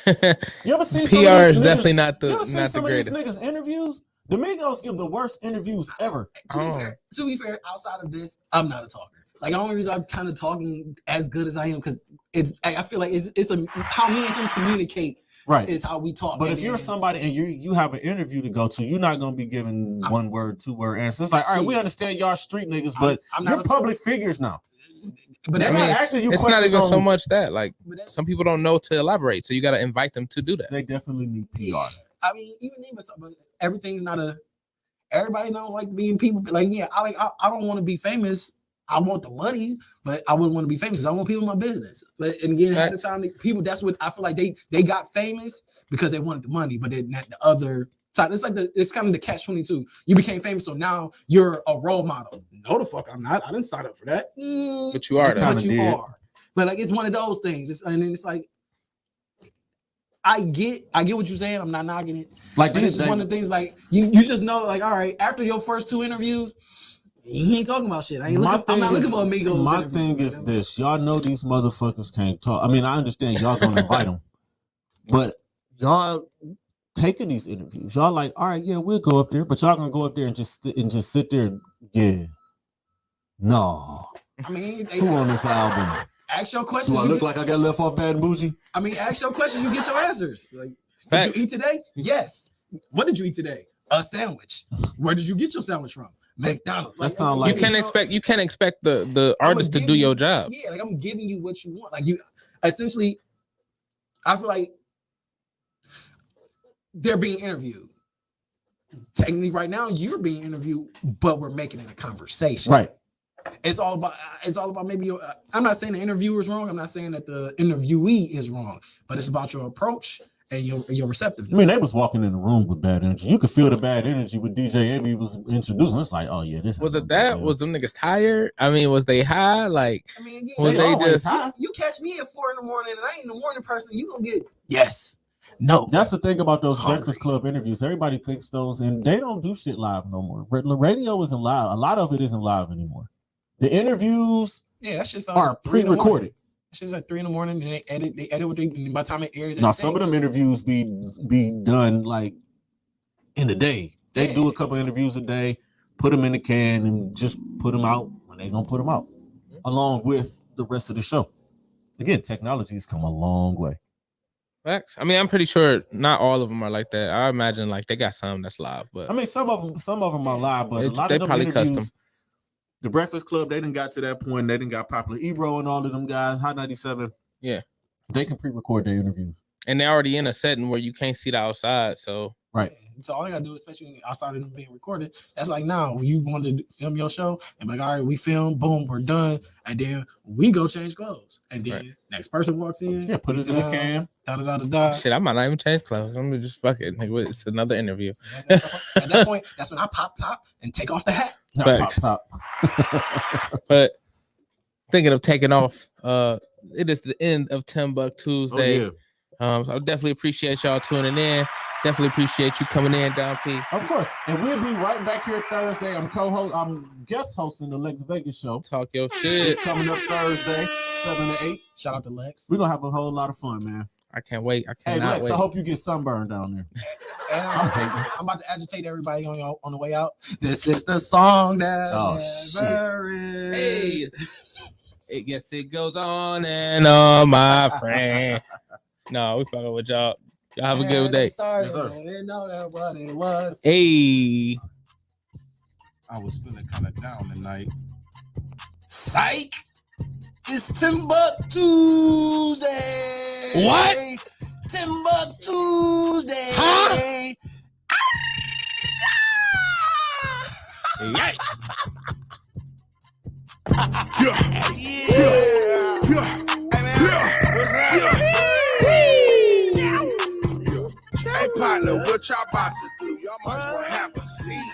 You ever seen
PR is definitely not the
These
greatest.
niggas interviews? The Migos give the worst interviews ever.
To be fair, outside of this, I'm not a talker. Like the only reason I'm kind of talking as good as I am because I feel like it's how me and him communicate.
Right,
is how we talk.
But if you're somebody and you have an interview to go to, you're not gonna be giving 1 word, 2 word answers. It's like, all right, we understand y'all street niggas, but you're public figures now.
But
I mean, it's not even so much that like some people don't know to elaborate, so you got to invite them to do that.
They definitely need PR.
I mean, even everything's not everybody don't like being people. Like, yeah, I don't want to be famous. I want the money, but I wouldn't want to be famous. I want people in my business. But and again, at the time, people that's what I feel like they got famous because they wanted the money, but then the other side, it's kind of the catch-22. You became famous, so now you're a role model. No, the fuck I'm not. I didn't sign up for that.
But you are.
But you are. But like it's one of those things. And then it's like I get what you're saying. I'm not knocking it.
Like
this is one of the things. Like you just know. Like all right, after your first 2 interviews, he ain't talking about shit. I'm not looking for amigos.
My thing is this: y'all know these motherfuckers can't talk. I mean, I understand y'all gonna invite them, but y'all taking these interviews, y'all like, all right, yeah, we'll go up there, but y'all gonna go up there and just sit there. Yeah, no.
I mean,
who on this album?
Ask your questions.
Do I look like I got left off Bad and Bougie?
I mean, ask your questions. You get your answers. Like, did you eat today? Yes. What did you eat today? A sandwich. Where did you get your sandwich from? McDonald's.
That sounds like
you can't expect the artist to do your job.
Yeah, like I'm giving you what you want. Like you, essentially, I feel like they're being interviewed. Technically, right now you're being interviewed, but we're making it a conversation.
Right.
It's all about maybe I'm not saying the interviewer is wrong. I'm not saying that the interviewee is wrong, but it's about your approach and your receptiveness.
I mean, they was walking in the room with bad energy. You could feel the bad energy with DJ Envy was introducing. It's like, oh yeah, this
was it. That was them niggas tired. I mean, was they high? Like,
I mean, again,
was they just
high? You catch me at 4 a.m. and I ain't the morning person. You gonna get yes. No,
that's the thing about those Breakfast Club interviews. Everybody thinks those, and they don't do shit live no more. Radio isn't live. A lot of it isn't live anymore. The interviews,
that's just
are pre-recorded.
It's just at 3 a.m. and they edit what they. By the time it airs,
now some of them interviews be done like in a day. They do a couple interviews a day, put them in the can, and just put them out when they gonna put them out, along with the rest of the show. Again, technology has come a long way.
Facts. I mean, I'm pretty sure not all of them are like that. I imagine like they got some that's live, but
I mean, some of them are live, but a lot
they
of them
probably
interviews,
custom.
The Breakfast Club, they didn't got to that point. They didn't got popular. Ebro and all of them guys, Hot 97.
Yeah,
they can pre-record their interviews,
and they're already in a setting where you can't see the outside. So
right,
So all I gotta do, especially outside of them being recorded, that's like now when you want to film your show and be like, all right, we film, boom, we're done, and then we go change clothes, and then next person walks in,
put it in the cam.
Shit, I might not even change clothes. I'm gonna just fuck it. Nigga, it's another interview.
At that point, that's when I pop top and take off the hat.
Pop top.
But thinking of taking off, it is the end of TimbukTuesday. So I definitely appreciate y'all tuning in. Definitely appreciate you coming in, Don P.
Of course. And we'll be right back here Thursday. I'm guest hosting the Lex Vegas show.
Talk your shit.
It's coming up Thursday, 7 to 8.
Shout out to Lex.
We're gonna have a whole lot of fun, man.
I can't wait.
Hey Lex, I hope you get sunburned down there.
And I'm about to agitate everybody on the way out. This is the song that never is.
Hey, yes, it goes on and on, my friend. No, we fucking with y'all. Y'all have a good day.
Yes, didn't know that what it was.
Hey.
I was feeling kind of down tonight. Psych! It's TimbukTuesday!
What?
TimbukTuesday!
Huh?
Yay!
Hey, partner, what y'all about to do? Y'all might as well have a seat.